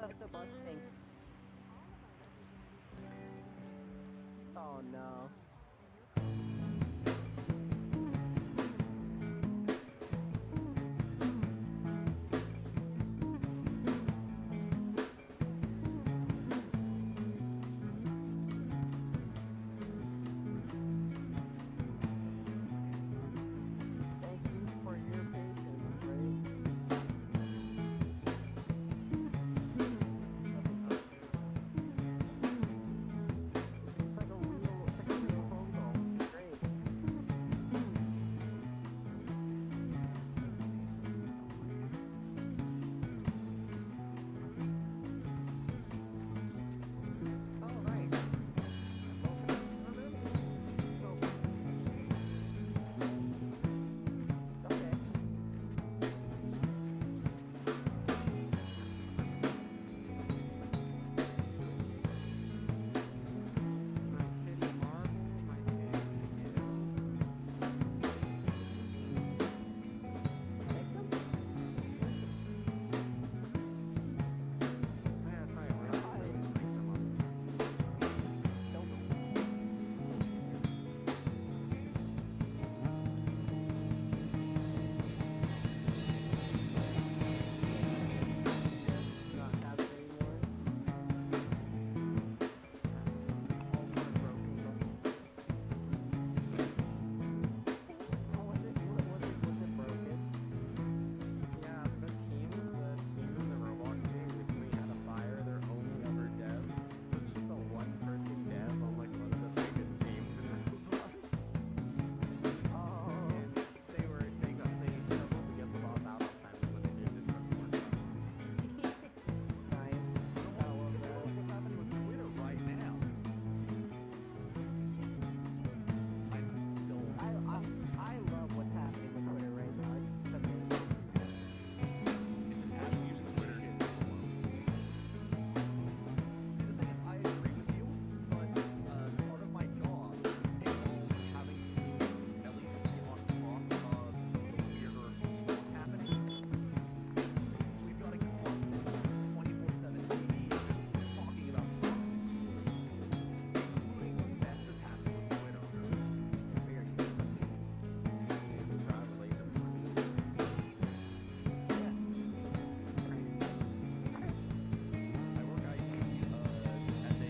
let the bus sink. Oh no. Thank you for your patience, Ray. It's like a real phone call. Great. Oh, right. Okay. Take them? Not have it anymore. Oh, was it broken? Yeah, the team in the Roblox game recently had a fire. Their only ever dev. So it's just a one-person dev on like one of the biggest teams in Roblox. Oh. And they struggled to get the boss out on time when they did this report. Nice. I love that. What's happening with Twitter right now? I'm still. I love what's happening with Twitter right now. It's amazing. Haven't used Twitter in so long. The thing is, I agree with you, but part of my job involves having to at least be on top of some of the weirder stuff happening. So we've got to keep on 24/7 TV talking about stuff, including what best is happening with Twitter. Very interesting. Drive later. I work IT as a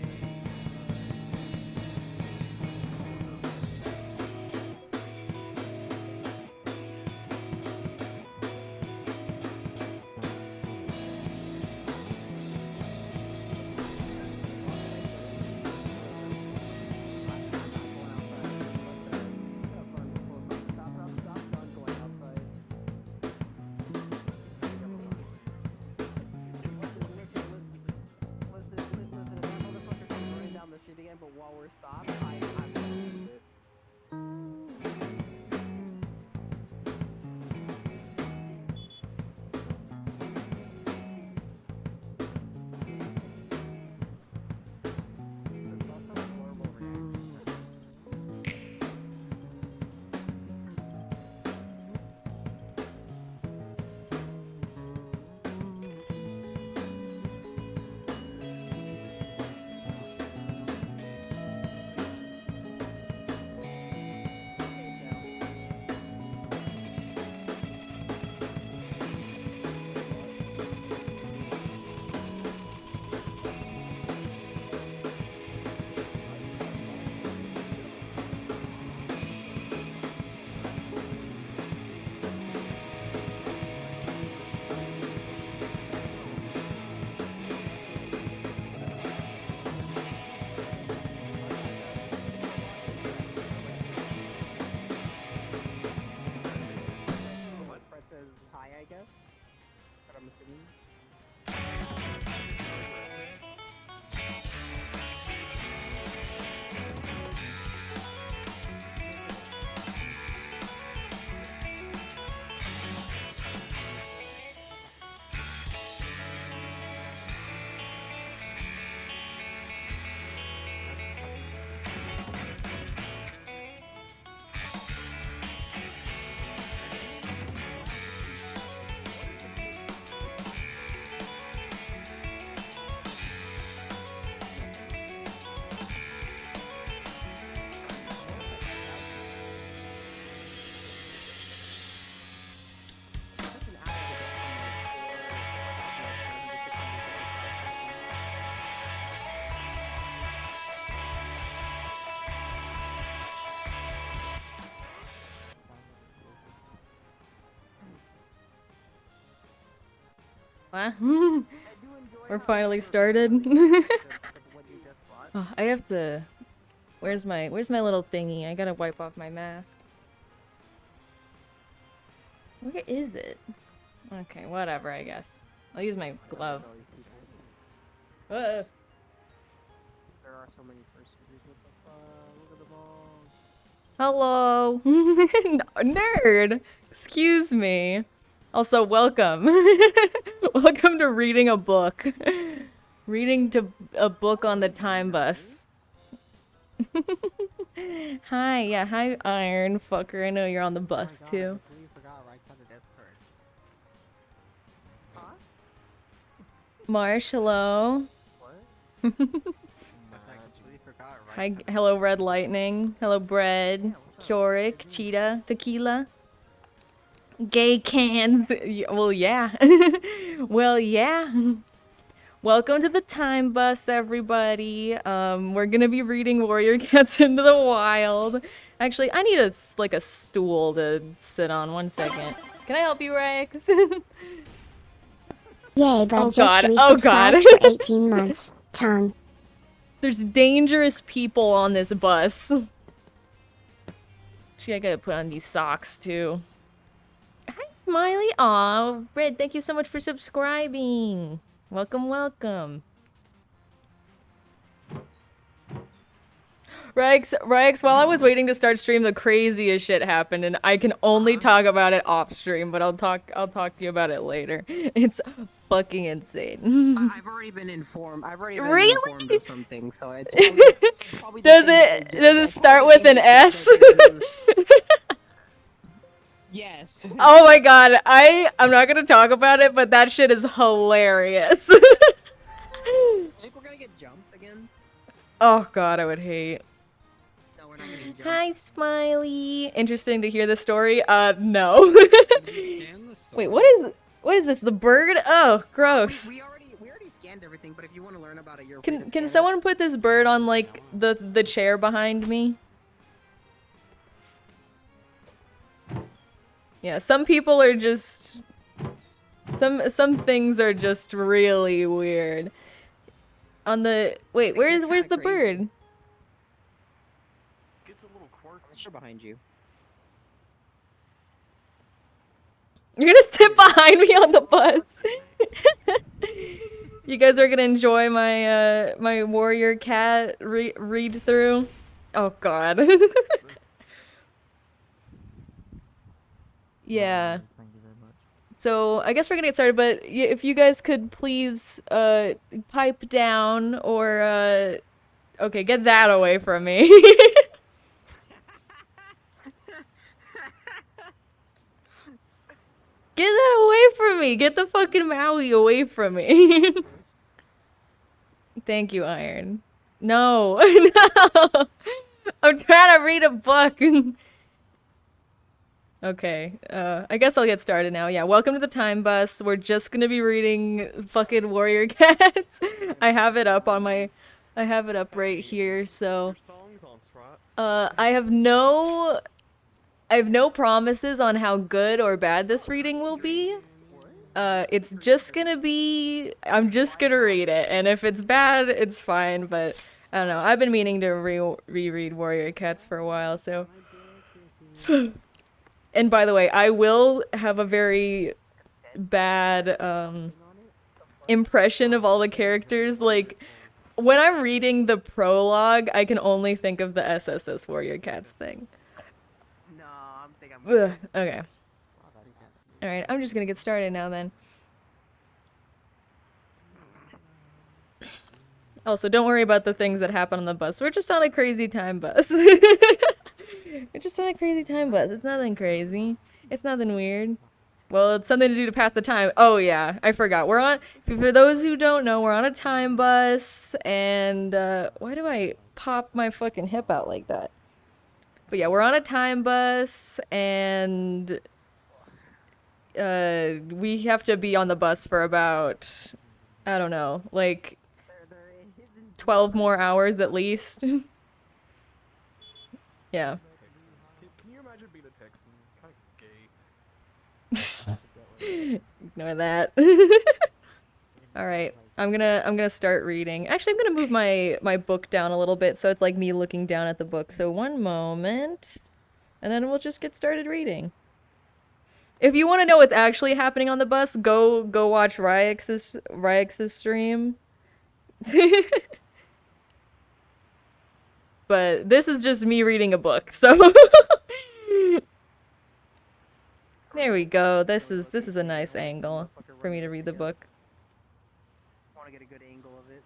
Down the street again, but while we're stopped, I'm gonna use it. It's also a horrible reaction. I do enjoy We're how finally you're started. what you just bought. Oh, I have to. Where's my little thingy? I gotta wipe off my mask. Where is it? Okay, whatever, I guess. I'll use my glove. There are so many first series. What the fuck? Look at them all. Hello! Nerd! Excuse me. Also, welcome. Welcome to reading a book. Reading to a book on the time bus. Hi, yeah, hi, Iron Fucker. I know you're on the bus, too. Marsh, hello. What? Hi, hello, Red Lightning. Hello, Bread. Keurig, Cheetah, Tequila. Gay cans. Well, yeah. Well, yeah. Welcome to the time bus, everybody. We're gonna be reading Warrior Cats into the Wild. Actually, I need a stool to sit on. 1 second. Can I help you, Rex? Yay, but Oh, just God. Oh, God. resubscribed for 18 months. Tongue. There's dangerous people on this bus. Actually, I gotta put on these socks, too. Hi, Smiley. Aw, Red, thank you so much for subscribing. Welcome, welcome. Rex, while I was waiting to start stream, the craziest shit happened, and I can only talk about it off stream, but I'll talk to you about it later. It's fucking insane. I've already been informed. I've already been Really? informed of something, so it's probably the Does thing that it they did. does it That's start probably the with thing an that S? they did. Yes. Oh my god, I'm not gonna talk about it, but that shit is hilarious. I think we're gonna get jumped again. Oh god, I would hate. No, we're not getting jumped. Hi, Smiley. Interesting to hear the story. No. Wait, what is this? The bird? Oh, gross. We already scanned everything, but if you want to learn about it, you're free to Can scan it. someone put this bird on like the chair behind me? Yeah, some people are just some things are just really weird. On the wait, where's the bird? Gets a little quirky. Sure, behind you. You're gonna sit behind me on the bus. You guys are gonna enjoy my my warrior cat read through. Oh god. Yeah. Thank you very much. So I guess we're gonna get started, but if you guys could please pipe down or okay, get that away from me. Get that away from me. Get the fucking Maui away from me. Thank you, Iron. No. No. I'm trying to read a book. Okay, I guess I'll get started now. Yeah, welcome to the time bus. We're just gonna be reading fucking Warrior Cats. I have it up right here, so I have no promises on how good or bad this reading will be. It's just gonna be, I'm just gonna read it, and if it's bad, it's fine, but I don't know. I've been meaning to reread Warrior Cats for a while, so. And by the way, I will have a very bad impression of all the characters. Like, when I'm reading the prologue, I can only think of the SSS Warrior Cats thing. No, Ugh, okay. Alright, I'm just gonna get started now then. Also, don't worry about the things that happen on the bus. We're just on a crazy time bus. We're just on a crazy time bus. It's nothing crazy. It's nothing weird. Well, it's something to do to pass the time. Oh yeah, I forgot. We're on, for those who don't know, we're on a time bus, and why do I pop my fucking hip out like that? But yeah, we're on a time bus, and we have to be on the bus for about, I don't know, like 12 more hours at least. Yeah. Can you imagine being a Texan? Kind of gay. Ignore that. All right. I'm gonna start reading. Actually, I'm gonna move my book down a little bit so it's like me looking down at the book. So one moment, and then we'll just get started reading. If you want to know what's actually happening on the bus, go watch Ryx's stream. But this is just me reading a book, so there we go. This is a nice angle for me to read the book. I want to get a good angle of it.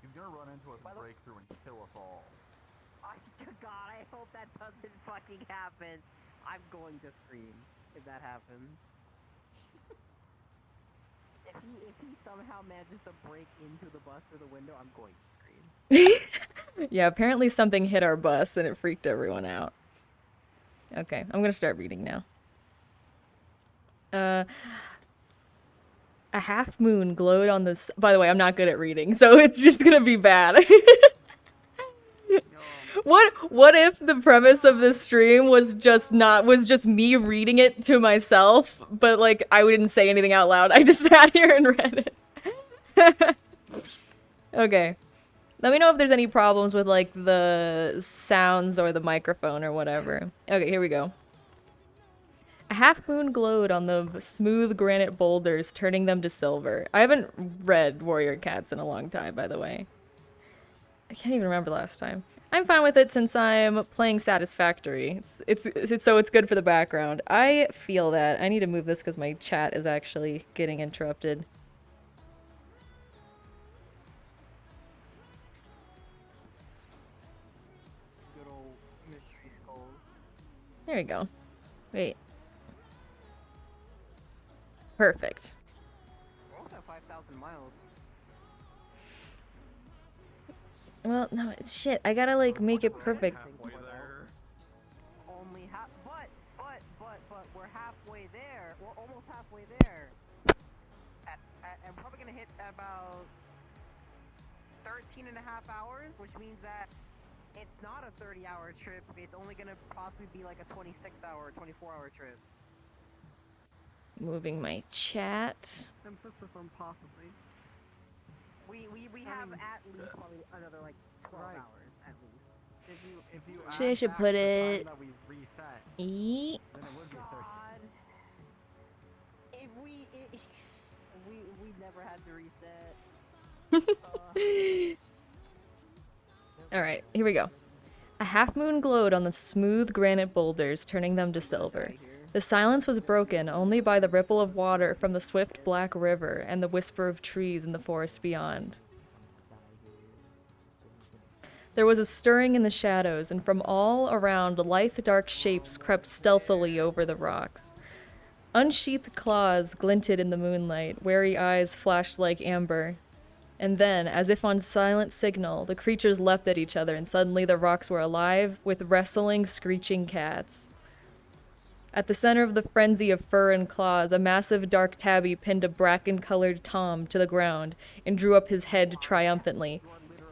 He's gonna run into us and break through and kill us all. God, I hope that doesn't fucking happen. I'm going to scream if that happens. If he somehow manages to break into the bus through the window, I'm going to scream. Yeah, apparently something hit our bus and it freaked everyone out. Okay, I'm gonna start reading now. A half moon glowed on the By the way, I'm not good at reading, so it's just gonna be bad. What if the premise of this stream was just me reading it to myself, but like I didn't say anything out loud. I just sat here and read it. Okay. Let me know if there's any problems with like the sounds or the microphone or whatever. Okay, here we go. A half moon glowed on the smooth granite boulders, turning them to silver. I haven't read Warrior Cats in a long time, by the way. I can't even remember last time. I'm fine with it since I'm playing Satisfactory. It's so it's good for the background. I feel that. I need to move this because my chat is actually getting interrupted. Good old mystery skulls. There we go. Wait. Perfect. We're almost at 5,000 miles. Well, no, it's shit. I gotta like make it perfect. Halfway there. Only half, but we're halfway there. We're almost halfway there. I'm probably gonna hit about 13 and a half hours, which means that it's not a 30-hour trip. It's only gonna possibly be like a 26-hour, 24-hour trip. Moving my chat. Emphasis on possibly. We have at least probably another like 12 Right. hours at least. If you Actually, I add should back put the time it- that we reset, E. then it would be 30. God. If we never had to reset. Alright, here we go. A half moon glowed on the smooth granite boulders, turning them to silver. The silence was broken only by the ripple of water from the swift black river and the whisper of trees in the forest beyond. There was a stirring in the shadows, and from all around, lithe dark shapes crept stealthily over the rocks. Unsheathed claws glinted in the moonlight, wary eyes flashed like amber. And then, as if on silent signal, the creatures leapt at each other, and suddenly the rocks were alive with wrestling, screeching cats. At the center of the frenzy of fur and claws, a massive dark tabby pinned a bracken-colored tom to the ground and drew up his head triumphantly.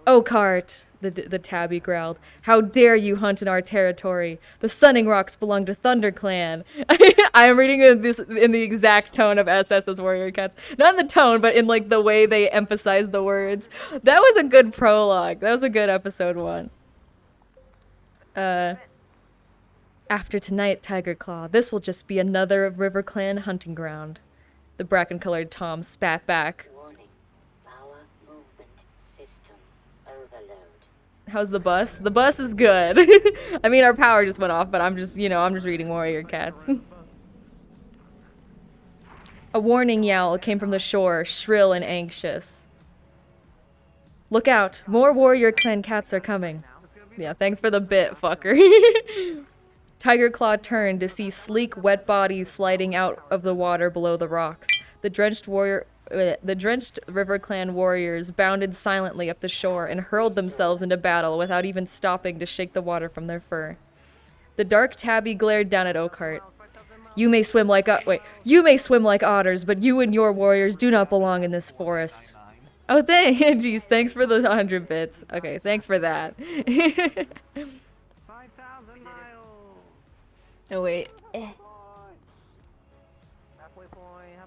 "Oakheart," the tabby growled. "How dare you hunt in our territory? The Sunning Rocks belong to ThunderClan." I am reading this in the exact tone of SS's Warrior Cats. Not in the tone, but in like the way they emphasize the words. That was a good prologue. That was a good episode 1. After tonight, Tiger Claw, this will just be another RiverClan hunting ground. The bracken-colored tom spat back. Warning. Power movement system overload. How's the bus? The bus is good. I mean, our power just went off, but I'm just reading Warrior Cats. A warning yowl came from the shore, shrill and anxious. "Look out! More Warrior Clan cats are coming." Yeah, thanks for the bit, fucker. Tiger Claw turned to see sleek, wet bodies sliding out of the water below the rocks. The drenched RiverClan warriors bounded silently up the shore and hurled themselves into battle without even stopping to shake the water from their fur. The dark tabby glared down at Oakheart. You may swim like otters, but you and your warriors do not belong in this forest." Oh, jeez, thanks for the 100 bits. Okay, thanks for that. 5,000 miles. Oh, wait. Halfway point.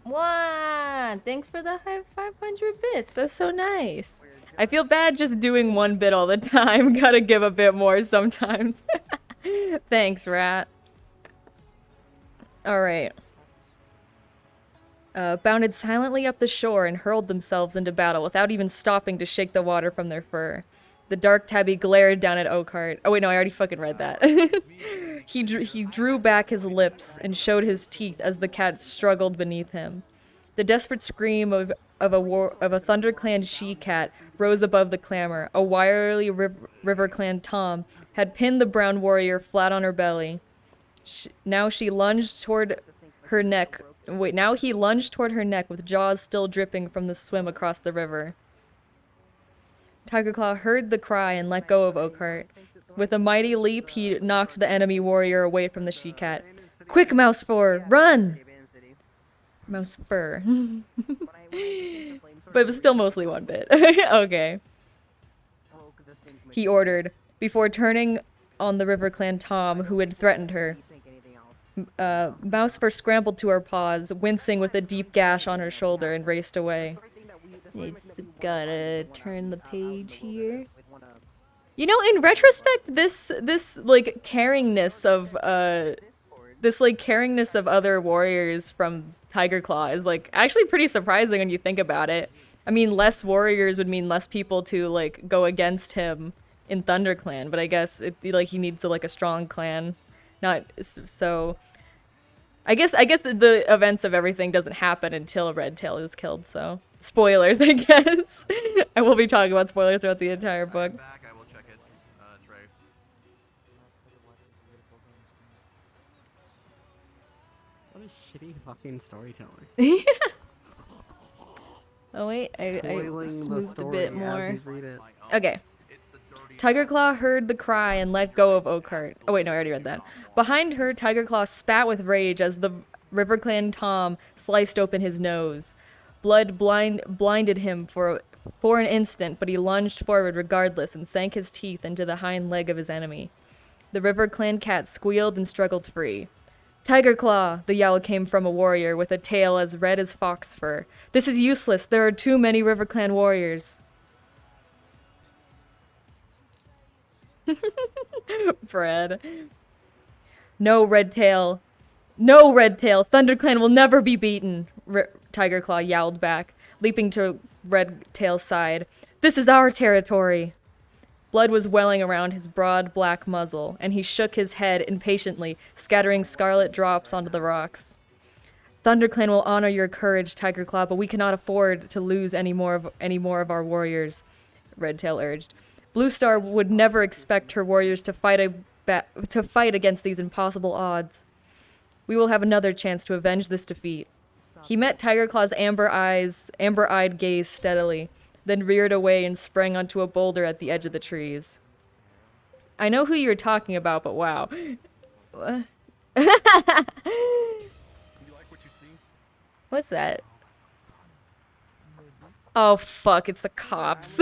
Wow, thanks for the 500 bits. That's so nice. I feel bad just doing one bit all the time. Gotta give a bit more sometimes. Thanks, Rat. Alright. Bounded silently up the shore and hurled themselves into battle without even stopping to shake the water from their fur. The dark tabby glared down at Oakhart. Oh wait, no, I already fucking read that. He drew back his lips and showed his teeth as the cat struggled beneath him. The desperate scream of a ThunderClan she-cat rose above the clamor. A wily RiverClan Tom had pinned the brown warrior flat on her belly. Now he lunged toward her neck with jaws still dripping from the swim across the river. Tigerclaw heard the cry and let go of Oakhart. With a mighty leap, he knocked the enemy warrior away from the she-cat. Quick, Mouse Fur, run! Mouse Fur. But it was still mostly one bit. Okay. He ordered, before turning on the RiverClan Tom, who had threatened her. Mouse Fur scrambled to her paws, wincing with a deep gash on her shoulder, and raced away. It's gotta turn the page here. You know, in retrospect, this like caringness of other warriors from Tigerclaw is like actually pretty surprising when you think about it. I mean, less warriors would mean less people to like go against him in ThunderClan, but I guess he needs a strong clan. Not so. I guess the events of everything doesn't happen until Redtail is killed. So spoilers, I guess. I will be talking about spoilers throughout the entire book. Back, I will check it, Trace. What a shitty fucking storyteller. Oh wait, I Spoiling the smoothed a story bit as more. you read it. Okay. Tigerclaw heard the cry and let go of Oakhart. Oh wait, no, I already read that. Behind her, Tigerclaw spat with rage as the RiverClan Tom sliced open his nose. Blood blinded him for an instant, but he lunged forward regardless and sank his teeth into the hind leg of his enemy. The RiverClan cat squealed and struggled free. Tigerclaw! The yowl came from a warrior with a tail as red as fox fur. This is useless. There are too many RiverClan warriors. Fred. No, Redtail. No, Redtail. ThunderClan will never be beaten. Tigerclaw yowled back, leaping to Redtail's side. This is our territory. Blood was welling around his broad black muzzle, and he shook his head impatiently, scattering scarlet drops onto the rocks. ThunderClan will honor your courage, Tigerclaw, but we cannot afford to lose any more of our warriors, Redtail urged. Blue Star would never expect her warriors to fight against these impossible odds. We will have another chance to avenge this defeat. He met Tigerclaw's amber-eyed gaze steadily, then reared away and sprang onto a boulder at the edge of the trees. I know who you're talking about, but wow. You like what you see? What's that? Oh fuck, it's the cops.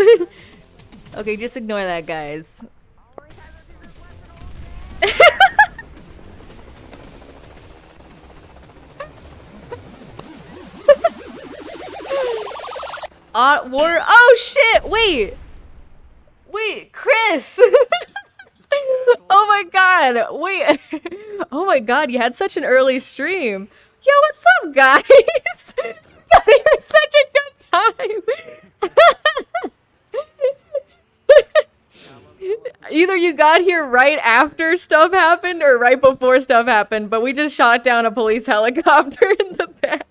Okay, just ignore that, guys. Oh shit! Wait, Chris! Oh my god! Wait! Oh my god, you had such an early stream. Yo, what's up, guys? Got here such a good time. Either you got here right after stuff happened or right before stuff happened, but we just shot down a police helicopter in the back.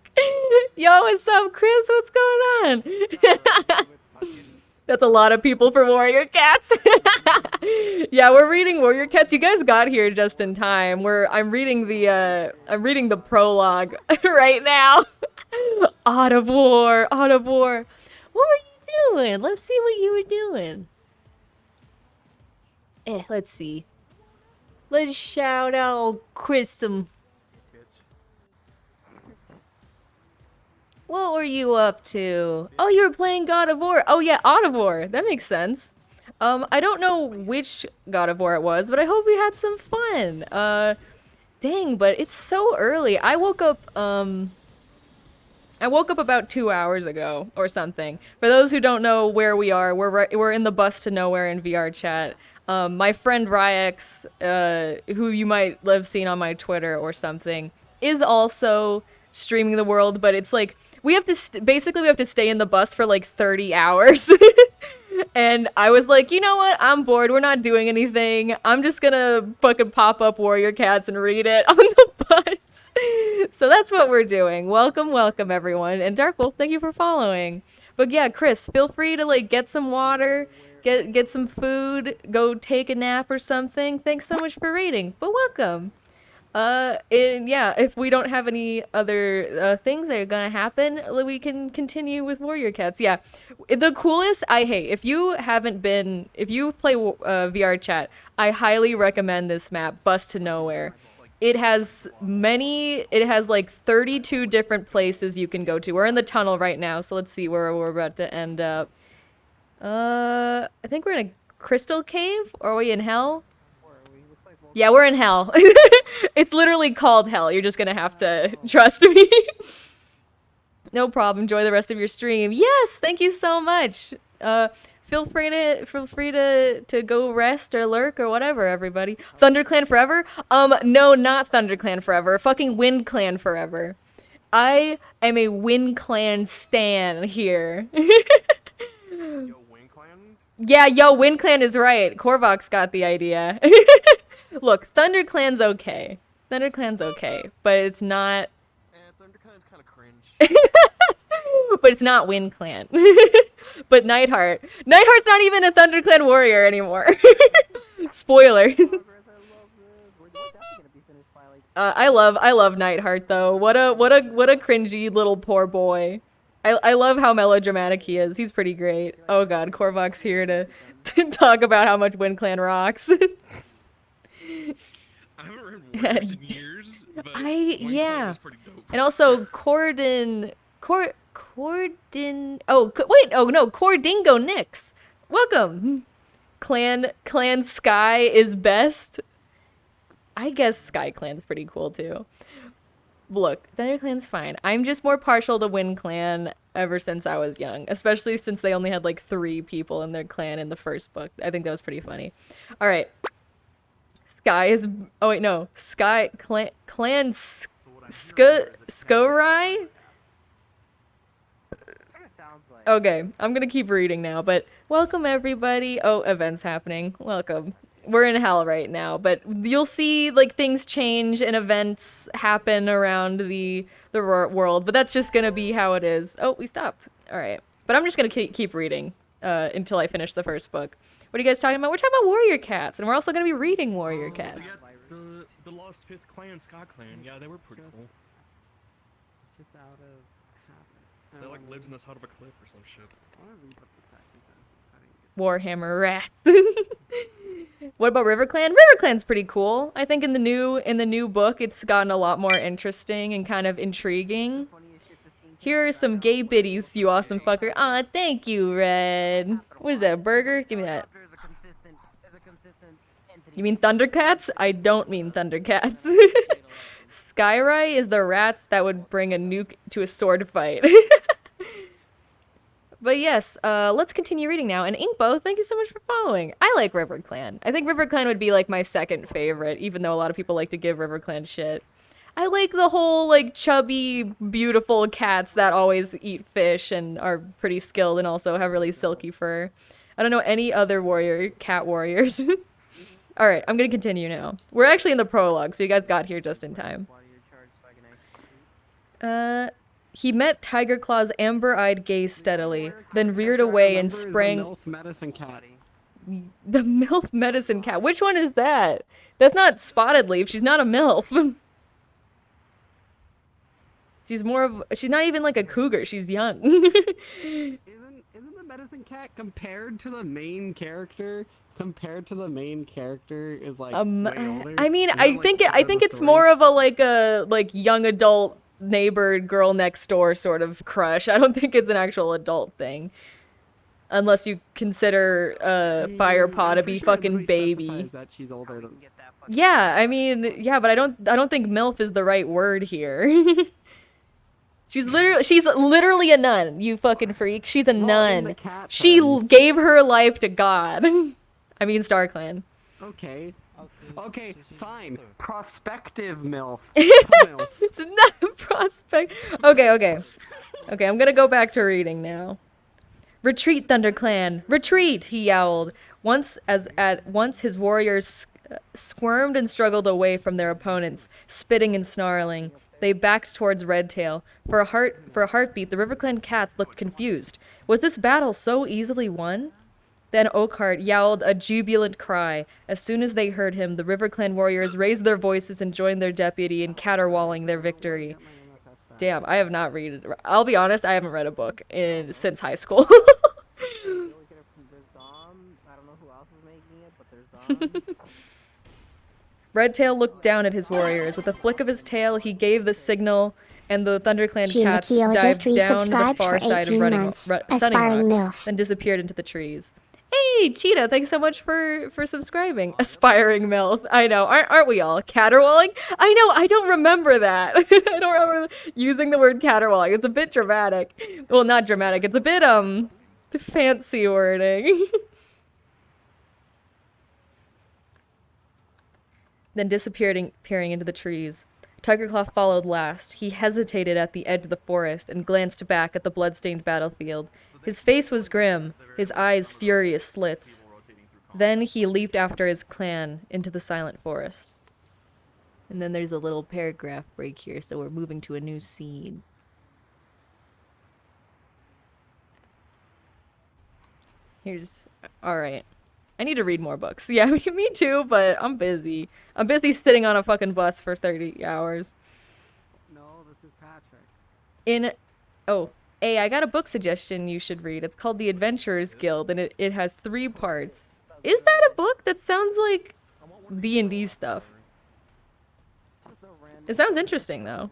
Yo, what's up, Chris? What's going on? That's a lot of people for Warrior Cats. Yeah, we're reading Warrior Cats. You guys got here just in time. I'm reading the prologue right now. Art of War. What were you doing? Let's see what you were doing. Let's see. Let's shout out Chrisum. What were you up to? Oh, you were playing God of War. Oh yeah, Art of War. That makes sense. I don't know which God of War it was, but I hope we had some fun. Dang, but it's so early. I woke up about 2 hours ago or something. For those who don't know where we are, we're in the bus to nowhere in VR chat. My friend Ryex, who you might have seen on my Twitter or something, is also streaming the world, but it's like we have to basically we have to stay in the bus for like 30 hours. And I was like, you know what? I'm bored. We're not doing anything. I'm just gonna fucking pop up Warrior Cats and read it on the bus. So that's what we're doing. Welcome, welcome everyone. And Darkwolf, thank you for following. But yeah, Chris, feel free to like get some water, get some food, go take a nap or something. Thanks so much for reading. But welcome. And yeah, if we don't have any other things that are gonna happen, we can continue with Warrior Cats. Yeah, the coolest, if you play VR chat, I highly recommend this map, Bus to Nowhere. It has like 32 different places you can go to. We're in the tunnel right now, so let's see where we're about to end up. I think we're in a crystal cave, or are we in hell? Yeah, we're in hell. It's literally called hell. You're just gonna have to trust me. No problem. Enjoy the rest of your stream. Yes, thank you so much. Feel free to go rest or lurk or whatever, everybody. ThunderClan forever? No, not ThunderClan forever. Fucking WindClan forever. I am a WindClan stan here. Yo, Wing Clan? Yeah, yo, WindClan is right. Korvox got the idea. Look, ThunderClan's okay. ThunderClan's okay, but it's not. ThunderClan's kind of cringe. But it's not WindClan. But Nightheart's not even a ThunderClan warrior anymore. Spoilers. I love Nightheart though. What a cringy little poor boy. I love how melodramatic he is. He's pretty great. Oh god, Korvox here to talk about how much WindClan rocks. I haven't read Warriors in years, but yeah. was pretty dope. And also Cordingo Nix. Welcome. Clan Sky is best. I guess Sky Clan's pretty cool too. Look, ThunderClan's fine. I'm just more partial to WindClan ever since I was young, especially since they only had like 3 people in their clan in the first book. I think that was pretty funny. All right. Sky Clan Skorai? Okay, I'm gonna keep reading now, but welcome everybody. Oh, events happening. Welcome. We're in hell right now, but you'll see like things change and events happen around the world, but that's just gonna be how it is. Oh, we stopped. All right, but I'm just gonna keep reading until I finish the first book. What are you guys talking about? We're talking about Warrior Cats, and we're also gonna be reading Warrior Cats. The Lost Fifth Clan, Scott Clan. Yeah, they were pretty cool. It's just out of habit. They like lived in the side of a cliff or some shit. I want to read what the statue says. It's cutting Warhammer rats. What about RiverClan? RiverClan's pretty cool. I think in the new book, it's gotten a lot more interesting and kind of intriguing. Here are some gay biddies, you awesome fucker. Aw, thank you, Red. What is that, a burger? Give me that. You mean Thundercats? I don't mean Thundercats. Skyrai is the rats that would bring a nuke to a sword fight. But yes, let's continue reading now. And Inkbo, thank you so much for following. I like RiverClan. I think RiverClan would be like my second favorite, even though a lot of people like to give RiverClan shit. I like the whole like chubby, beautiful cats that always eat fish and are pretty skilled and also have really silky fur. I don't know any other cat warriors. All right, I'm gonna continue now. We're actually in the prologue, so you guys got here just in time. He met Tiger Claw's amber-eyed gaze steadily, then reared away and sprang. The MILF medicine cat. The MILF medicine cat. Which one is that? That's not Spotted Leaf. She's not a MILF. She's not even like a cougar. She's young. Isn't the medicine cat compared to the main character? Is like way older? I mean, Is that, I like, think part of the it's story? more of a young adult neighbor girl next door sort of crush. I don't think it's an actual adult thing. unless you consider Firepaw to be fucking baby. Specifies that she's older than. Yeah, I mean, yeah, but I don't think MILF is the right word here. She's literally a nun, you fucking freak. She's a Well, in the nun. cat She terms. gave her life to God. I mean, StarClan. Okay. Okay, fine. Prospective MILF. It's not a prospect. Okay, I'm gonna go back to reading now. Retreat, ThunderClan! Retreat! He yowled. Once his warriors squirmed and struggled away from their opponents, spitting and snarling. They backed towards Redtail. For a heartbeat, the RiverClan cats looked confused. Was this battle so easily won? Then Oakheart yowled a jubilant cry. As soon as they heard him, the RiverClan warriors raised their voices and joined their deputy in caterwauling their victory. Damn, I have not read it. I'll be honest, I haven't read a book since high school. I don't know who else is making it, but there's Dom. Redtail looked down at his warriors. With a flick of his tail, he gave the signal, and the ThunderClan cats Chimakio dived just down the resubscribed far for side of 18 Stunning months. Aspiring Rocks, MILF. then disappeared into the trees. Hey, Cheetah, thanks so much for subscribing. Aspiring MILF. I know, aren't we all? Caterwauling? I know, I don't remember that. I don't remember using the word caterwauling. It's a bit dramatic. Well, not dramatic. It's a bit, fancy wording. Then disappearing into the trees. Tigerclaw followed last. He hesitated at the edge of the forest and glanced back at the blood-stained battlefield. His face was grim, his eyes furious slits. Then he leaped after his clan into the silent forest. And then there's a little paragraph break here, so we're moving to a new scene. Alright. I need to read more books. Yeah, me too, but I'm busy. I'm busy sitting on a fucking bus for 30 hours. No, this is Patrick. Hey, I got a book suggestion you should read. It's called The Adventurers Guild, and it has 3 parts. Is that a book? That sounds like D&D stuff. It sounds interesting, though.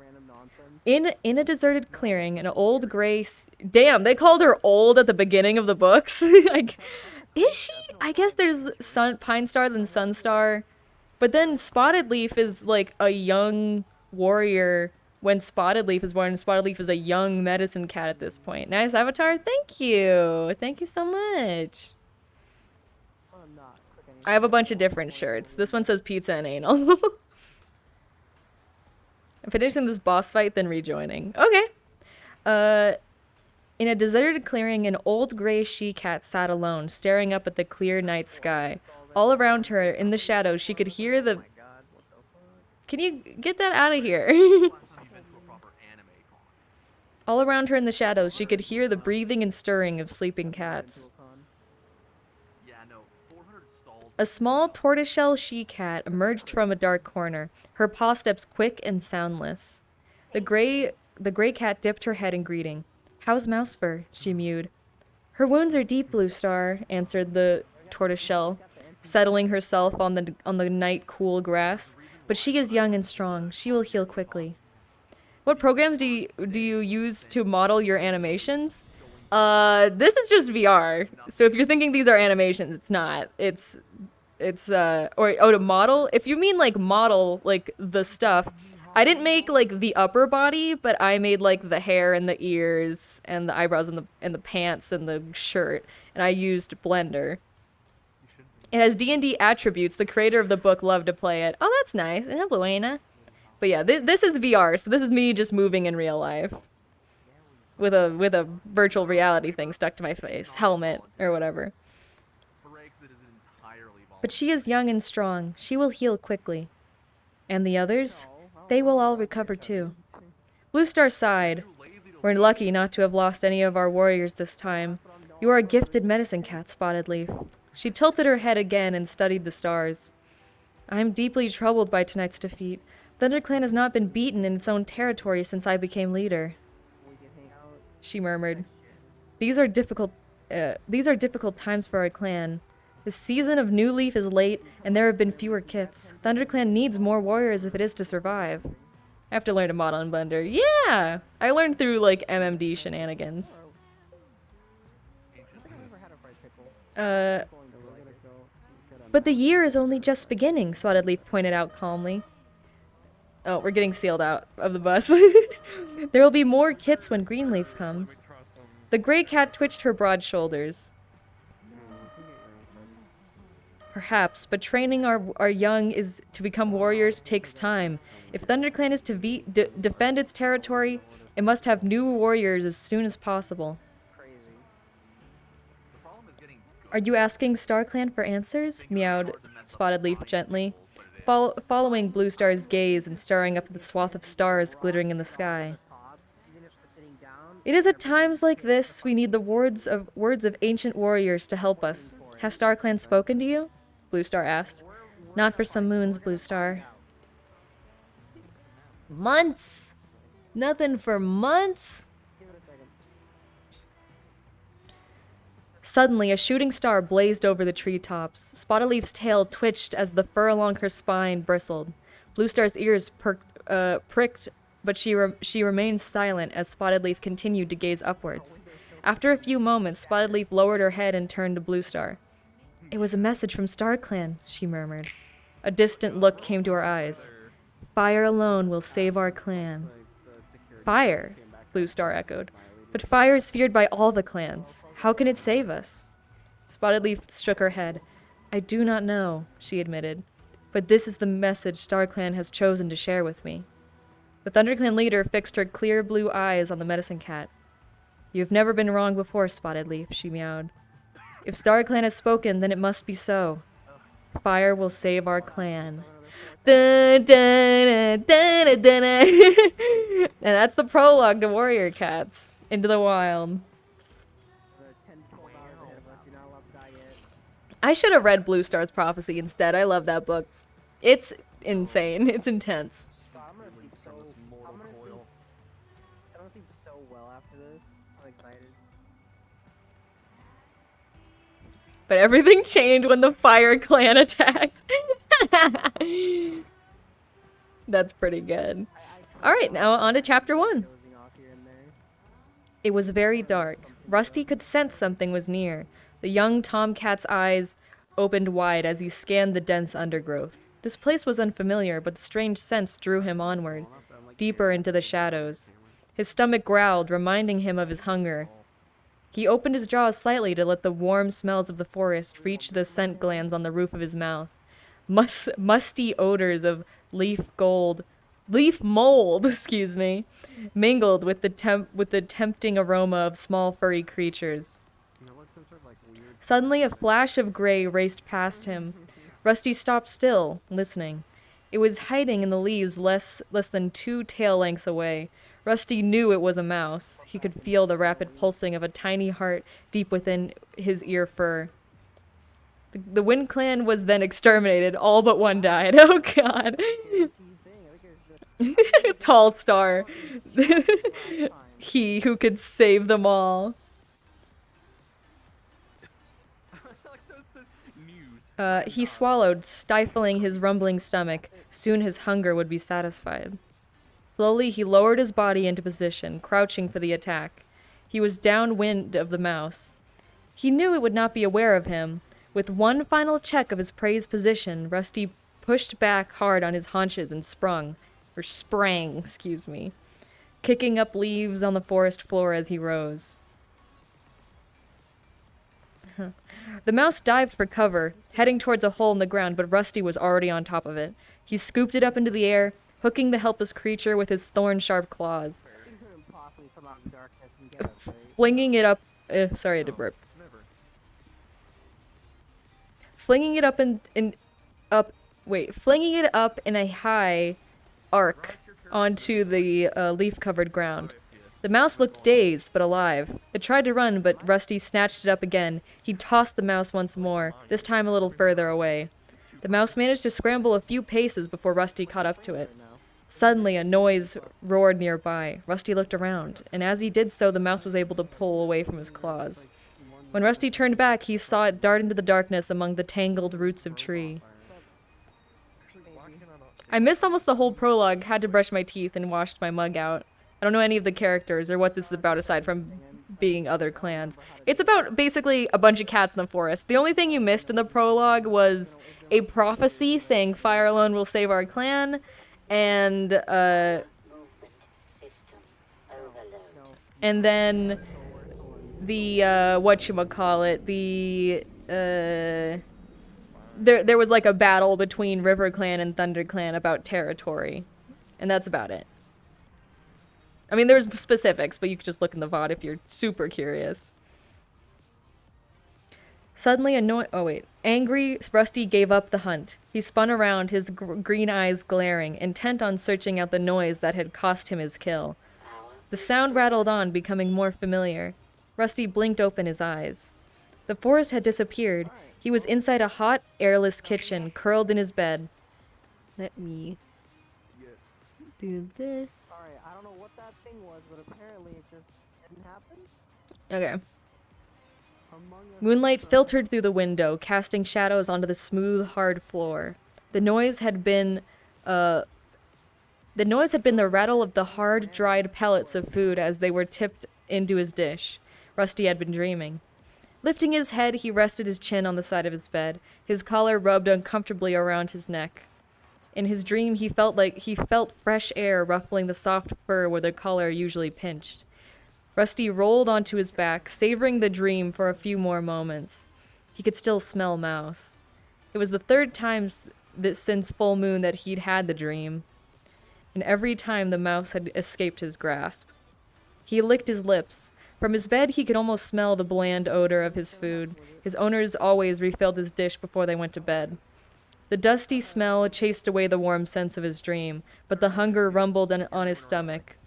In a deserted clearing, an old gray... Damn, they called her old at the beginning of the books? Like, is she? I guess there's Pine Star, then Sunstar. But then Spotted Leaf is, like, a young warrior when Spotted Leaf is born. Spotted Leaf is a young medicine cat at this point. Nice avatar. Thank you. Thank you so much. I have a bunch of different shirts. This one says pizza and anal. I'm finishing this boss fight, then rejoining. Okay. In a deserted clearing, an old gray she-cat sat alone, staring up at the clear night sky. All around her, in the shadows, she could hear the... Can you get that out of here? All around her in the shadows, she could hear the breathing and stirring of sleeping cats. A small tortoiseshell she-cat emerged from a dark corner, her paw steps quick and soundless. The gray cat dipped her head in greeting. "How's Mousefur?" she mewed. "Her wounds are deep, Blue Star," answered the tortoiseshell, settling herself on the night cool grass. "But she is young and strong. She will heal quickly." What programs do you use to model your animations? This is just VR. So if you're thinking these are animations, it's not. It's to model. If you mean like model like the stuff, I didn't make like the upper body, but I made like the hair and the ears and the eyebrows and the pants and the shirt, and I used Blender. It has D&D attributes. The creator of the book loved to play it. Oh, that's nice. Isn't that Buena? But yeah, this is VR, so this is me just moving in real life. With a virtual reality thing stuck to my face. Helmet, or whatever. But she is young and strong. She will heal quickly. And the others? They will all recover too. Blue Star sighed. We're lucky not to have lost any of our warriors this time. You are a gifted medicine cat, Spotted Leaf. She tilted her head again and studied the stars. I am deeply troubled by tonight's defeat. ThunderClan has not been beaten in its own territory since I became leader. She murmured. These are difficult times for our clan. The season of New Leaf is late, and there have been fewer kits. ThunderClan needs more warriors if it is to survive. I have to learn to model in Blender. Yeah! I learned through, like, MMD shenanigans. But the year is only just beginning, Spotted Leaf pointed out calmly. Oh, we're getting sealed out of the bus. There will be more kits when Greenleaf comes. The gray cat twitched her broad shoulders. Perhaps, but training our young is to become warriors takes time. If ThunderClan is to defend its territory, it must have new warriors as soon as possible. Are you asking StarClan for answers? Meowed Spotted Leaf gently, following Blue Star's gaze and staring up at the swath of stars glittering in the sky. It is at times like this we need the words of ancient warriors to help us. Has StarClan spoken to you? Blue Star asked. Not for some moons, Blue Star. Months! Nothing for months? Suddenly, a shooting star blazed over the treetops. Spotted Leaf's tail twitched as the fur along her spine bristled. Blue Star's ears pricked, but she remained silent as Spotted Leaf continued to gaze upwards. After a few moments, Spotted Leaf lowered her head and turned to Blue Star. It was a message from StarClan, she murmured. A distant look came to her eyes. Fire alone will save our clan. Fire, Blue Star echoed. But fire is feared by all the clans. How can it save us? Spotted Leaf shook her head. I do not know, she admitted. But this is the message StarClan has chosen to share with me. The ThunderClan leader fixed her clear blue eyes on the medicine cat. You've never been wrong before, Spotted Leaf, she meowed. If StarClan has spoken, then it must be so. Fire will save our clan. Dun, dun, dun, dun, dun, dun. And that's the prologue to Warrior Cats Into the Wild. I should have read Blue Star's Prophecy instead. I love that book. It's insane. It's intense. I'm gonna sleep so well after this. I'm excited. But everything changed when the Fire Clan attacked. That's pretty good. Alright, now on to chapter 1. It was very dark. Rusty could sense something was near. The young tomcat's eyes opened wide as he scanned the dense undergrowth. This place was unfamiliar, but the strange sense drew him onward, deeper into the shadows. His stomach growled, reminding him of his hunger. He opened his jaws slightly to let the warm smells of the forest reach the scent glands on the roof of his mouth. Musty odors of leaf mold, excuse me, mingled with the tempting aroma of small furry creatures. Suddenly, a flash of gray raced past him. Rusty stopped still, listening. It was hiding in the leaves less than 2 tail lengths away. Rusty knew it was a mouse. He could feel the rapid pulsing of a tiny heart deep within his ear fur. The Wind Clan was then exterminated. All but one died. Oh god. Tall Star. He who could save them all. He swallowed, stifling his rumbling stomach. Soon his hunger would be satisfied. Slowly, he lowered his body into position, crouching for the attack. He was downwind of the mouse. He knew it would not be aware of him. With one final check of his prey's position, Rusty pushed back hard on his haunches and sprang, kicking up leaves on the forest floor as he rose. The mouse dived for cover, heading towards a hole in the ground, but Rusty was already on top of it. He scooped it up into the air, hooking the helpless creature with his thorn-sharp claws. Flinging it up... sorry to burp. Flinging it up flinging it up in a high arc onto the leaf-covered ground. The mouse looked dazed, but alive. It tried to run, but Rusty snatched it up again. He tossed the mouse once more, this time a little further away. The mouse managed to scramble a few paces before Rusty caught up to it. Suddenly, a noise roared nearby. Rusty looked around, and as he did so, the mouse was able to pull away from his claws. When Rusty turned back, he saw it dart into the darkness among the tangled roots of tree. I missed almost the whole prologue, had to brush my teeth and washed my mug out. I don't know any of the characters or what this is about aside from being other clans. It's about basically a bunch of cats in the forest. The only thing you missed in the prologue was a prophecy saying fire alone will save our clan, and Movement system overload. then the whatchamacallit, the there was like a battle between River Clan and Thunder Clan about territory. And that's about it. I mean, there's specifics, but you could just look in the VOD if you're super curious. Suddenly angry, Rusty gave up the hunt. He spun around, his green eyes glaring, intent on searching out the noise that had cost him his kill. The sound rattled on, becoming more familiar. Rusty blinked open his eyes. The forest had disappeared. He was inside a hot, airless kitchen, curled in his bed. Let me do this. Sorry, I don't know what that thing was, but apparently it just didn't happen. Okay. Among Us Moonlight filtered through the window, casting shadows onto the smooth, hard floor. The noise had been the rattle of the hard, dried pellets of food as they were tipped into his dish. Rusty had been dreaming. Lifting his head, he rested his chin on the side of his bed. His collar rubbed uncomfortably around his neck. In his dream, he felt fresh air ruffling the soft fur where the collar usually pinched. Rusty rolled onto his back, savoring the dream for a few more moments. He could still smell mouse. It was the third time since full moon that he'd had the dream, and every time the mouse had escaped his grasp. He licked his lips. From his bed, he could almost smell the bland odor of his food. His owners always refilled his dish before they went to bed. The dusty smell chased away the warm sense of his dream, but the hunger rumbled on his stomach.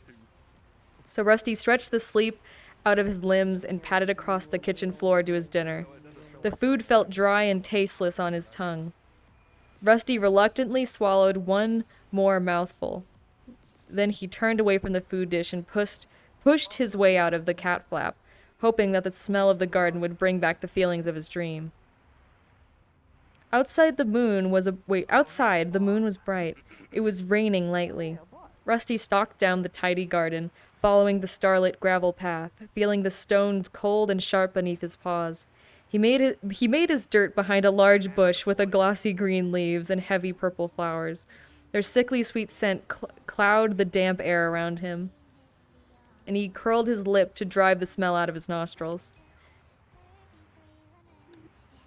So Rusty stretched the sleep out of his limbs and padded across the kitchen floor to his dinner. The food felt dry and tasteless on his tongue. Rusty reluctantly swallowed one more mouthful. Then he turned away from the food dish and pushed his way out of the cat flap, hoping that the smell of the garden would bring back the feelings of his dream. Outside, the moon was bright. It was raining lightly. Rusty stalked down the tidy garden, following the starlit gravel path, feeling the stones cold and sharp beneath his paws. He made his dirt behind a large bush with a glossy green leaves and heavy purple flowers. Their sickly sweet scent clouded the damp air around him, and he curled his lip to drive the smell out of his nostrils.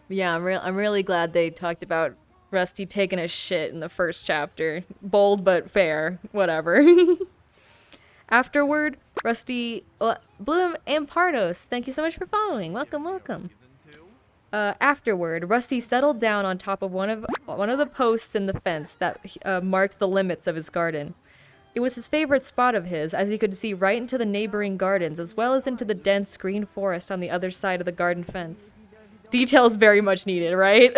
Yeah, I'm really glad they talked about Rusty taking a shit in the first chapter. Bold but fair, whatever. Afterward, Rusty... Bloom and Pardos, thank you so much for following. Welcome, welcome. Afterward, Rusty settled down on top of one of the posts in the fence that marked the limits of his garden. It was his favorite spot of his, as he could see right into the neighboring gardens, as well as into the dense green forest on the other side of the garden fence. Details very much needed, right?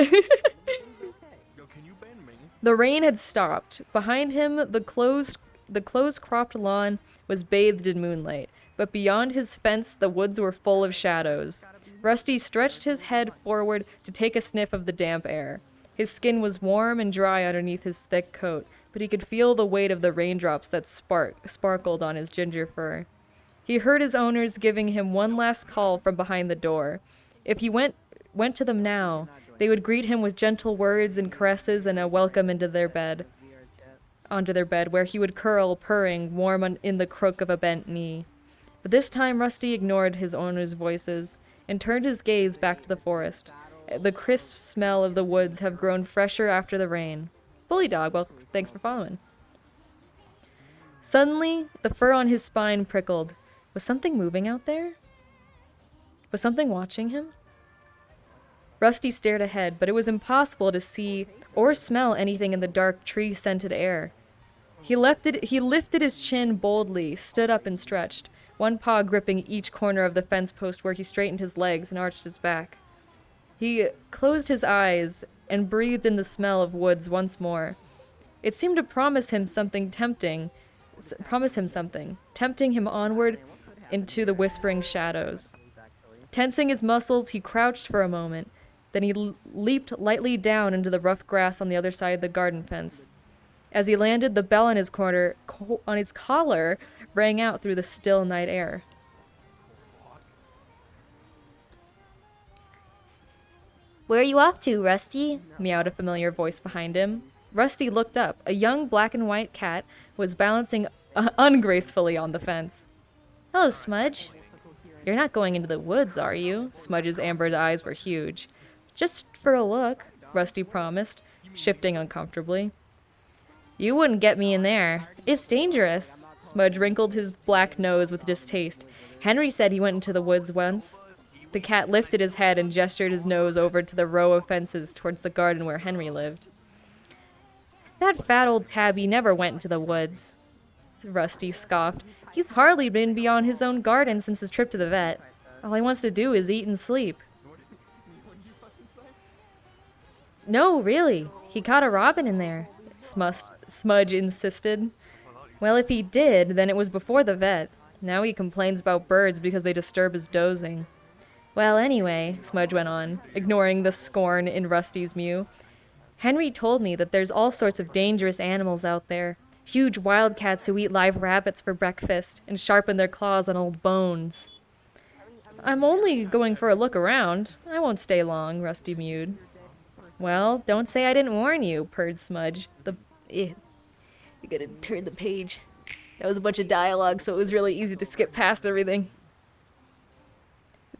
The rain had stopped. Behind him, the closed cropped lawn was bathed in moonlight, but beyond his fence, the woods were full of shadows. Rusty stretched his head forward to take a sniff of the damp air. His skin was warm and dry underneath his thick coat, but he could feel the weight of the raindrops that sparkled on his ginger fur. He heard his owners giving him one last call from behind the door. If he went to them now, they would greet him with gentle words and caresses and a welcome onto their bed, where he would curl, purring, warm in the crook of a bent knee. But this time Rusty ignored his owners' voices and turned his gaze back to the forest. The crisp smell of the woods have grown fresher after the rain. Bully Dog, well, thanks for following. Suddenly, the fur on his spine prickled. Was something moving out there? Was something watching him? Rusty stared ahead, but it was impossible to see or smell anything in the dark, tree-scented air. He lifted his chin boldly, stood up and stretched, one paw gripping each corner of the fence post where he straightened his legs and arched his back. He closed his eyes and breathed in the smell of woods once more. It seemed to promise him something, tempting him onward into the whispering shadows. Tensing his muscles, he crouched for a moment. Then he leaped lightly down into the rough grass on the other side of the garden fence. As he landed, the bell on his collar rang out through the still night air. Where are you off to, Rusty? Meowed a familiar voice behind him. Rusty looked up. A young black and white cat was balancing ungracefully on the fence. Hello, Smudge. You're not going into the woods, are you? Smudge's amber eyes were huge. Just for a look, Rusty promised, shifting uncomfortably. You wouldn't get me in there. It's dangerous. Smudge wrinkled his black nose with distaste. Henry said he went into the woods once. The cat lifted his head and gestured his nose over to the row of fences towards the garden where Henry lived. That fat old tabby never went into the woods. Rusty scoffed. He's hardly been beyond his own garden since his trip to the vet. All he wants to do is eat and sleep. No, really. He caught a robin in there, Smudge insisted. Well, if he did, then it was before the vet. Now he complains about birds because they disturb his dozing. Well, anyway, Smudge went on, ignoring the scorn in Rusty's mew. Henry told me that there's all sorts of dangerous animals out there. Huge wildcats who eat live rabbits for breakfast and sharpen their claws on old bones. I'm only going for a look around. I won't stay long, Rusty mewed. Well, don't say I didn't warn you, purred Smudge. You gotta turn the page. That was a bunch of dialogue, so it was really easy to skip past everything.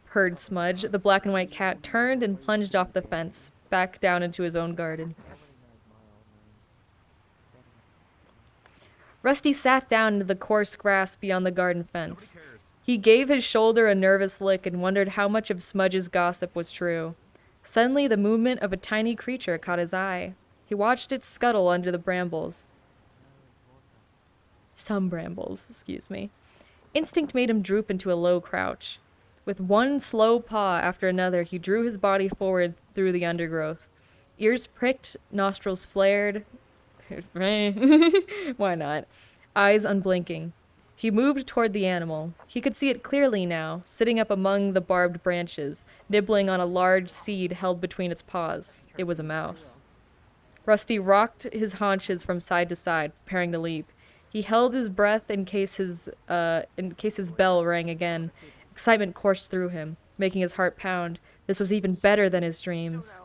Purred Smudge. The black and white cat turned and plunged off the fence, back down into his own garden. Rusty sat down into the coarse grass beyond the garden fence. He gave his shoulder a nervous lick and wondered how much of Smudge's gossip was true. Suddenly, the movement of a tiny creature caught his eye. He watched it scuttle under the brambles. Some brambles, excuse me. Instinct made him droop into a low crouch. With one slow paw after another, he drew his body forward through the undergrowth. Ears pricked, nostrils flared. Why not? Eyes unblinking. He moved toward the animal. He could see it clearly now, sitting up among the barbed branches, nibbling on a large seed held between its paws. It was a mouse. Rusty rocked his haunches from side to side, preparing to leap. He held his breath in case his bell rang again. Excitement coursed through him, making his heart pound. This was even better than his dreams.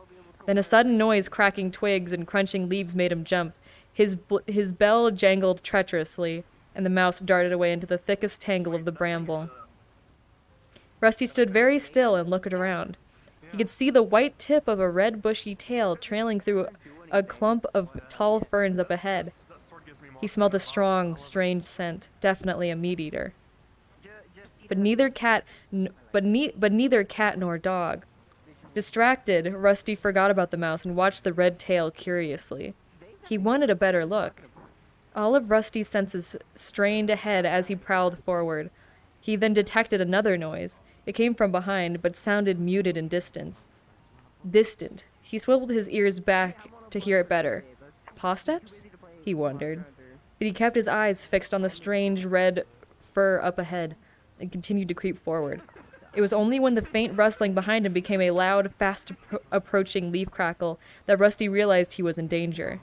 Then a sudden noise cracking twigs and crunching leaves made him jump. His bell jangled treacherously, and the mouse darted away into the thickest tangle of the bramble. Rusty stood very still and looked around. He could see the white tip of a red bushy tail trailing through a clump of tall ferns up ahead. He smelled a strong, strange scent, definitely a meat-eater. But neither cat nor dog. Distracted, Rusty forgot about the mouse and watched the red tail curiously. He wanted a better look. All of Rusty's senses strained ahead as he prowled forward. He then detected another noise. It came from behind, but sounded muted and distant. He swiveled his ears back to hear it better. Paw steps? He wondered. But he kept his eyes fixed on the strange red fur up ahead and continued to creep forward. It was only when the faint rustling behind him became a loud, fast-approaching leaf crackle that Rusty realized he was in danger.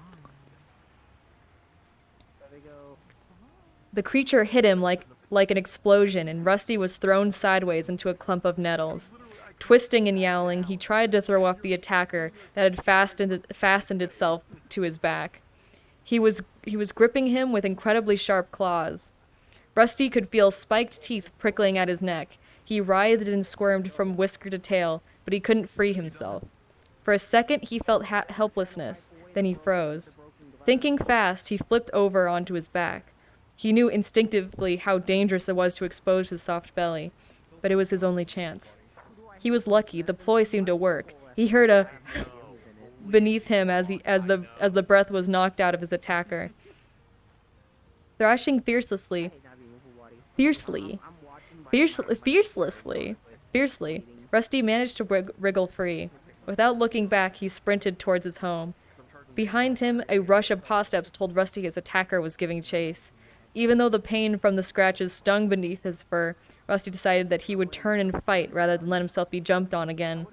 The creature hit him like an explosion, and Rusty was thrown sideways into a clump of nettles. Twisting and yowling, he tried to throw off the attacker that had fastened itself to his back. He was gripping him with incredibly sharp claws. Rusty could feel spiked teeth prickling at his neck. He writhed and squirmed from whisker to tail, but he couldn't free himself. For a second, he felt helplessness. Then he froze. Thinking fast, he flipped over onto his back. He knew instinctively how dangerous it was to expose his soft belly, but it was his only chance. He was lucky. The ploy seemed to work. He heard a beneath him as the breath was knocked out of his attacker. Thrashing fiercely, Rusty managed to wriggle free. Without looking back, he sprinted towards his home. Behind him, a rush of paw steps told Rusty his attacker was giving chase. Even though the pain from the scratches stung beneath his fur, Rusty decided that he would turn and fight rather than let himself be jumped on again.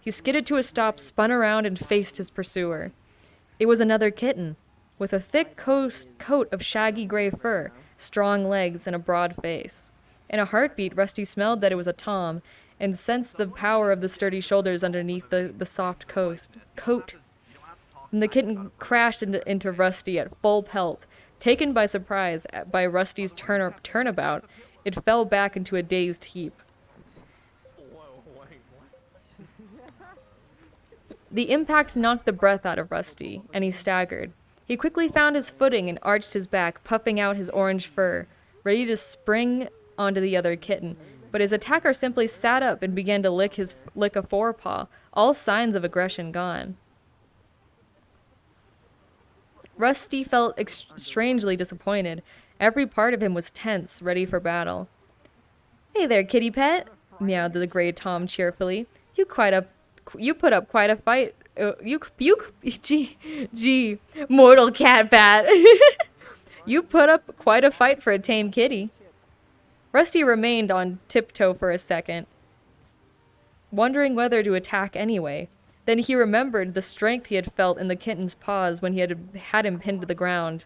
He skidded to a stop, spun around, and faced his pursuer. It was another kitten, with a thick coat of shaggy gray fur, strong legs, and a broad face. In a heartbeat, Rusty smelled that it was a tom, and sensed the power of the sturdy shoulders underneath the soft coat. And the kitten crashed into Rusty at full pelt. Taken by surprise by Rusty's turnabout, it fell back into a dazed heap. Whoa, wait, what? The impact knocked the breath out of Rusty, and he staggered. He quickly found his footing and arched his back, puffing out his orange fur, ready to spring onto the other kitten. But his attacker simply sat up and began to lick a forepaw, all signs of aggression gone. Rusty felt strangely disappointed. Every part of him was tense, ready for battle. "Hey there, kitty pet," meowed the gray Tom cheerfully. You put up quite a fight. Gee, mortal cat bat. You put up quite a fight for a tame kitty. Rusty remained on tiptoe for a second, wondering whether to attack anyway. Then he remembered the strength he had felt in the kitten's paws when he had him pinned to the ground.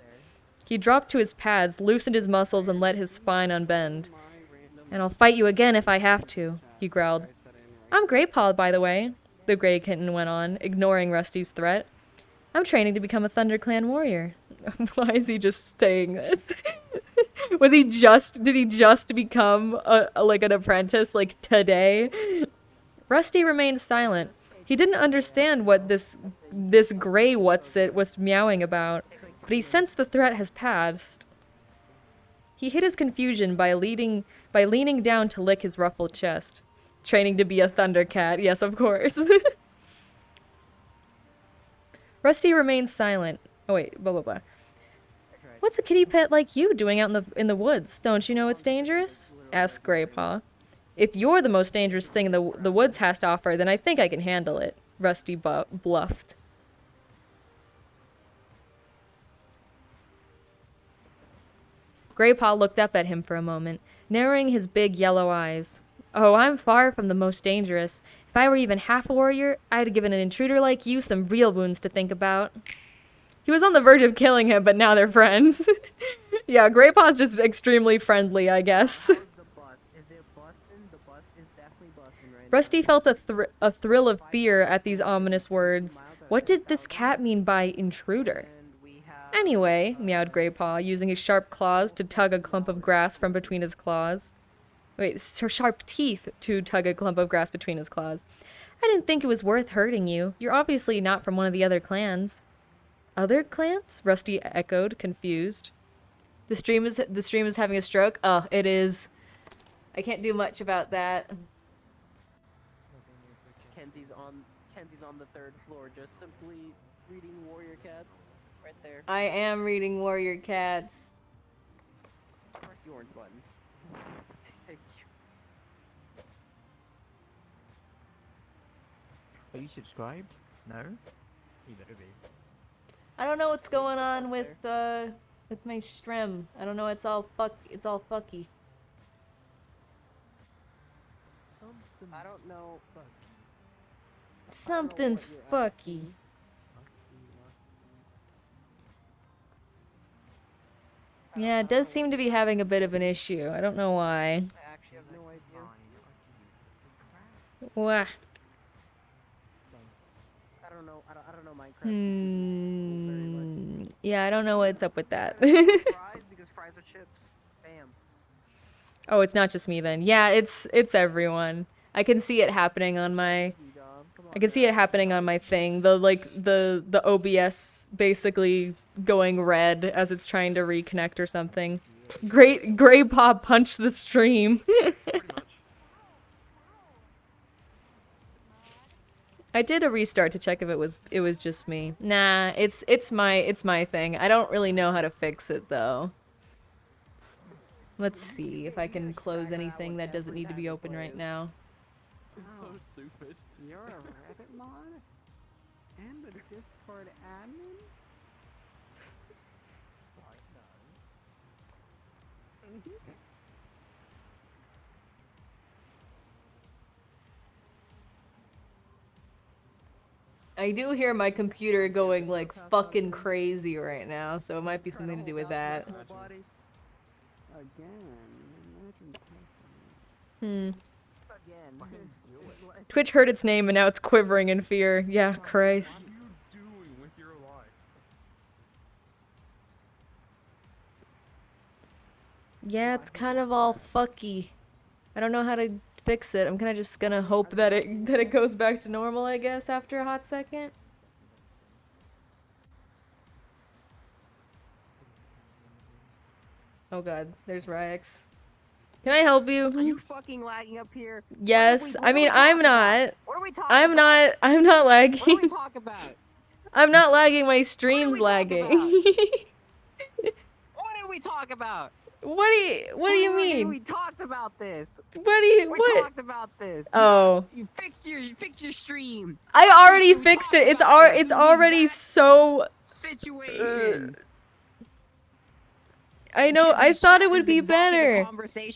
He dropped to his pads, loosened his muscles, and let his spine unbend. "And I'll fight you again if I have to," he growled. "I'm Greypaw, by the way," the gray kitten went on, ignoring Rusty's threat. "I'm training to become a ThunderClan warrior." Why is he just saying this? Did he just become like an apprentice like today? Rusty remained silent. He didn't understand what this gray what's-it was meowing about, but he sensed the threat has passed. He hid his confusion by leaning down to lick his ruffled chest. Training to be a Thundercat, yes, of course. Rusty remained silent. Oh wait, blah blah blah. "What's a kitty pet like you doing out in the woods? Don't you know it's dangerous?" asked Greypaw. "If you're the most dangerous thing the woods has to offer, then I think I can handle it," Rusty bluffed. Greypaw looked up at him for a moment, narrowing his big yellow eyes. "Oh, I'm far from the most dangerous. If I were even half a warrior, I'd have given an intruder like you some real wounds to think about." He was on the verge of killing him, but now they're friends. Yeah, Greypaw's just extremely friendly, I guess. The bus. Is it busting? The bus is definitely busting right now. Rusty felt a thrill of fear at these ominous words. What did this cat mean by intruder? And we have Anyway, meowed Greypaw, using his sharp claws to tug a clump of grass from between his claws. Wait, sharp teeth to tug a clump of grass between his claws. "I didn't think it was worth hurting you. You're obviously not from one of the other clans." "Other clans?" Rusty echoed, confused. The stream is having a stroke? Oh, it is. I can't do much about that. Kenzie's on the 3rd floor, just simply reading Warrior Cats right there. I am reading Warrior Cats. Press the orange button. Thank you. Are you subscribed? No? You better be. I don't know what's going on with my stream. I don't know. It's all fucky. I don't know. Something's fucky. Yeah, it does seem to be having a bit of an issue. I don't know why. I actually have no idea. Wah. I don't know. I don't know Minecraft. Yeah, I don't know what's up with that. Fries, because fries are chips. Bam. Oh, it's not just me then. Yeah, it's everyone. I can see it happening on my thing. The OBS basically going red as it's trying to reconnect or something. Greypaw punched the stream. I did a restart to check if it was just me. Nah, it's my thing. I don't really know how to fix it though. Let's see if I can close anything that doesn't need to be open right now. So stupid. You're a Reddit mod? And a Discord admin? I do hear my computer going like fucking crazy right now, so it might be something to do with that. Again, imagine Hmm. Twitch heard its name and now it's quivering in fear. Yeah, Christ. What are you doing with your life? Yeah, it's kind of all fucky. I don't know how to fix it. I'm kind of just gonna hope that it goes back to normal, I guess, after a hot second. Oh god, there's Ryx. Can I help Are you? you fucking lagging up here? Yes. What I are we mean, I'm talking about? not. What are we talking I'm about? not What are we lagging. talking about? I'm not lagging, my stream's we talking lagging. What did we talk about? What do you We mean? talked about this. We We talked about this. Oh. You fix your stream. I already We fixed talked it. It's about it. it's already so Situation. I know. I thought it would be better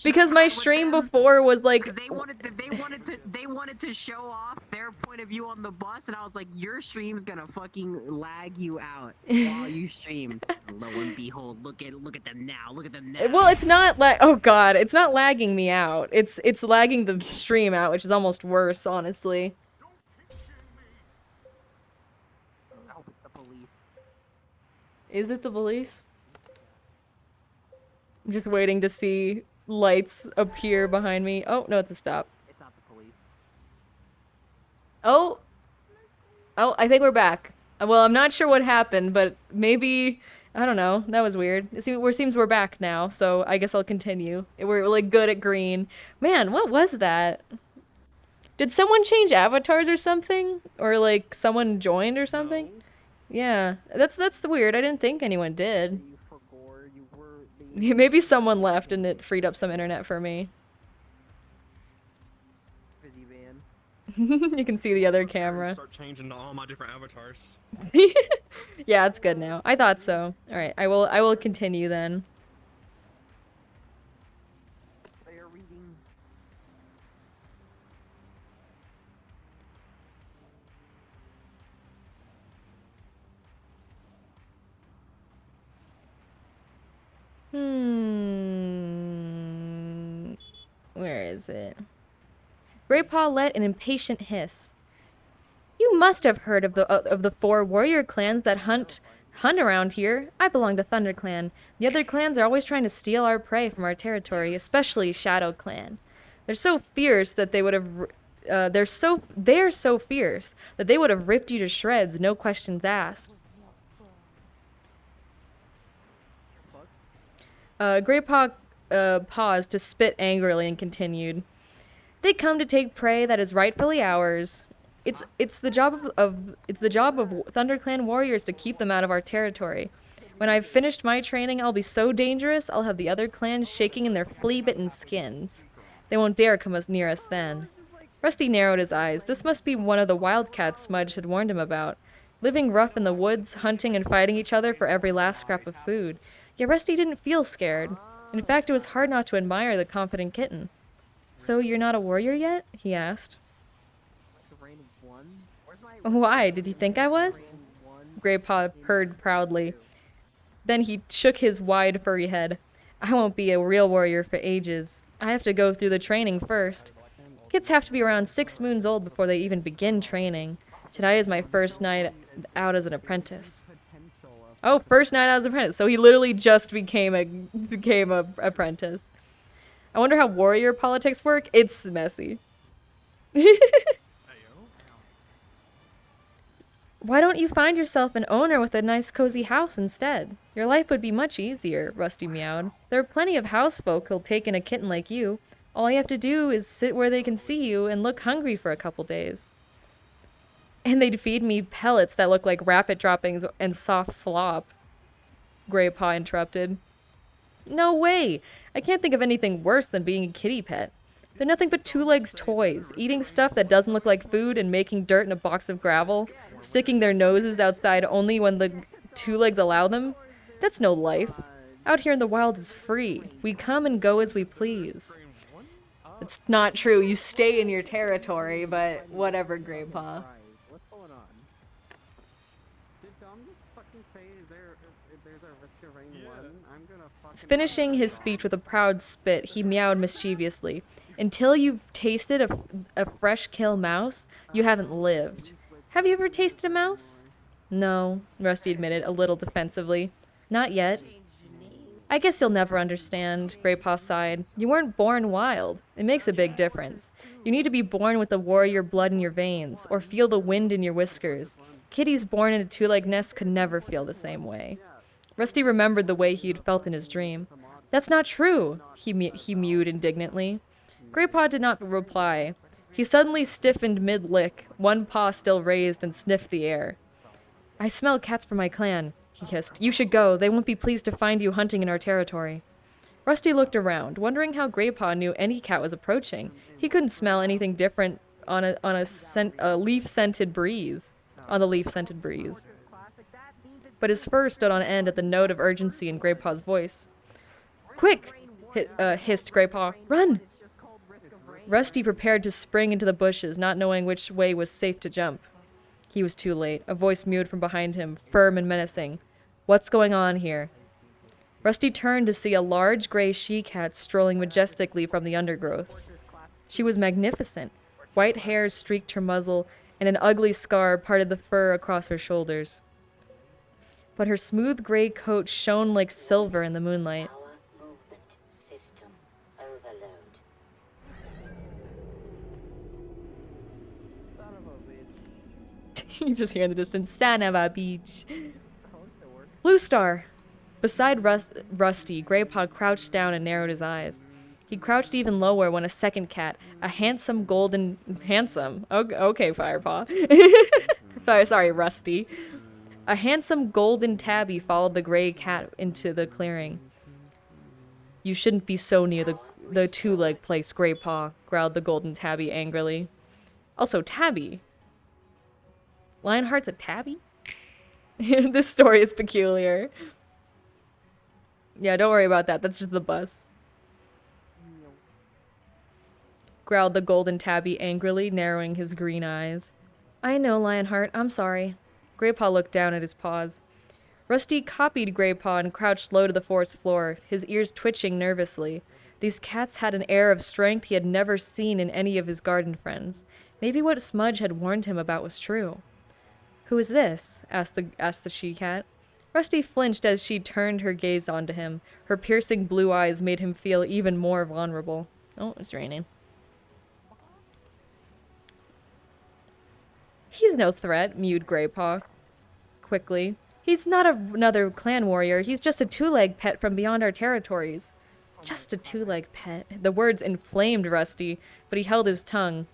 because my stream before was like They wanted to show off their point of view on the bus, and I was like, your stream's gonna fucking lag you out while you stream. Lo and behold, look at them now. Look at them now. well, it's not oh god, it's not lagging me out. It's lagging the stream out, which is almost worse, honestly. Oh, the police. Is it the police? I'm just waiting to see lights appear behind me. Oh, no, it's a stop. It's not the police. Oh, I think we're back. Well, I'm not sure what happened, but maybe, I don't know. That was weird. It seems we're back now, so I guess I'll continue. We're like good at green. Man, what was that? Did someone change avatars or something? Or like someone joined or something? No. Yeah, that's weird. I didn't think anyone did. You forgot you were the Maybe someone left and it freed up some internet for me. busy van. You can see the other And camera. Start changing to all my different avatars. Yeah, it's good now. I thought so. All right, I will continue then. They are reading. Where is it? Greypaw let an impatient hiss. You must have heard of the 4 warrior clans that hunt around here. I belong to Thunder Clan. The other clans are always trying to steal our prey from our territory, especially Shadow Clan. They're so fierce that they would have they're so fierce that they would have ripped you to shreds, no questions asked. Greypaw paused to spit angrily and continued. They come to take prey that is rightfully ours. It's the job of ThunderClan warriors to keep them out of our territory. When I've finished my training, I'll be so dangerous, I'll have the other clans shaking in their flea-bitten skins. They won't dare come as near us then. Rusty narrowed his eyes. This must be one of the wildcats Smudge had warned him about. Living rough in the woods, hunting and fighting each other for every last scrap of food. Yet Rusty didn't feel scared. In fact, it was hard not to admire the confident kitten. So you're not a warrior yet? He asked. Why? Did you think I was? Greypaw purred proudly. Then he shook his wide, furry head. I won't be a real warrior for ages. I have to go through the training first. Kids have to be around 6 moons old before they even begin training. Tonight is my first night out as an apprentice. Oh, first night out as an apprentice. So he literally just became a apprentice. I wonder how warrior politics work. It's messy. Why don't you find yourself an owner with a nice cozy house instead? Your life would be much easier, Rusty meowed. There are plenty of housefolk who'll take in a kitten like you. All you have to do is sit where they can see you and look hungry for a couple days. And they'd feed me pellets that look like rabbit droppings and soft slop. Greypaw interrupted. No way! I can't think of anything worse than being a kitty pet. They're nothing but 2-legs toys, eating stuff that doesn't look like food and making dirt in a box of gravel, sticking their noses outside only when the 2-legs allow them. That's no life. Out here in the wild is free. We come and go as we please. It's not true. You stay in your territory, but whatever, Greypaw. What's going on? Did Dom just fucking say, is there Finishing his speech with a proud spit, he meowed mischievously. Until you've tasted a fresh kill mouse, you haven't lived. Have you ever tasted a mouse? No, Rusty admitted, a little defensively. Not yet. I guess you'll never understand, Greypaw sighed. You weren't born wild. It makes a big difference. You need to be born with the warrior blood in your veins, or feel the wind in your whiskers. Kitties born in a two-legged nest could never feel the same way. Rusty remembered the way he had felt in his dream. That's not true, he mewed indignantly. Greypaw did not reply. He suddenly stiffened mid-lick, one paw still raised, and sniffed the air. I smell cats from my clan, he hissed. You should go. They won't be pleased to find you hunting in our territory. Rusty looked around, wondering how Greypaw knew any cat was approaching. He couldn't smell anything different on a leaf-scented breeze. On the leaf-scented breeze. But his fur stood on end at the note of urgency in Greypaw's voice. Quick! Hissed Greypaw. Run! Rusty prepared to spring into the bushes, not knowing which way was safe to jump. He was too late. A voice mewed from behind him, firm and menacing. What's going on here? Rusty turned to see a large gray she-cat strolling majestically from the undergrowth. She was magnificent. White hairs streaked her muzzle, and an ugly scar parted the fur across her shoulders. But her smooth gray coat shone like silver in the moonlight. You just hear in the distance, son of a beach. Blue Star! Beside Rusty, Greypaw crouched down and narrowed his eyes. He crouched even lower when a second cat, a handsome golden... Handsome? Okay, Firepaw. Sorry, Rusty. A handsome golden tabby followed the gray cat into the clearing. You shouldn't be so near the two-leg place, Greypaw, growled the golden tabby angrily. Also, tabby. Lionheart's a tabby? This story is peculiar. Yeah, don't worry about that. That's just the bus. Growled the golden tabby angrily, narrowing his green eyes. I know, Lionheart. I'm sorry. Greypaw looked down at his paws. Rusty copied Greypaw and crouched low to the forest floor, his ears twitching nervously. These cats had an air of strength he had never seen in any of his garden friends. Maybe what Smudge had warned him about was true. Who is this? asked the she-cat. Rusty flinched as she turned her gaze onto him. Her piercing blue eyes made him feel even more vulnerable. Oh, it's raining. He's no threat, mewed Greypaw quickly. He's not another clan warrior. He's just a two-leg pet from beyond our territories. Just a two-leg pet. The words inflamed Rusty, but he held his tongue.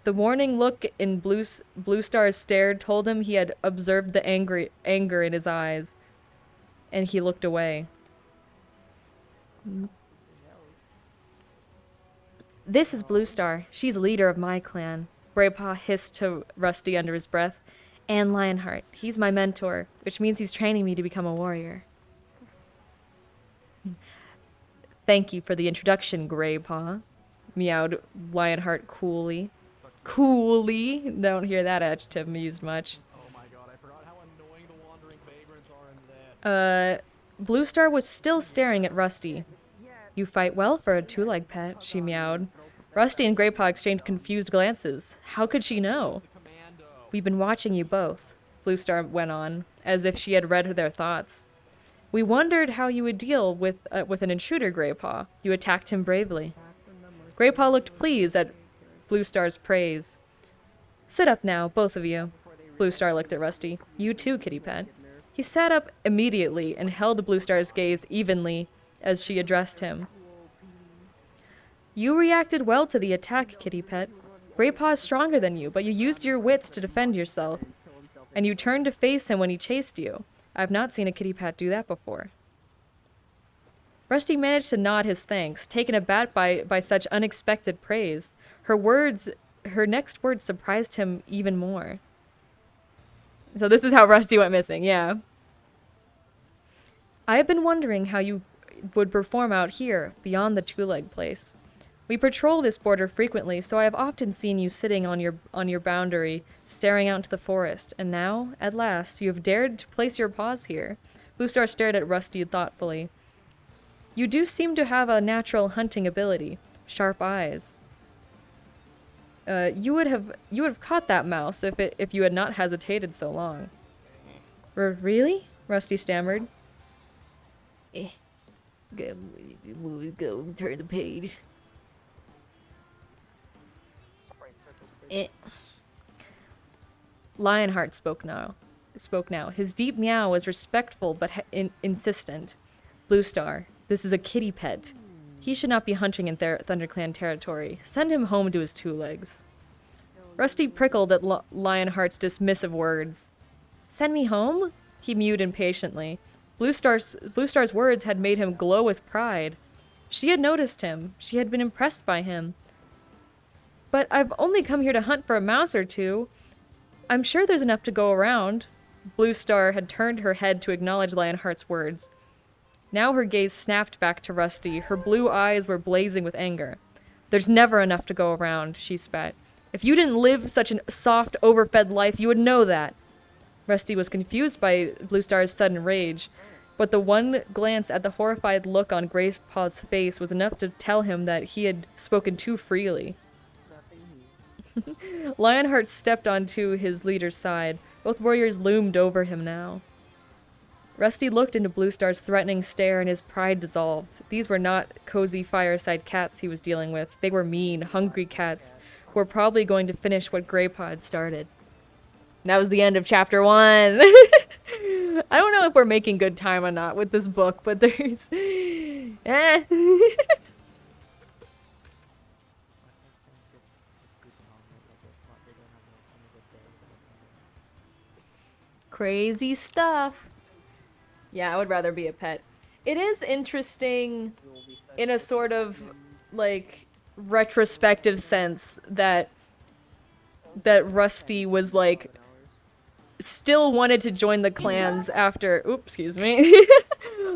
The warning look in Blue Star's stare told him he had observed the anger in his eyes, and he looked away. This is Blue Star. She's leader of my clan. Greypaw hissed to Rusty under his breath. And Lionheart. He's my mentor, which means he's training me to become a warrior. Thank you for the introduction, Greypaw, meowed Lionheart coolly. Coolly? Don't hear that adjective used much. Oh my god, I forgot how annoying the wandering vagrants are in this. Blue Star was still staring at Rusty. You fight well for a two-leg pet, she meowed. Rusty and Greypaw exchanged confused glances. How could she know? We've been watching you both, Blue Star went on, as if she had read their thoughts. We wondered how you would deal with an intruder, Greypaw. You attacked him bravely. Greypaw looked pleased at Blue Star's praise. Sit up now, both of you. Blue Star looked at Rusty. You too, kitty pet. He sat up immediately and held Blue Star's gaze evenly as she addressed him. You reacted well to the attack, kitty pet. Greypaw is stronger than you, but you used your wits to defend yourself. And you turned to face him when he chased you. I've not seen a kitty pet do that before. Rusty managed to nod his thanks, taken aback by such unexpected praise. Her next words surprised him even more. So this is how Rusty went missing, yeah. I have been wondering how you would perform out here, beyond the two-leg place. We patrol this border frequently, so I have often seen you sitting on your boundary, staring out into the forest, and now, at last, you have dared to place your paws here. Blue Star stared at Rusty thoughtfully. You do seem to have a natural hunting ability. Sharp eyes. You would have caught that mouse if you had not hesitated so long. Really? Rusty stammered. Go turn the page. Lionheart spoke now. His deep meow was respectful but insistent. Blue Star, this is a kitty pet. He should not be hunting in ThunderClan territory. Send him home to his 2 legs. Rusty prickled at Lionheart's dismissive words. Send me home? He mewed impatiently. Blue Star's words had made him glow with pride. She had noticed him. She had been impressed by him. But I've only come here to hunt for a mouse or 2. I'm sure there's enough to go around. Blue Star had turned her head to acknowledge Lionheart's words. Now her gaze snapped back to Rusty. Her blue eyes were blazing with anger. There's never enough to go around, she spat. If you didn't live such a soft, overfed life, you would know that. Rusty was confused by Blue Star's sudden rage, but the one glance at the horrified look on Graypaw's face was enough to tell him that he had spoken too freely. Lionheart stepped onto his leader's side. Both warriors loomed over him now. Rusty looked into Blue Star's threatening stare and his pride dissolved. These were not cozy fireside cats he was dealing with. They were mean, hungry cats who were probably going to finish what Graypaw had started. And that was the end of chapter 1. I don't know if we're making good time or not with this book, but there's... Crazy stuff. Yeah, I would rather be a pet. It is interesting in a sort of, like, retrospective sense that Rusty was, like, still wanted to join the clans after... Oops, excuse me.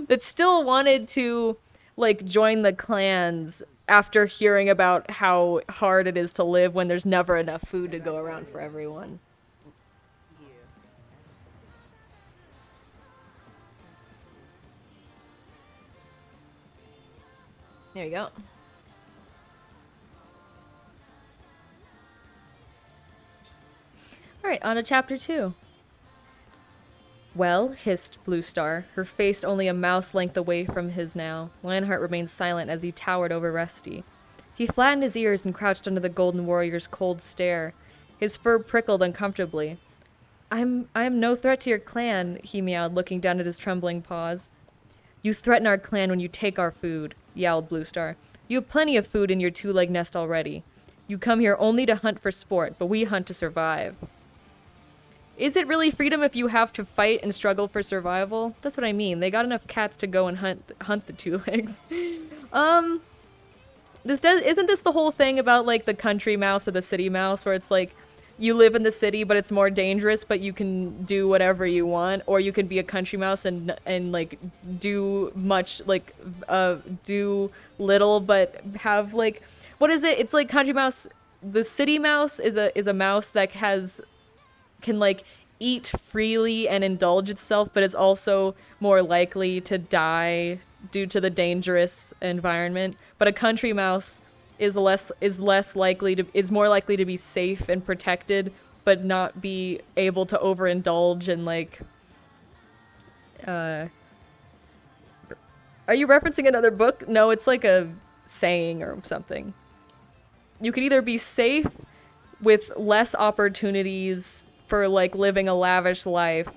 That still wanted to, like, join the clans after hearing about how hard it is to live when there's never enough food to go around for everyone. There you go. Alright, on to chapter 2. Well, hissed Blue Star, her face only a mouse length away from his now. Lionheart remained silent as he towered over Rusty. He flattened his ears and crouched under the Golden Warrior's cold stare. His fur prickled uncomfortably. I am no threat to your clan, he meowed, looking down at his trembling paws. You threaten our clan when you take our food, yowled Blue Star. You have plenty of food in your 2-leg nest already. You come here only to hunt for sport, but we hunt to survive. Is it really freedom if you have to fight and struggle for survival? That's what I mean. They got enough cats to go and hunt the 2 legs. Isn't this the whole thing about, like, the country mouse or the city mouse, where it's like, you live in the city, but it's more dangerous, but you can do whatever you want, or you can be a country mouse and like, do much, like, do little, but have, like, what is it? It's like country mouse, the city mouse is a mouse that can, like, eat freely and indulge itself, but is also more likely to die due to the dangerous environment. But a country mouse is more likely to be safe and protected, but not be able to overindulge and, like, are you referencing another book? No, it's like a saying or something. You could either be safe with less opportunities for, like, living a lavish life,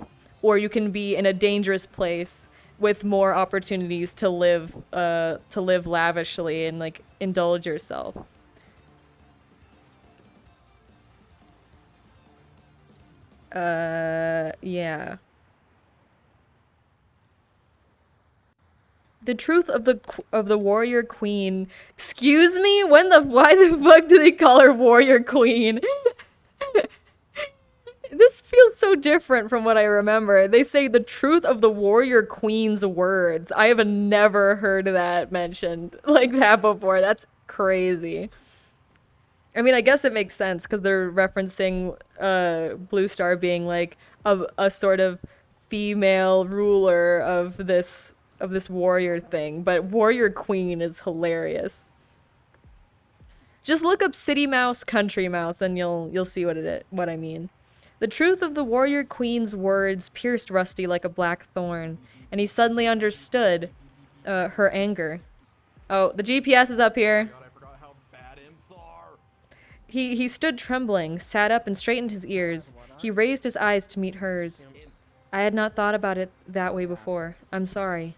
or you can be in a dangerous place with more opportunities to live lavishly and, like, indulge yourself. Yeah. The truth of the warrior queen. Excuse me? Why the fuck do they call her warrior queen? This feels so different from what I remember. They say the truth of the warrior queen's words. I have never heard that mentioned like that before. That's crazy. I mean, I guess it makes sense because they're referencing Blue Star being like a sort of female ruler of this warrior thing, but warrior queen is hilarious. Just look up city mouse, country mouse, and you'll see what I mean. The truth of the warrior queen's words pierced Rusty like a black thorn, and he suddenly understood her anger. Oh, the GPS is up here. God, I forgot how bad imps are. He stood trembling, sat up and straightened his ears. He raised his eyes to meet hers. I had not thought about it that way before. I'm sorry.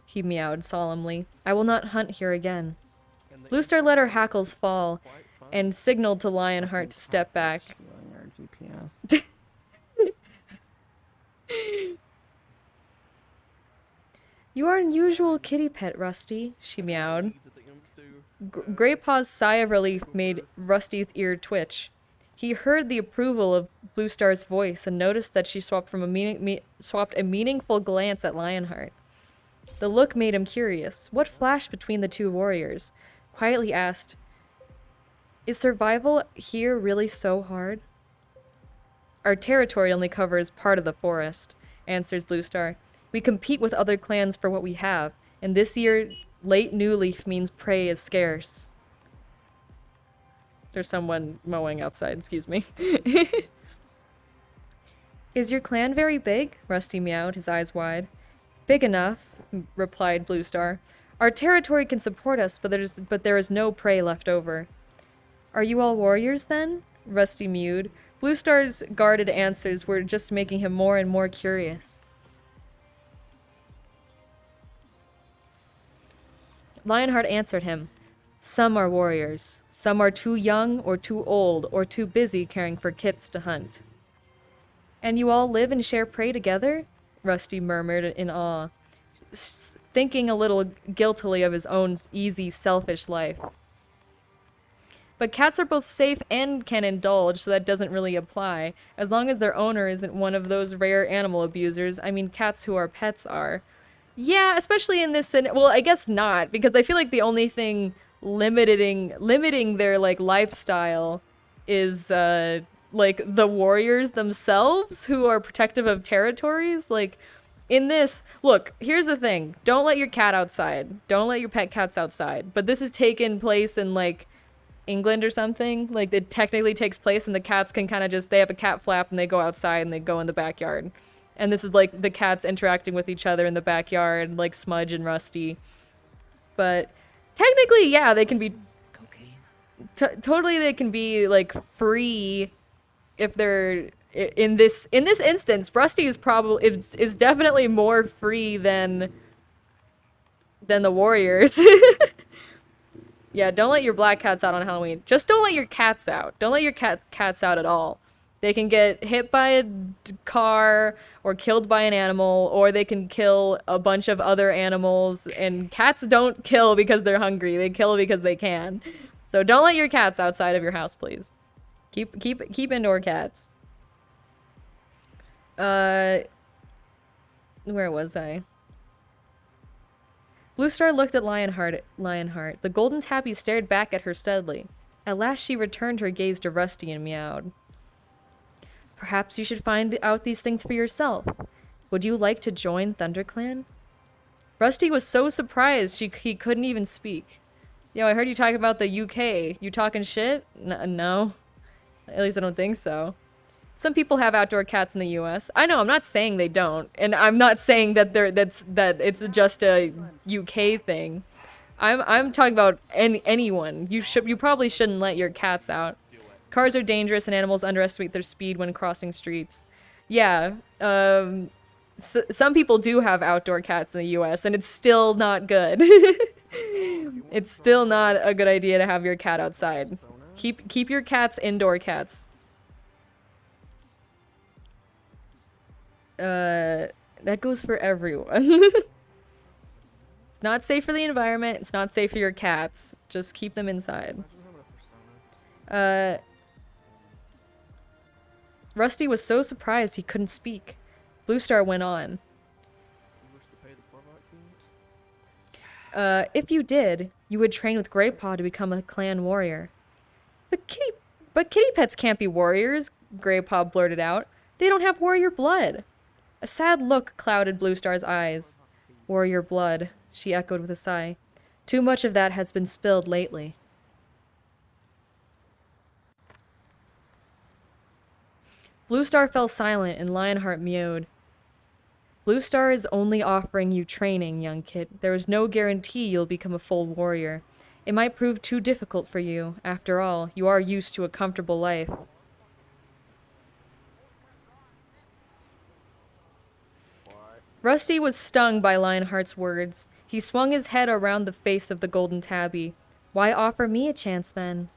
He meowed solemnly. I will not hunt here again. Bluestar let her hackles fall and signaled to Lionheart to step back. GPS. You are an unusual kitty pet, Rusty, she meowed. Needs that the imps do. Greypaw's sigh of relief made Rusty's ear twitch. He heard the approval of Bluestar's voice and noticed that she swapped a meaningful glance at Lionheart. The look made him curious. What flashed between the two warriors? Quietly asked, is survival here really so hard? Our territory only covers part of the forest, answers Bluestar. We compete with other clans for what we have, and this year, late new leaf means prey is scarce. There's someone mowing outside, excuse me. Is your clan very big? Rusty meowed, his eyes wide. Big enough, replied Bluestar. Our territory can support us, but there is no prey left over. Are you all warriors then? Rusty mewed. Bluestar's guarded answers were just making him more and more curious. Lionheart answered him. Some are warriors. Some are too young or too old or too busy caring for kits to hunt. And you all live and share prey together? Rusty murmured in awe, thinking a little guiltily of his own easy, selfish life. But cats are both safe and can indulge, so that doesn't really apply, as long as their owner isn't one of those rare animal abusers. I mean, cats who are pets are. Yeah, especially in this, well, I guess not, because I feel like the only thing limiting their, like, lifestyle is, like, the warriors themselves who are protective of territories. Like, in this, look, here's the thing. Don't let your cat outside. Don't let your pet cats outside. But this has taken place in, like, England or something. Like, it technically takes place and the cats can kind of just, they have a cat flap and they go outside and they go in the backyard. And this is, like, the cats interacting with each other in the backyard, like Smudge and Rusty. But technically, yeah, they can be... totally they can be, like, free if they're... In this instance, Rusty is is definitely more free than the warriors. Yeah, don't let your black cats out on Halloween. Just don't let your cats out. Don't let your cats out at all. They can get hit by a car or killed by an animal, or they can kill a bunch of other animals. And cats don't kill because they're hungry. They kill because they can. So don't let your cats outside of your house, please. Keep indoor cats. Where was I? Bluestar looked at Lionheart. The golden tabby stared back at her steadily. At last she returned her gaze to Rusty and meowed. Perhaps you should find out these things for yourself. Would you like to join ThunderClan? Rusty was so surprised he couldn't even speak. Yo, I heard you talking about the UK. You talking shit? No. At least I don't think so. Some people have outdoor cats in the US. I know, I'm not saying they don't. And I'm not saying that that it's just a UK thing. I'm talking about anyone. You probably shouldn't let your cats out. Cars are dangerous and animals underestimate their speed when crossing streets. Yeah, some people do have outdoor cats in the US and it's still not good. It's still not a good idea to have your cat outside. Keep your cats indoor cats. That goes for everyone. It's not safe for the environment. It's not safe for your cats. Just keep them inside. Rusty was so surprised he couldn't speak. Bluestar went on. If you did, you would train with Greypaw to become a clan warrior. But kitty pets can't be warriors, Greypaw blurted out. They don't have warrior blood. A sad look clouded Bluestar's eyes. Warrior blood, she echoed with a sigh. Too much of that has been spilled lately. Bluestar fell silent and Lionheart mewed. Bluestar is only offering you training, young kid. There is no guarantee you'll become a full warrior. It might prove too difficult for you. After all, you are used to a comfortable life. Rusty was stung by Lionheart's words. He swung his head around the face of the golden tabby. Why offer me a chance then?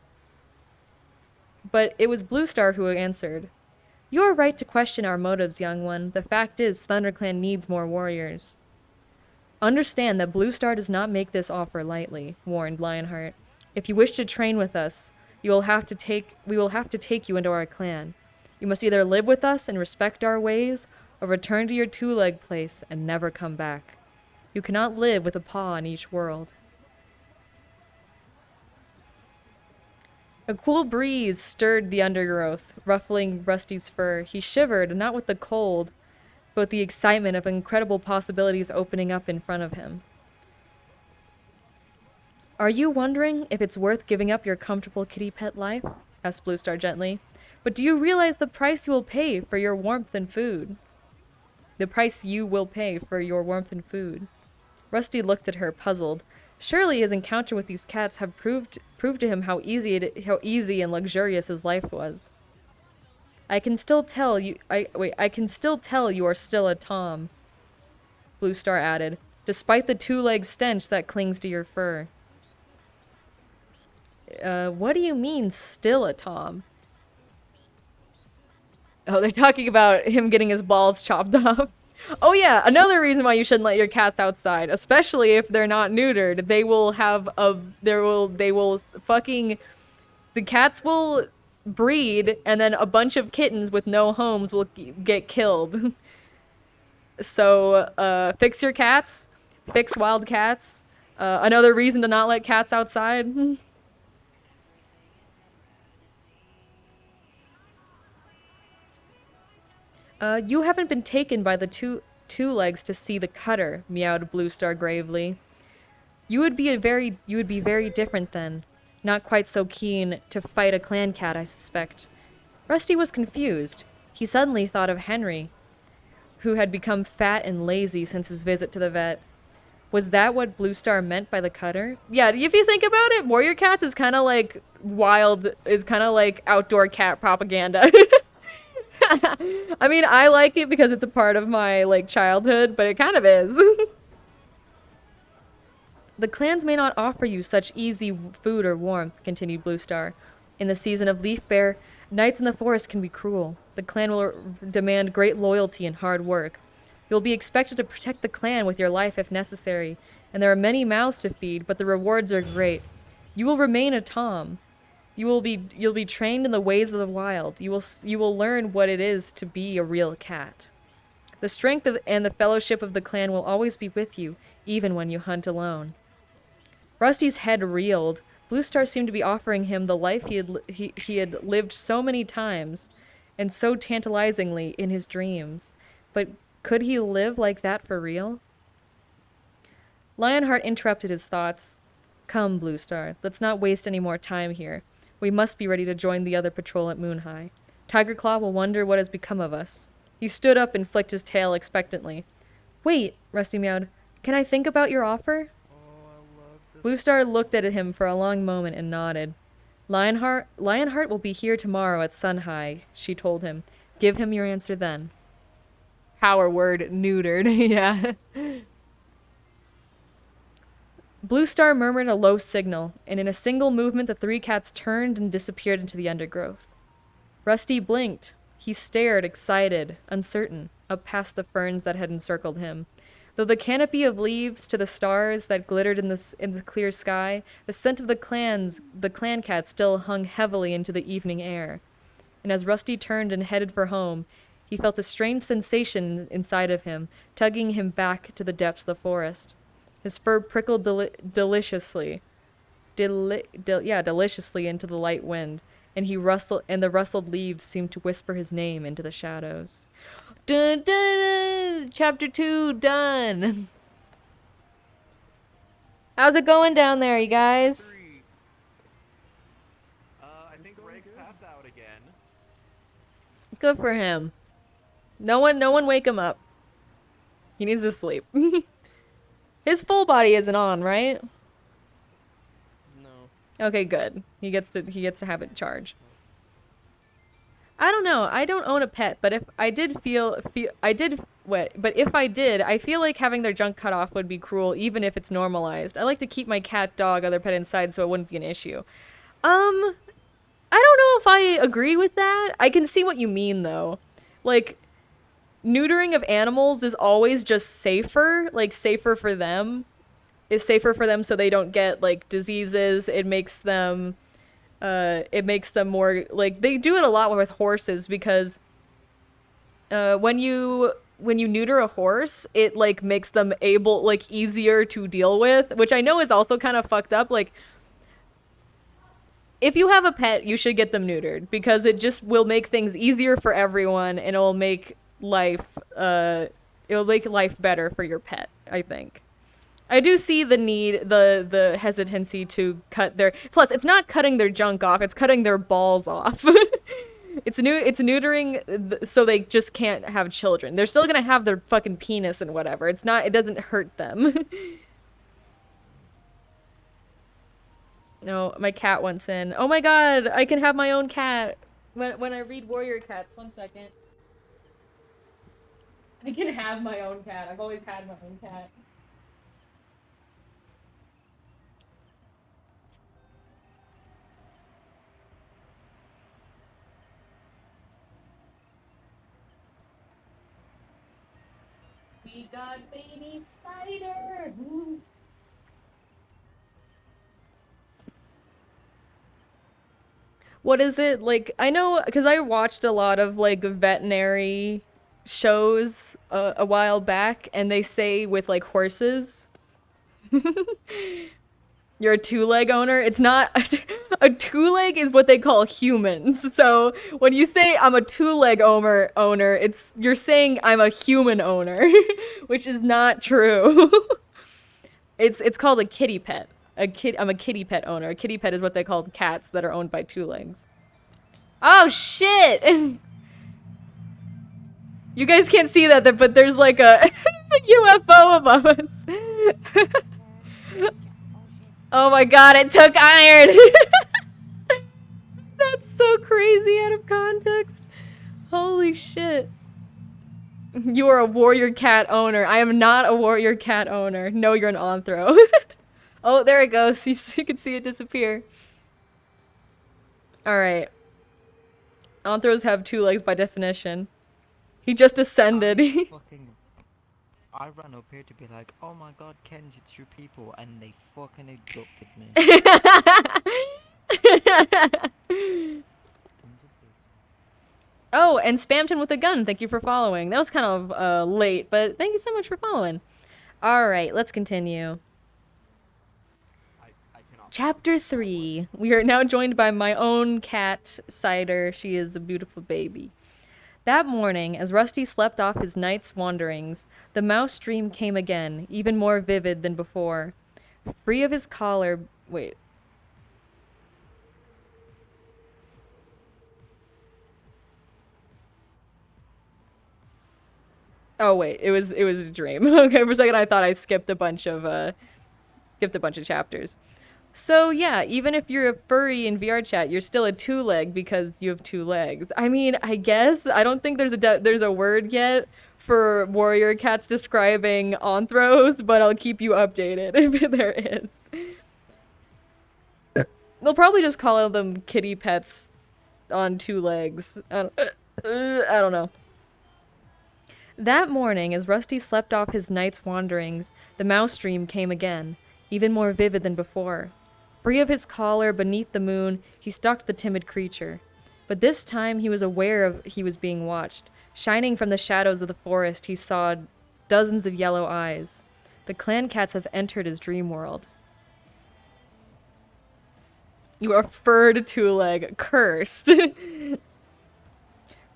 But it was Bluestar who answered. You are right to question our motives, young one. The fact is, ThunderClan needs more warriors. Understand that Bluestar does not make this offer lightly, warned Lionheart. If you wish to train with us, we will have to take you into our clan. You must either live with us and respect our ways, or return to your two-leg place and never come back. You cannot live with a paw in each world. A cool breeze stirred the undergrowth, ruffling Rusty's fur. He shivered, not with the cold, but with the excitement of incredible possibilities opening up in front of him. Are you wondering if it's worth giving up your comfortable kitty pet life? Asked Bluestar gently. But do you realize the price you will pay for your warmth and food? The price you will pay for your warmth and food. Rusty looked at her, puzzled. Surely his encounter with these cats have proved to him how easy and luxurious his life was. I can still tell you are still a Tom, Bluestar added, despite the two-leg stench that clings to your fur. What do you mean, still a Tom? Oh, they're talking about him getting his balls chopped off. Oh yeah, another reason why you shouldn't let your cats outside, especially if they're not neutered. The cats will breed, and then a bunch of kittens with no homes will get killed. So, fix your cats. Fix wild cats. Another reason to not let cats outside. You haven't been taken by the two legs to see the cutter, meowed Bluestar gravely. You would be very different then. Not quite so keen to fight a clan cat, I suspect. Rusty was confused. He suddenly thought of Henry, who had become fat and lazy since his visit to the vet. Was that what Bluestar meant by the cutter? Yeah, if you think about it, warrior cats is kind of like outdoor cat propaganda. I mean, I like it because it's a part of my, childhood, but it kind of is. The clans may not offer you such easy food or warmth, continued Bluestar. In the season of leaf bear, nights in the forest can be cruel. The clan will demand great loyalty and hard work. You'll be expected to protect the clan with your life if necessary, and there are many mouths to feed, but the rewards are great. You will remain a Tom. You'll be trained in the ways of the wild. You will learn what it is to be a real cat. The strength and the fellowship of the clan will always be with you, even when you hunt alone. Rusty's head reeled. Bluestar seemed to be offering him the life he had lived so many times, and so tantalizingly in his dreams. But could he live like that for real? Lionheart interrupted his thoughts. Come, Bluestar, let's not waste any more time here. We must be ready to join the other patrol at Moon High. Tigerclaw will wonder what has become of us. He stood up and flicked his tail expectantly. Wait, Rusty meowed. Can I think about your offer? Bluestar looked at him for a long moment and nodded. Lionheart will be here tomorrow at Sun High, she told him. Give him your answer then. Power word neutered, yeah. Bluestar murmured a low signal, and in a single movement the three cats turned and disappeared into the undergrowth. Rusty blinked. He stared, excited, uncertain, up past the ferns that had encircled him. Though the canopy of leaves to the stars that glittered in the clear sky, the scent of the clan cat still hung heavily into the evening air. And as Rusty turned and headed for home, he felt a strange sensation inside of him, tugging him back to the depths of the forest. His fur prickled deliciously into the light wind, and the rustled leaves seemed to whisper his name into the shadows. Dun, dun, dun. Chapter 2 done. How's it going down there, you guys? 3. I think Greg's passed out again. Good for him. No one wake him up. He needs to sleep. His full body isn't on, right? No. Okay, good. He gets to have it charge. I don't know. I don't own a pet, but if I did but if I did, I feel like having their junk cut off would be cruel, even if it's normalized. I like to keep my cat, dog, other pet inside so it wouldn't be an issue. I don't know if I agree with that. I can see what you mean, though. Like, neutering of animals is always just safer. Like, safer for them. It's safer for them so they don't get, like, diseases. It makes them more, like, they do it a lot with horses because, when you neuter a horse, it, like, makes them easier to deal with, which I know is also kind of fucked up. Like, if you have a pet, you should get them neutered because it just will make things easier for everyone and it'll make life better for your pet, I think. I do see the need, the hesitancy to cut their... Plus, it's not cutting their junk off, it's cutting their balls off. It's neutering so they just can't have children. They're still gonna have their fucking penis and whatever. It doesn't hurt them. No, my cat wants in. Oh my god, I can have my own cat. When I read Warrior Cats, 1 second. I can have my own cat. I've always had my own cat. We got baby spider! Woo. What is it? Like, I know, because I watched a lot of, like, veterinary shows a while back, and they say with, like, horses, you're a two-leg owner. It's not, a two-leg is what they call humans. So, when you say I'm a two-leg owner, you're saying I'm a human owner, which is not true. It's called a kitty pet. I'm a kitty pet owner. A kitty pet is what they call cats that are owned by two legs. Oh shit! You guys can't see that, but there's like a UFO above us. Oh my god, it took iron! That's so crazy out of context. Holy shit. You are a warrior cat owner. I am not a warrior cat owner. No, you're an Anthro. Oh, there it goes. You can see it disappear. Alright. Anthros have two legs by definition. He just ascended. I ran up here to be like, oh my god, Kenj, it's your people, and they fucking abducted me. Oh, and Spamton with a gun. Thank you for following. That was kind of late, but thank you so much for following. Alright, let's continue. Chapter 3. We are now joined by my own cat, Cider. She is a beautiful baby. That morning, as Rusty slept off his night's wanderings, the mouse dream came again, even more vivid than before. Free of his collar... Wait. Oh wait, it was a dream. Okay, for a second I thought I skipped a bunch of chapters. So yeah, even if you're a furry in VR chat, you're still a two-leg because you have two legs. I mean, I guess I don't think there's a word yet for warrior cats describing Anthros, but I'll keep you updated if there is. They'll probably just call them kitty pets on two legs. I don't know. That morning, as Rusty slept off his night's wanderings, the mouse dream came again, even more vivid than before. Free of his collar beneath the moon, he stalked the timid creature. But this time he was aware he was being watched. Shining from the shadows of the forest, he saw dozens of yellow eyes. The clan cats have entered his dream world. You are furred two-leg. Cursed.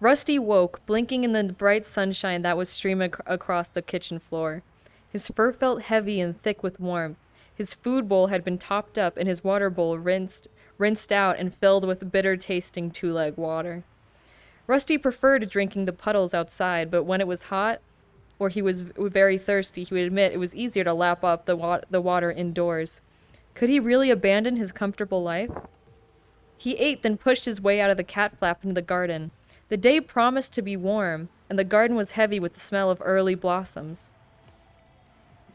Rusty woke, blinking in the bright sunshine that was streaming across the kitchen floor. His fur felt heavy and thick with warmth. His food bowl had been topped up and his water bowl rinsed out and filled with bitter-tasting two-leg water. Rusty preferred drinking the puddles outside, but when it was hot or he was very thirsty, he would admit it was easier to lap up the water indoors. Could he really abandon his comfortable life? He ate, then pushed his way out of the cat flap into the garden. The day promised to be warm, and the garden was heavy with the smell of early blossoms.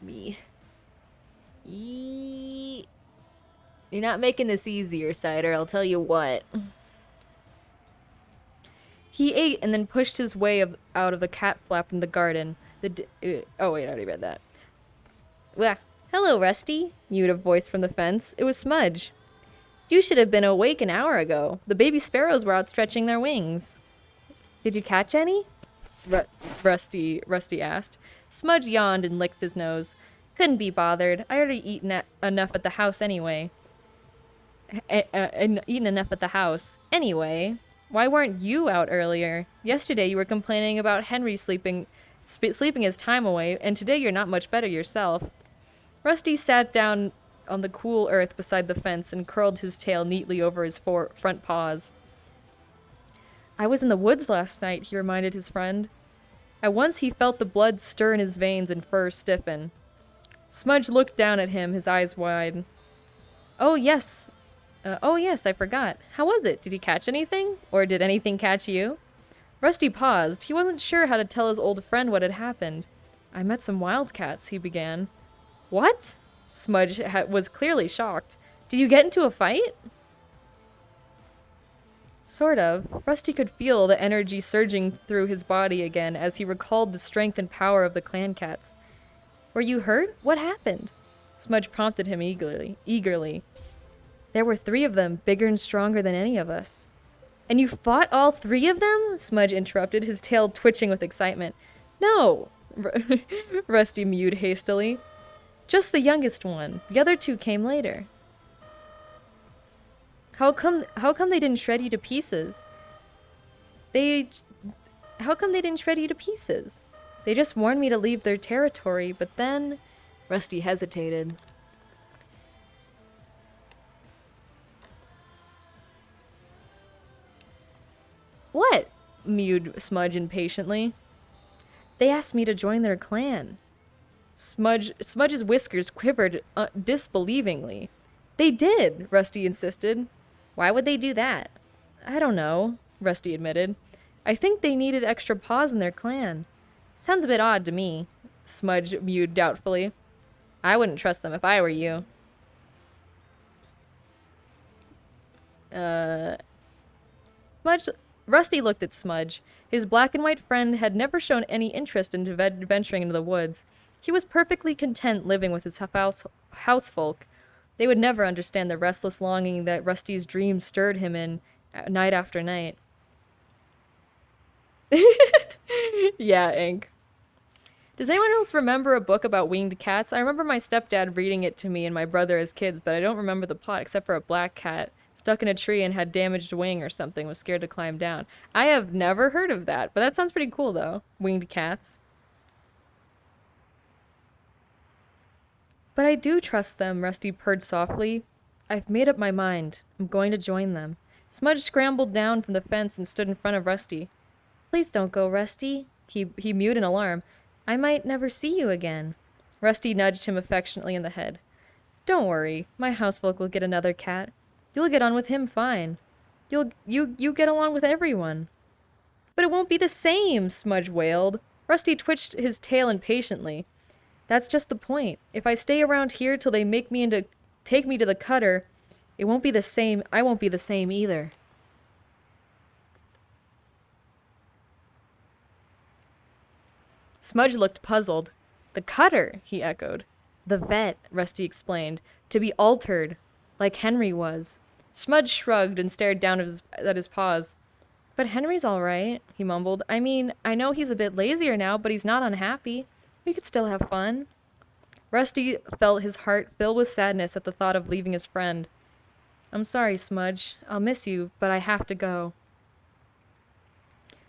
Me. You're not making this easier, Cider, I'll tell you what. He ate and then pushed his way out of the cat flap in the garden. Oh wait, I already read that. Wah. Hello, Rusty, mewed a voice from the fence. It was Smudge. You should have been awake an hour ago. The baby sparrows were out stretching their wings. Did you catch any? Rusty asked. Smudge yawned and licked his nose. Couldn't be bothered. I already eaten enough at the house anyway. Anyway, why weren't you out earlier? Yesterday you were complaining about Henry sleeping his time away, and today you're not much better yourself. Rusty sat down on the cool earth beside the fence and curled his tail neatly over his front paws. I was in the woods last night, he reminded his friend. At once he felt the blood stir in his veins and fur stiffen. Smudge looked down at him, his eyes wide. Oh yes, I forgot. How was it? Did you catch anything? Or did anything catch you? Rusty paused. He wasn't sure how to tell his old friend what had happened. I met some wildcats, he began. What? Smudge was clearly shocked. Did you get into a fight? Sort of. Rusty could feel the energy surging through his body again as he recalled the strength and power of the clan cats. Were you hurt? What happened? Smudge prompted him eagerly. There were 3 of them, bigger and stronger than any of us. And you fought all 3 of them? Smudge interrupted, his tail twitching with excitement. No, Rusty mewed hastily. Just the youngest one. The other 2 came later. How come they didn't shred you to pieces? How come they didn't shred you to pieces? They just warned me to leave their territory, but then... Rusty hesitated. What? Mewed Smudge impatiently. They asked me to join their clan. Smudge's whiskers quivered disbelievingly. They did, Rusty insisted. Why would they do that? I don't know, Rusty admitted. I think they needed extra paws in their clan. Sounds a bit odd to me, Smudge mewed doubtfully. I wouldn't trust them if I were you. Rusty looked at Smudge. His black and white friend had never shown any interest in venturing into the woods. He was perfectly content living with his housefolk. They would never understand the restless longing that Rusty's dreams stirred him in night after night. Yeah, Ink. Does anyone else remember a book about winged cats? I remember my stepdad reading it to me and my brother as kids, but I don't remember the plot except for a black cat stuck in a tree and had damaged wing or something, was scared to climb down. I have never heard of that, but that sounds pretty cool though. Winged cats. But I do trust them, Rusty purred softly. I've made up my mind. I'm going to join them. Smudge scrambled down from the fence and stood in front of Rusty. Please don't go, Rusty. He mewed in alarm. I might never see you again. Rusty nudged him affectionately in the head. Don't worry. My housefolk will get another cat. You'll get on with him fine. You get along with everyone. But it won't be the same, Smudge wailed. Rusty twitched his tail impatiently. That's just the point. If I stay around here till they take me to the cutter, it won't be the same. I won't be the same either. Smudge looked puzzled. The cutter, he echoed. The vet, Rusty explained. To be altered, like Henry was. Smudge shrugged and stared down at his paws. But Henry's all right, he mumbled. I mean, I know he's a bit lazier now, but he's not unhappy. We could still have fun. Rusty felt his heart fill with sadness at the thought of leaving his friend. I'm sorry, Smudge. I'll miss you, but I have to go.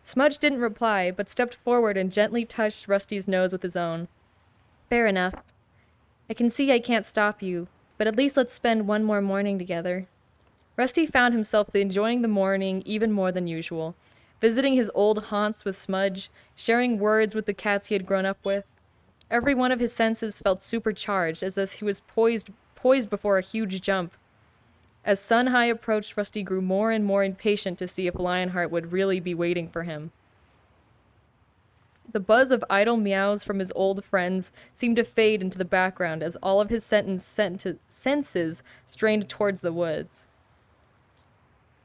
Smudge didn't reply, but stepped forward and gently touched Rusty's nose with his own. Fair enough. I can see I can't stop you, but at least let's spend one more morning together. Rusty found himself enjoying the morning even more than usual, visiting his old haunts with Smudge, sharing words with the cats he had grown up with. Every one of his senses felt supercharged, as if he was poised before a huge jump. As Sun High approached, Rusty grew more and more impatient to see if Lionheart would really be waiting for him. The buzz of idle meows from his old friends seemed to fade into the background as all of his senses strained towards the woods.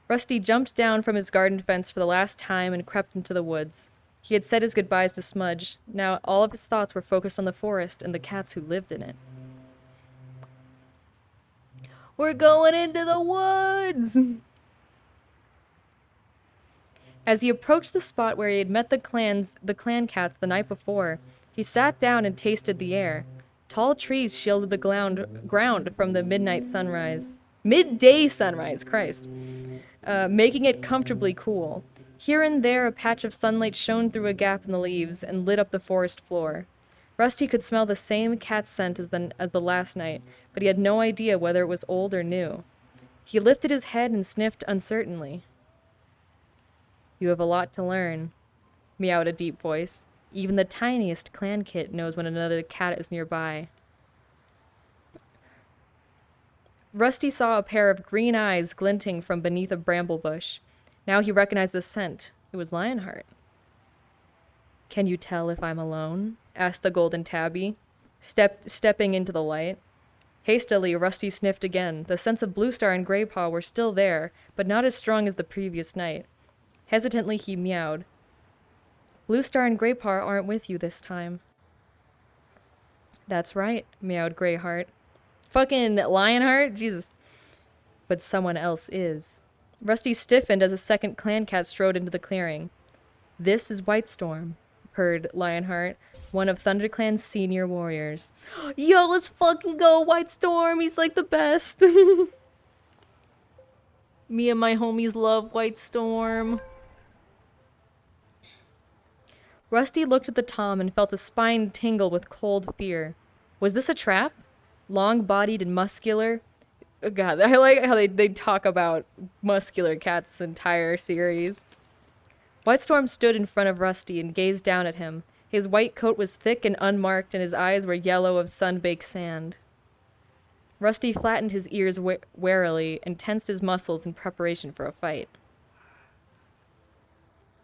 Rusty jumped down from his garden fence for the last time and crept into the woods. He had said his goodbyes to Smudge. Now all of his thoughts were focused on the forest and the cats who lived in it. We're going into the woods! As he approached the spot where he had met the clan cats the night before, he sat down and tasted the air. Tall trees shielded the ground from the midday sunrise, Christ, making it comfortably cool. Here and there, a patch of sunlight shone through a gap in the leaves and lit up the forest floor. Rusty could smell the same cat scent as the last night, but he had no idea whether it was old or new. He lifted his head and sniffed uncertainly. You have a lot to learn, meowed a deep voice. Even the tiniest clan kit knows when another cat is nearby. Rusty saw a pair of green eyes glinting from beneath a bramble bush. Now he recognized the scent. It was Lionheart. Can you tell if I'm alone? Asked the golden tabby, stepping into the light. Hastily, Rusty sniffed again. The scents of Bluestar and Greypaw were still there, but not as strong as the previous night. Hesitantly, he meowed. Bluestar and Greypaw aren't with you this time. That's right, meowed Greyheart. Fucking Lionheart? Jesus. But someone else is. Rusty stiffened as a second clan cat strode into the clearing. This is Whitestorm, purred Lionheart, one of ThunderClan's senior warriors. Yo, let's fucking go, Whitestorm! He's like the best! Me and my homies love Whitestorm. Rusty looked at the Tom and felt a spine tingle with cold fear. Was this a trap? Long-bodied and muscular? Oh God, I like how they talk about muscular cats this entire series. Whitestorm stood in front of Rusty and gazed down at him. His white coat was thick and unmarked, and his eyes were yellow of sun-baked sand. Rusty flattened his ears warily and tensed his muscles in preparation for a fight.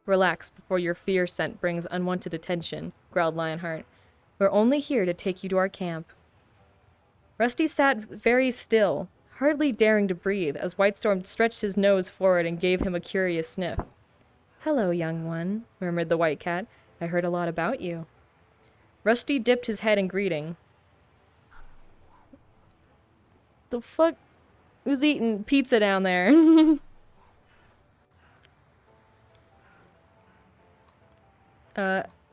Relax before your fear scent brings unwanted attention, growled Lionheart. We're only here to take you to our camp. Rusty sat very still, hardly daring to breathe, as Whitestorm stretched his nose forward and gave him a curious sniff. Hello, young one, murmured the white cat. I heard a lot about you. Rusty dipped his head in greeting. The fuck? Who's eating pizza down there?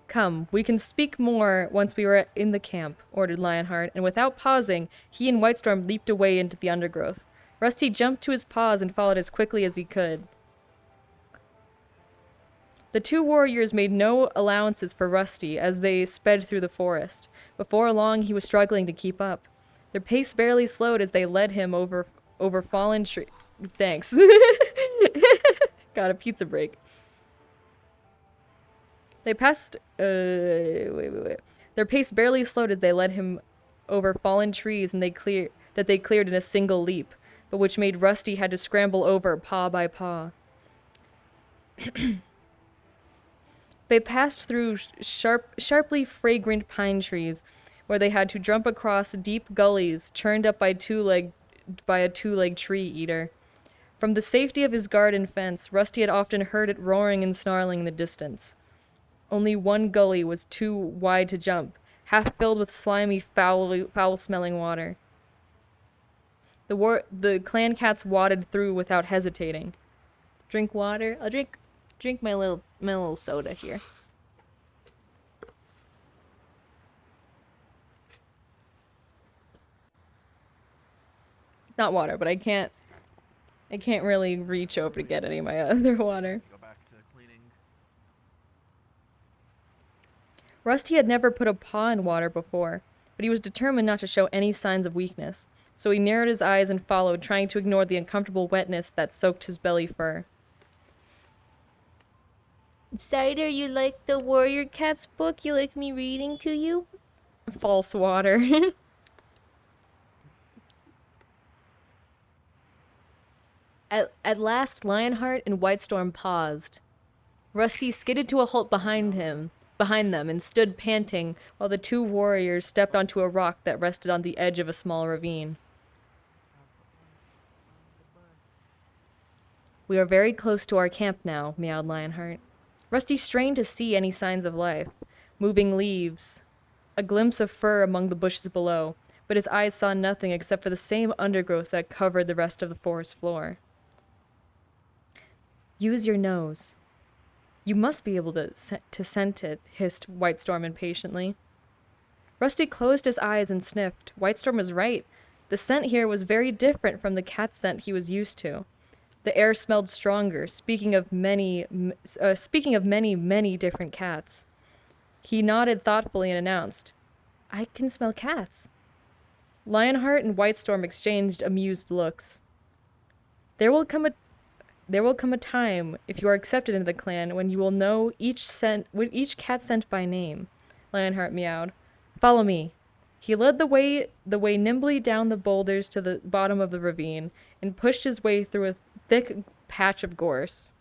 Come, we can speak more once we were in the camp, ordered Lionheart, and without pausing, he and Whitestorm leaped away into the undergrowth. Rusty jumped to his paws and followed as quickly as he could. The two warriors made no allowances for Rusty as they sped through the forest. Before long, he was struggling to keep up. Their pace barely slowed as they led him over fallen trees. Thanks. Got a pizza break. They passed, Their pace barely slowed as they led him over fallen trees and they cleared in a single leap, but which made Rusty had to scramble over paw by paw. They passed through sharply fragrant pine trees, where they had to jump across deep gullies churned up by a two-legged tree eater. From the safety of his garden fence, Rusty had often heard it roaring and snarling in the distance. Only one gully was too wide to jump, half filled with slimy, foul-smelling water. The clan cats wadded through without hesitating. Drink water? I'll drink my little soda here. Not water, but I can't I can't really reach over to get any of my other water. Go back to cleaning. Rusty had never put a paw in water before, but he was determined not to show any signs of weakness, so he narrowed his eyes and followed, trying to ignore the uncomfortable wetness that soaked his belly fur. Cider, you like the Warrior Cats book? You like me reading to you? False water. At last, Lionheart and Whitestorm paused. Rusty skidded to a halt behind them, and stood panting while the two warriors stepped onto a rock that rested on the edge of a small ravine. We are very close to our camp now, meowed Lionheart. Rusty strained to see any signs of life. Moving leaves, a glimpse of fur among the bushes below, but his eyes saw nothing except for the same undergrowth that covered the rest of the forest floor. Use your nose. You must be able to scent it, hissed Whitestorm impatiently. Rusty closed his eyes and sniffed. Whitestorm was right. The scent here was very different from the cat scent he was used to. The air smelled stronger, speaking of many, many different cats. He nodded thoughtfully and announced, I can smell cats. Lionheart and Whitestorm exchanged amused looks. There will come a time, if you are accepted into the clan, when you will know each cat scent by name, Lionheart meowed. Follow me. He led the way nimbly down the boulders to the bottom of the ravine, and pushed his way through a thick patch of gorse.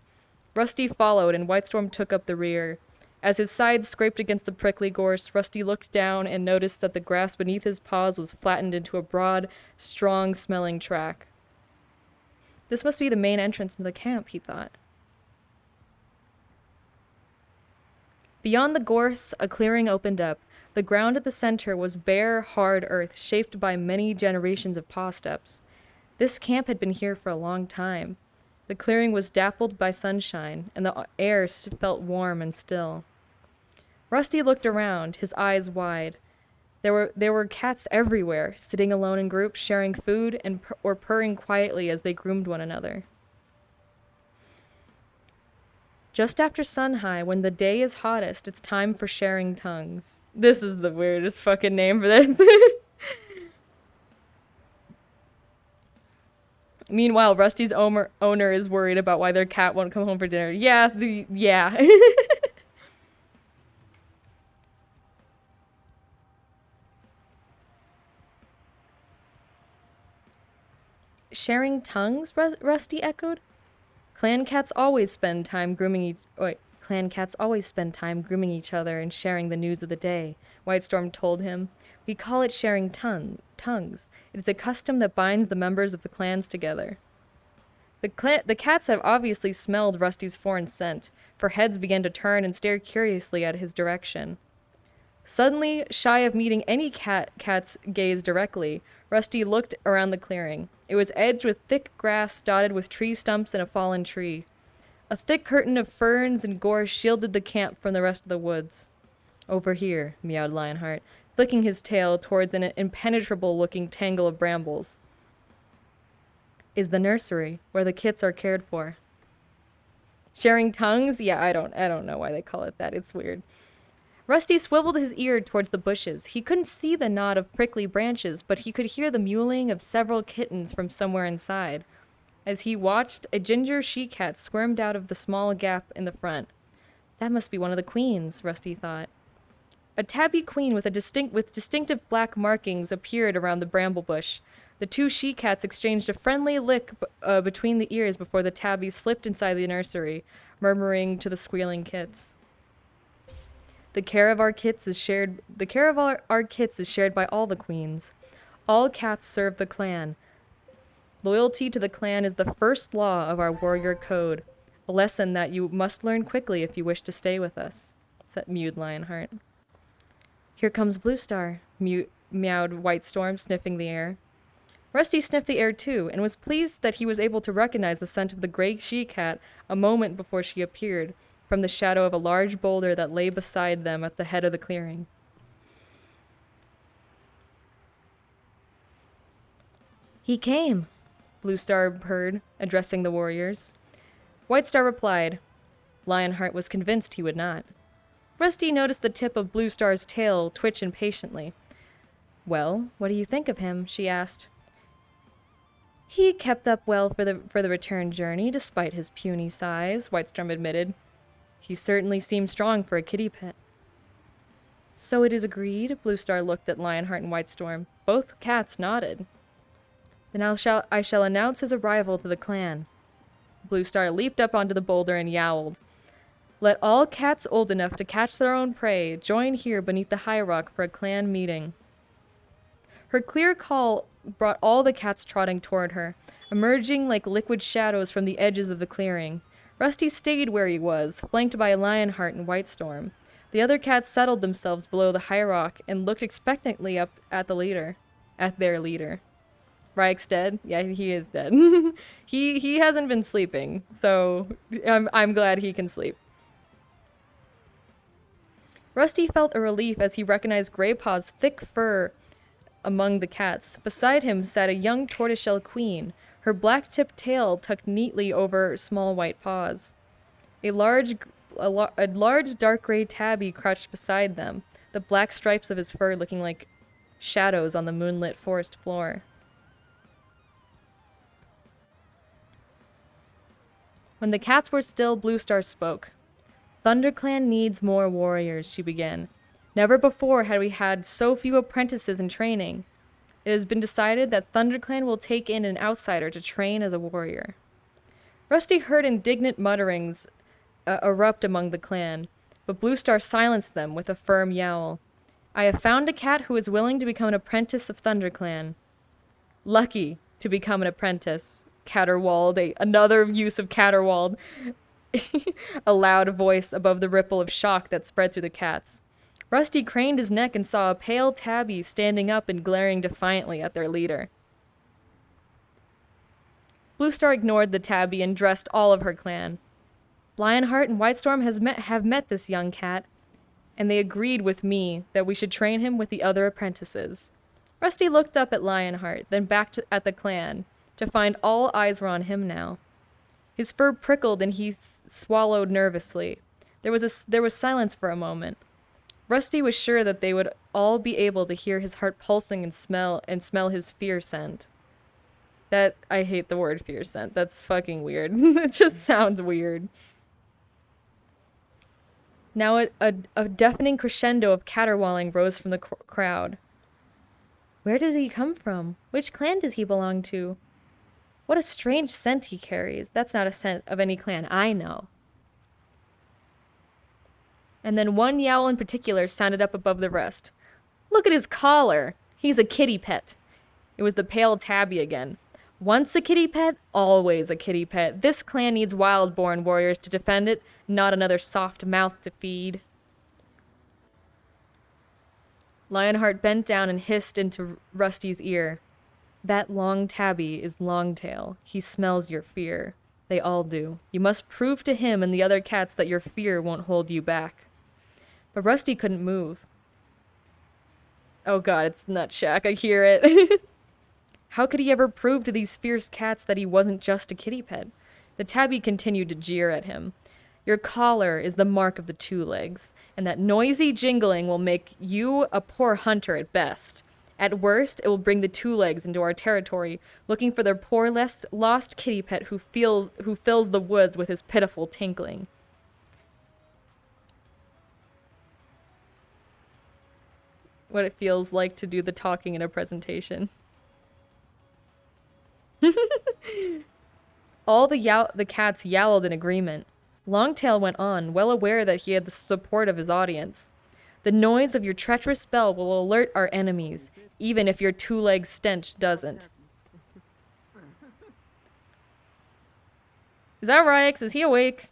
Rusty followed, and Whitestorm took up the rear. As his sides scraped against the prickly gorse, Rusty looked down and noticed that the grass beneath his paws was flattened into a broad, strong-smelling track. This must be the main entrance to the camp, he thought. Beyond the gorse, a clearing opened up. The ground at the center was bare, hard earth, shaped by many generations of paw steps. This camp had been here for a long time. The clearing was dappled by sunshine, and the air felt warm and still. Rusty looked around, his eyes wide. There were cats everywhere, sitting alone in groups, sharing food or purring quietly as they groomed one another. Just after sun high, when the day is hottest, it's time for sharing tongues. This is the weirdest fucking name for this. Meanwhile, Rusty's owner is worried about why their cat won't come home for dinner. Yeah. Sharing tongues? Rusty echoed. Clan cats always spend time grooming each other and sharing the news of the day, Whitestorm told him. We call it sharing tongues. It is a custom that binds the members of the clans together. The cats have obviously smelled Rusty's foreign scent, for heads began to turn and stare curiously at his direction. Suddenly, shy of meeting any cat's gaze directly, Rusty looked around the clearing. It was edged with thick grass dotted with tree stumps and a fallen tree. A thick curtain of ferns and gorse shielded the camp from the rest of the woods. Over here, meowed Lionheart, flicking his tail towards an impenetrable-looking tangle of brambles, is the nursery, where the kits are cared for. Sharing tongues? Yeah, I don't know why they call it that. It's weird. Rusty swiveled his ear towards the bushes. He couldn't see the knot of prickly branches, but he could hear the mewling of several kittens from somewhere inside. As he watched, a ginger she-cat squirmed out of the small gap in the front. That must be one of the queens, Rusty thought. A tabby queen with distinctive black markings appeared around the bramble bush. The two she-cats exchanged a friendly lick between the ears before the tabby slipped inside the nursery, murmuring to the squealing kits. The care of our kits is shared by all the queens. All cats serve the clan. Loyalty to the clan is the first law of our warrior code, a lesson that you must learn quickly if you wish to stay with us, mewed Lionheart. Here comes Blue Star, meowed Whitestorm, sniffing the air. Rusty sniffed the air too, and was pleased that he was able to recognize the scent of the gray she-cat a moment before she appeared, from the shadow of a large boulder that lay beside them at the head of the clearing. He came. Blue Star heard, addressing the warriors. White Star replied. Lionheart was convinced he would not. Rusty noticed the tip of Blue Star's tail twitch impatiently. Well, what do you think of him? She asked. He kept up well for the return journey, despite his puny size, Whitestorm admitted. He certainly seemed strong for a kitty pet. So it is agreed? Blue Star looked at Lionheart and Whitestorm. Both cats nodded. Then I shall announce his arrival to the clan. Blue Star leaped up onto the boulder and yowled. Let all cats old enough to catch their own prey join here beneath the high rock for a clan meeting. Her clear call brought all the cats trotting toward her, emerging like liquid shadows from the edges of the clearing. Rusty stayed where he was, flanked by Lionheart and Whitestorm. The other cats settled themselves below the high rock and looked expectantly up at their leader. Ryek's dead? Yeah, he is dead. he hasn't been sleeping, so I'm glad he can sleep. Rusty felt a relief as he recognized Greypaw's thick fur among the cats. Beside him sat a young tortoiseshell queen, her black-tipped tail tucked neatly over small white paws. A large dark gray tabby crouched beside them, the black stripes of his fur looking like shadows on the moonlit forest floor. When the cats were still, Blue Star spoke. ThunderClan needs more warriors, she began. Never before had we had so few apprentices in training. It has been decided that ThunderClan will take in an outsider to train as a warrior. Rusty heard indignant mutterings erupt among the clan, but Blue Star silenced them with a firm yowl. I have found a cat who is willing to become an apprentice of ThunderClan. Lucky to become an apprentice. Caterwauled, another use of caterwauled. A loud voice above the ripple of shock that spread through the cats. Rusty craned his neck and saw a pale tabby standing up and glaring defiantly at their leader. Blue Star ignored the tabby and dressed all of her clan. Lionheart and Whitestorm have met this young cat, and they agreed with me that we should train him with the other apprentices. Rusty looked up at Lionheart, then back at the clan, to find all eyes were on him now. His fur prickled and he swallowed nervously. There was silence for a moment. Rusty was sure that they would all be able to hear his heart pulsing and smell his fear scent. I hate the word fear scent. That's fucking weird. It just sounds weird. Now a deafening crescendo of caterwauling rose from the crowd. Where does he come from? Which clan does he belong to? What a strange scent he carries. That's not a scent of any clan I know. And then one yowl in particular sounded up above the rest. Look at his collar. He's a kitty pet. It was the pale tabby again. Once a kitty pet, always a kitty pet. This clan needs wild-born warriors to defend it, not another soft mouth to feed. Lionheart bent down and hissed into Rusty's ear. That long tabby is Longtail. He smells your fear. They all do. You must prove to him and the other cats that your fear won't hold you back. But Rusty couldn't move. Oh god, it's Nutshack. I hear it. How could he ever prove to these fierce cats that he wasn't just a kitty pet? The tabby continued to jeer at him. Your collar is the mark of the two legs, and that noisy jingling will make you a poor hunter at best. At worst, it will bring the two legs into our territory, looking for their poor lost kitty pet who fills the woods with his pitiful tinkling. What it feels like to do the talking in a presentation. All the cats yowled in agreement. Longtail went on, well aware that he had the support of his audience. The noise of your treacherous spell will alert our enemies, even if your two-leg stench doesn't. Is that Ryx? Is he awake?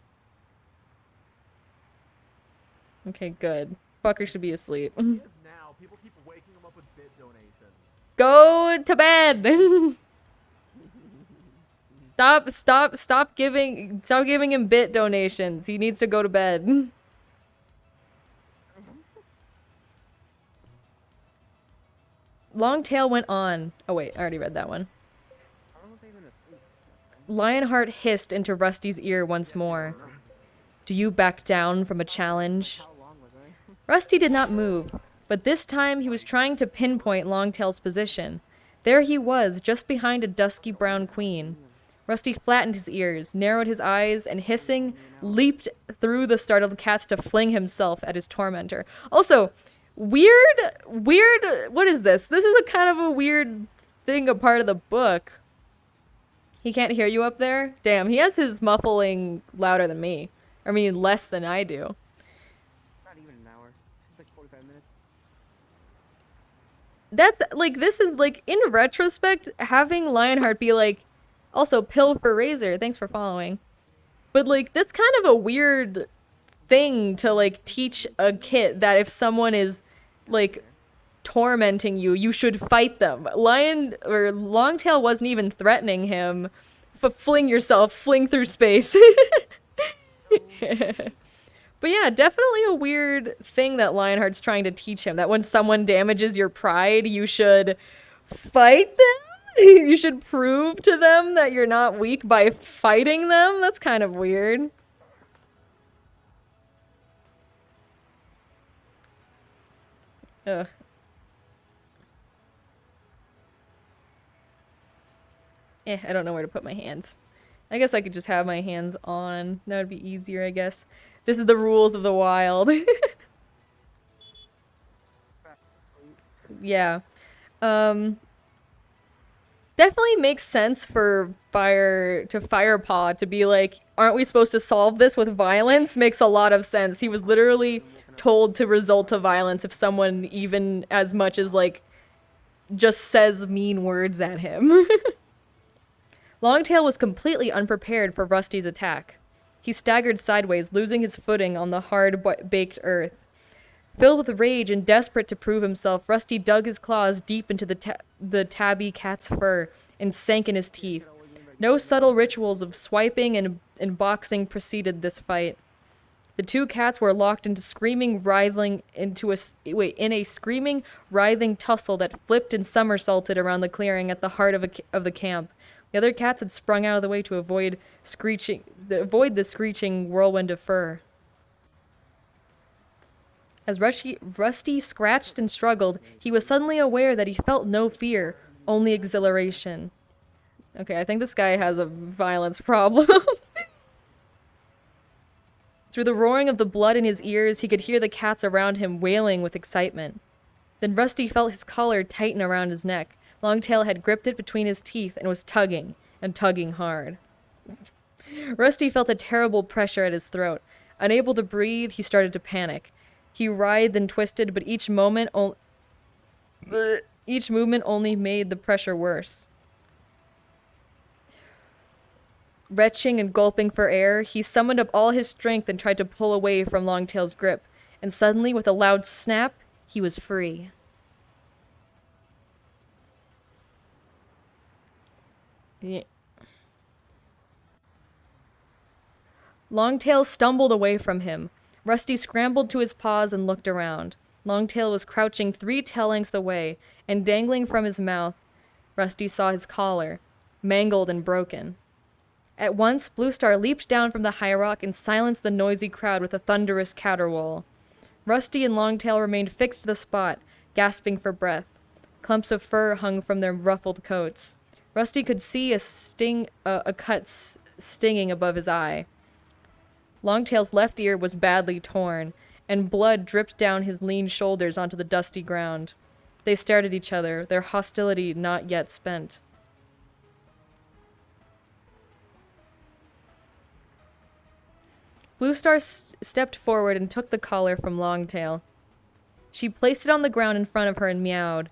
Okay, good. Fucker should be asleep. He is now. People keep waking him up with bit donations. Go to bed! Stop giving him bit donations. He needs to go to bed. Longtail went on. Oh wait, I already read that one. I don't know if they even Lionheart hissed into Rusty's ear once more. Do you back down from a challenge? Rusty did not move, but this time he was trying to pinpoint Longtail's position. There he was, just behind a dusky brown queen. Rusty flattened his ears, narrowed his eyes, and hissing, leaped through the startled cats to fling himself at his tormentor. Also, weird, what is this? This is a kind of a weird thing, a part of the book. He can't hear you up there? Damn, he has his muffling louder than me. I mean, less than I do. Not even an hour. It's like 45 minutes. That's, like, this is, like, in retrospect, having Lionheart be like, also, Pill for Razor, thanks for following. But, like, that's kind of a weird thing to, like, teach a kid that if someone is, like, tormenting you, you should fight them. Longtail wasn't even threatening him. Fling yourself, fling through space. But yeah, definitely a weird thing that Lionheart's trying to teach him. That when someone damages your pride, you should fight them? You should prove to them that you're not weak by fighting them? That's kind of weird. Ugh. I don't know where to put my hands. I guess I could just have my hands on. That would be easier, I guess. This is the rules of the wild. Yeah. Definitely makes sense for Firepaw to be like, aren't we supposed to solve this with violence? Makes a lot of sense. He was literally told to resort to violence if someone even as much as, like, just says mean words at him. Longtail was completely unprepared for Rusty's attack. He staggered sideways, losing his footing on the hard-baked earth. Filled with rage and desperate to prove himself, Rusty dug his claws deep into the tabby cat's fur and sank in his teeth. No subtle rituals of swiping and boxing preceded this fight. The two cats were locked into screaming, writhing in a screaming, writhing tussle that flipped and somersaulted around the clearing at the heart of the camp. The other cats had sprung out of the way to avoid the screeching whirlwind of fur. As Rusty scratched and struggled, he was suddenly aware that he felt no fear, only exhilaration. Okay, I think this guy has a violence problem. Through the roaring of the blood in his ears, he could hear the cats around him wailing with excitement. Then Rusty felt his collar tighten around his neck. Longtail had gripped it between his teeth and was tugging, and tugging hard. Rusty felt a terrible pressure at his throat. Unable to breathe, he started to panic. He writhed and twisted, but each movement only made the pressure worse. Retching and gulping for air, he summoned up all his strength and tried to pull away from Longtail's grip. And suddenly, with a loud snap, he was free. Yeah. Longtail stumbled away from him. Rusty scrambled to his paws and looked around. Longtail was crouching 3 tail lengths away, and dangling from his mouth, Rusty saw his collar, mangled and broken. At once, Bluestar leaped down from the high rock and silenced the noisy crowd with a thunderous caterwaul. Rusty and Longtail remained fixed to the spot, gasping for breath. Clumps of fur hung from their ruffled coats. Rusty could see a cut stinging above his eye. Longtail's left ear was badly torn, and blood dripped down his lean shoulders onto the dusty ground. They stared at each other, their hostility not yet spent. Bluestar stepped forward and took the collar from Longtail. She placed it on the ground in front of her and meowed.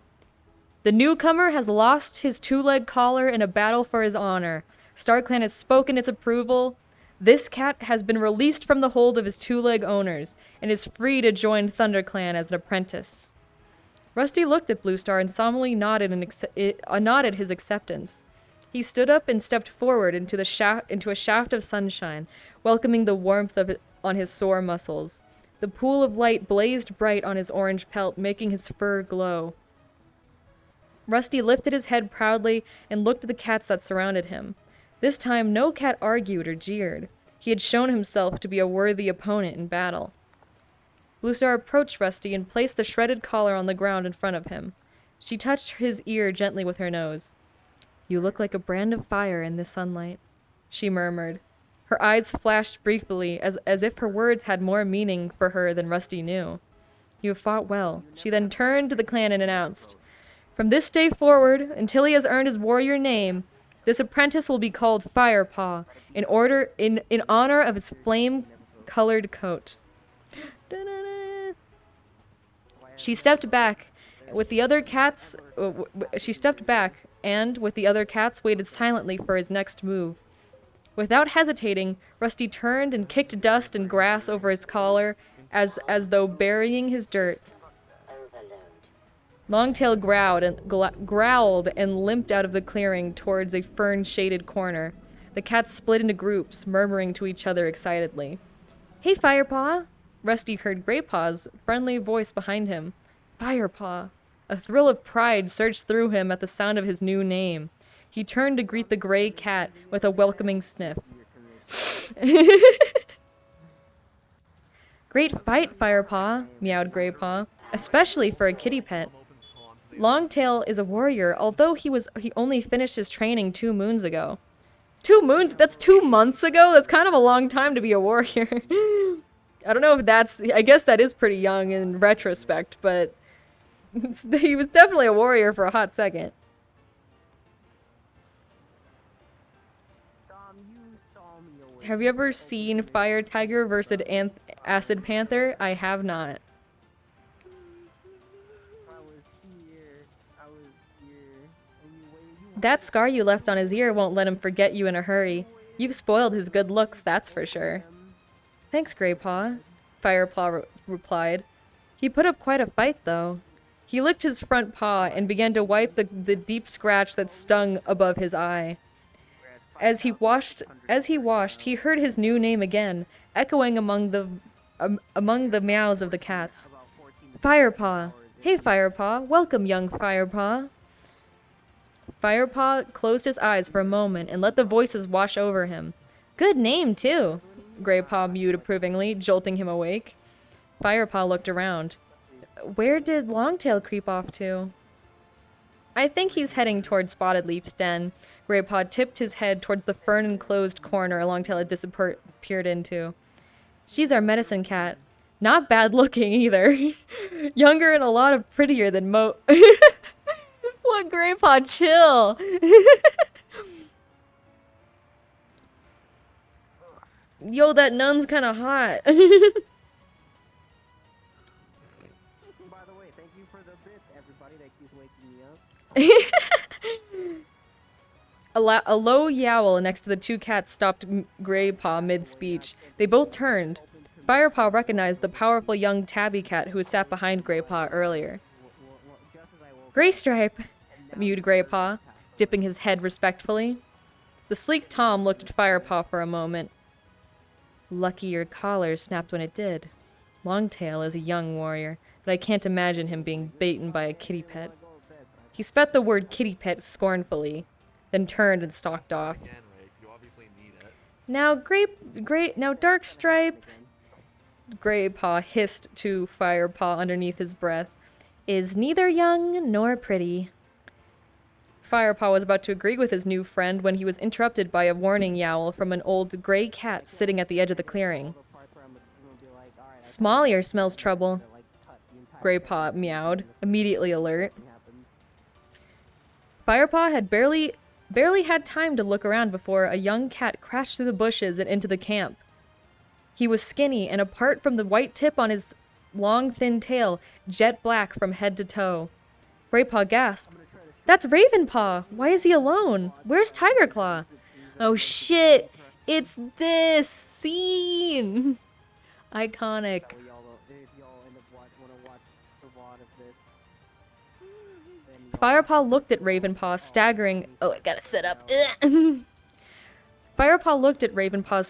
The newcomer has lost his 2-leg collar in a battle for his honor. StarClan has spoken its approval. This cat has been released from the hold of his 2-leg owners and is free to join ThunderClan as an apprentice. Rusty looked at Bluestar and solemnly nodded his acceptance. He stood up and stepped forward into a shaft of sunshine, welcoming the warmth on his sore muscles. The pool of light blazed bright on his orange pelt, making his fur glow. Rusty lifted his head proudly and looked at the cats that surrounded him. This time, no cat argued or jeered. He had shown himself to be a worthy opponent in battle. Bluestar approached Rusty and placed the shredded collar on the ground in front of him. She touched his ear gently with her nose. "You look like a brand of fire in the sunlight," she murmured. Her eyes flashed briefly, as if her words had more meaning for her than Rusty knew. "You have fought well." She then turned to the clan and announced, "From this day forward, until he has earned his warrior name, this apprentice will be called Firepaw, in honor of his flame-colored coat." Da-da-da. She stepped back with the other cats. And with the other cats waited silently for his next move. Without hesitating, Rusty turned and kicked dust and grass over his collar, as though burying his dirt. Longtail growled and limped out of the clearing towards a fern-shaded corner. The cats split into groups, murmuring to each other excitedly. "Hey, Firepaw!" Rusty heard Greypaw's friendly voice behind him. Firepaw! A thrill of pride surged through him at the sound of his new name. He turned to greet the gray cat with a welcoming sniff. "Great fight, Firepaw," meowed Greypaw, "especially for a kitty pet. Longtail is a warrior, although he only finished his training 2 moons ago." 2 moons? That's 2 months ago? That's kind of a long time to be a warrior. I don't know if I guess that is pretty young in retrospect, but he was definitely a warrior for a hot second. Have you ever seen Fire Tiger versus Acid Panther? I have not. That scar you left on his ear won't let him forget you in a hurry. You've spoiled his good looks, that's for sure. Thanks, Greypaw, Firepaw replied. He put up quite a fight, though. He licked his front paw and began to wipe the deep scratch that stung above his eye. As he washed, he heard his new name again, echoing among the meows of the cats. Firepaw! Hey, Firepaw! Welcome, young Firepaw! Firepaw closed his eyes for a moment and let the voices wash over him. Good name, too, Greypaw mewed approvingly, jolting him awake. Firepaw looked around. Where did Longtail creep off to? I think he's heading toward Spotted Leaf's den. Greypaw tipped his head towards the fern-enclosed corner Longtail had disappeared into. She's our medicine cat. Not bad-looking, either. Younger and a lot prettier than What, Greypaw, chill! Yo, that nun's kinda hot. By the way, thank you for the bit, everybody that keeps waking me up. A low yowl next to the 2 cats stopped Greypaw mid-speech. They both turned. Firepaw recognized the powerful young tabby cat who had sat behind Greypaw earlier. Greystripe, mewed Greypaw, dipping his head respectfully. The sleek Tom looked at Firepaw for a moment. Lucky your collar snapped when it did. Longtail is a young warrior, but I can't imagine him being beaten by a kitty pet. He spat the word kitty pet scornfully, then turned and stalked off. Now, Darkstripe, Greypaw hissed to Firepaw underneath his breath, is neither young nor pretty. Firepaw was about to agree with his new friend when he was interrupted by a warning yowl from an old gray cat sitting at the edge of the clearing. Small Ear smells trouble, Greypaw meowed, immediately alert. Firepaw had barely had time to look around before a young cat crashed through the bushes and into the camp. He was skinny, and apart from the white tip on his long, thin tail, jet black from head to toe. Greypaw gasped. That's Ravenpaw! Why is he alone? Where's Tigerclaw? Oh shit! It's this scene! Iconic. Firepaw looked at Ravenpaw, staggering. Oh, I gotta sit up. Firepaw looked at Ravenpaw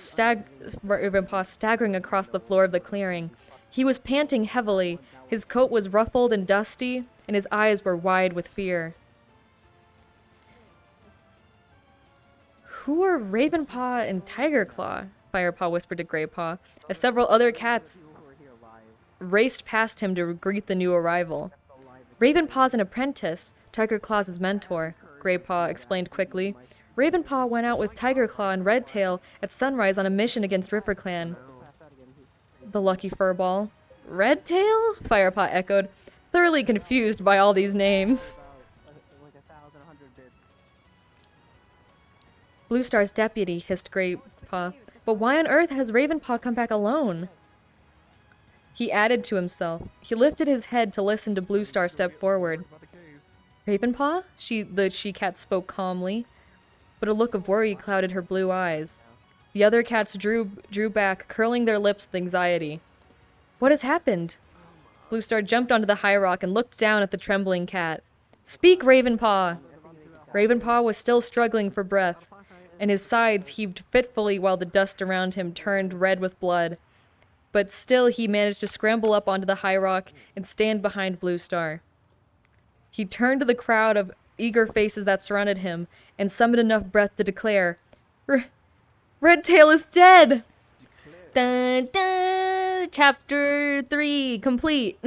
staggering across the floor of the clearing. He was panting heavily, his coat was ruffled and dusty, and his eyes were wide with fear. Who are Ravenpaw and Tigerclaw? Firepaw whispered to Greypaw, as several other cats Who are here live. raced past him to greet the new arrival. Ravenpaw's an apprentice, Tigerclaw's his mentor, Greypaw explained quickly. Ravenpaw went out with Tigerclaw and Redtail at sunrise on a mission against RiverClan. Pass out again. The lucky furball. Redtail? Firepaw echoed, thoroughly confused by all these names. About like 1,100 bits. Bluestar's deputy, hissed Greypaw. But why on earth has Ravenpaw come back alone? He added to himself. He lifted his head to listen to Bluestar step forward. About the cave. Ravenpaw? The she-cat spoke calmly, but a look of worry clouded her blue eyes. The other cats drew back, curling their lips with anxiety. What has happened? Bluestar jumped onto the high rock and looked down at the trembling cat. Speak, Ravenpaw! Ravenpaw was still struggling for breath, and his sides heaved fitfully while the dust around him turned red with blood. But still he managed to scramble up onto the high rock and stand behind Bluestar. He turned to the crowd of eager faces that surrounded him and summoned enough breath to declare, Redtail is dead! Dun, dun, chapter 3 complete.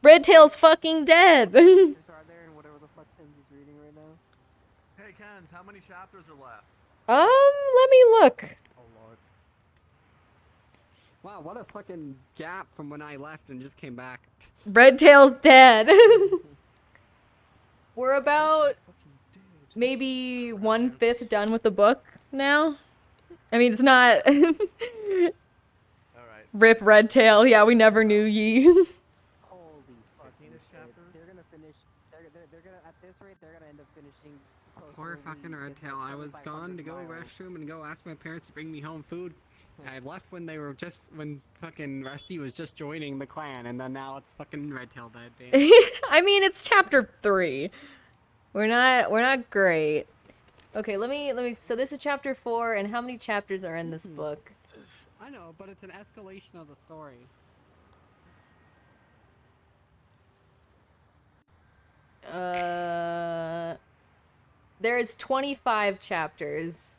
Redtail's fucking dead! Are there and whatever the fuck Tim's is reading right now. Hey, Kens, how many chapters are left? Let me look. A lot. Wow, what a fucking gap from when I left and just came back. Redtail's dead. We're about maybe 1/5 done with the book now. I mean, it's not. Alright. Rip Redtail. Yeah, we never knew ye. Holy fucking Penis shit. chapters? They're gonna finish. They're gonna at this rate. They're gonna end up finishing. close to Poor when we fucking get, Redtail. like, I was gone to go 7,500 restroom and go ask my parents to bring me home food. I left when they were just when fucking Rusty was just joining the clan, and then now it's fucking Redtail dead. Damn. I mean, it's chapter 3. We're not great. Okay, let me. So this is chapter 4, and how many chapters are in this book? I know, but it's an escalation of the story. There is 25 chapters.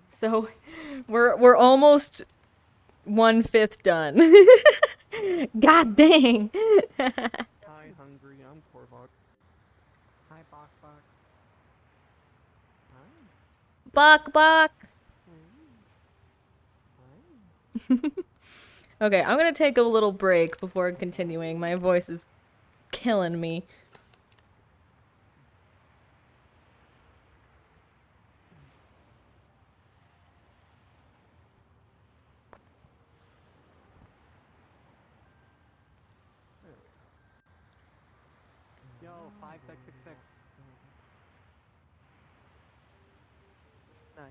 So, we're almost 1/5 done. God dang. Hi, hungry. I'm Korvok. Hi, Bok Bok. Bok bok. Okay, I'm gonna take a little break before continuing. My voice is killing me. Yo, 5666. Nice.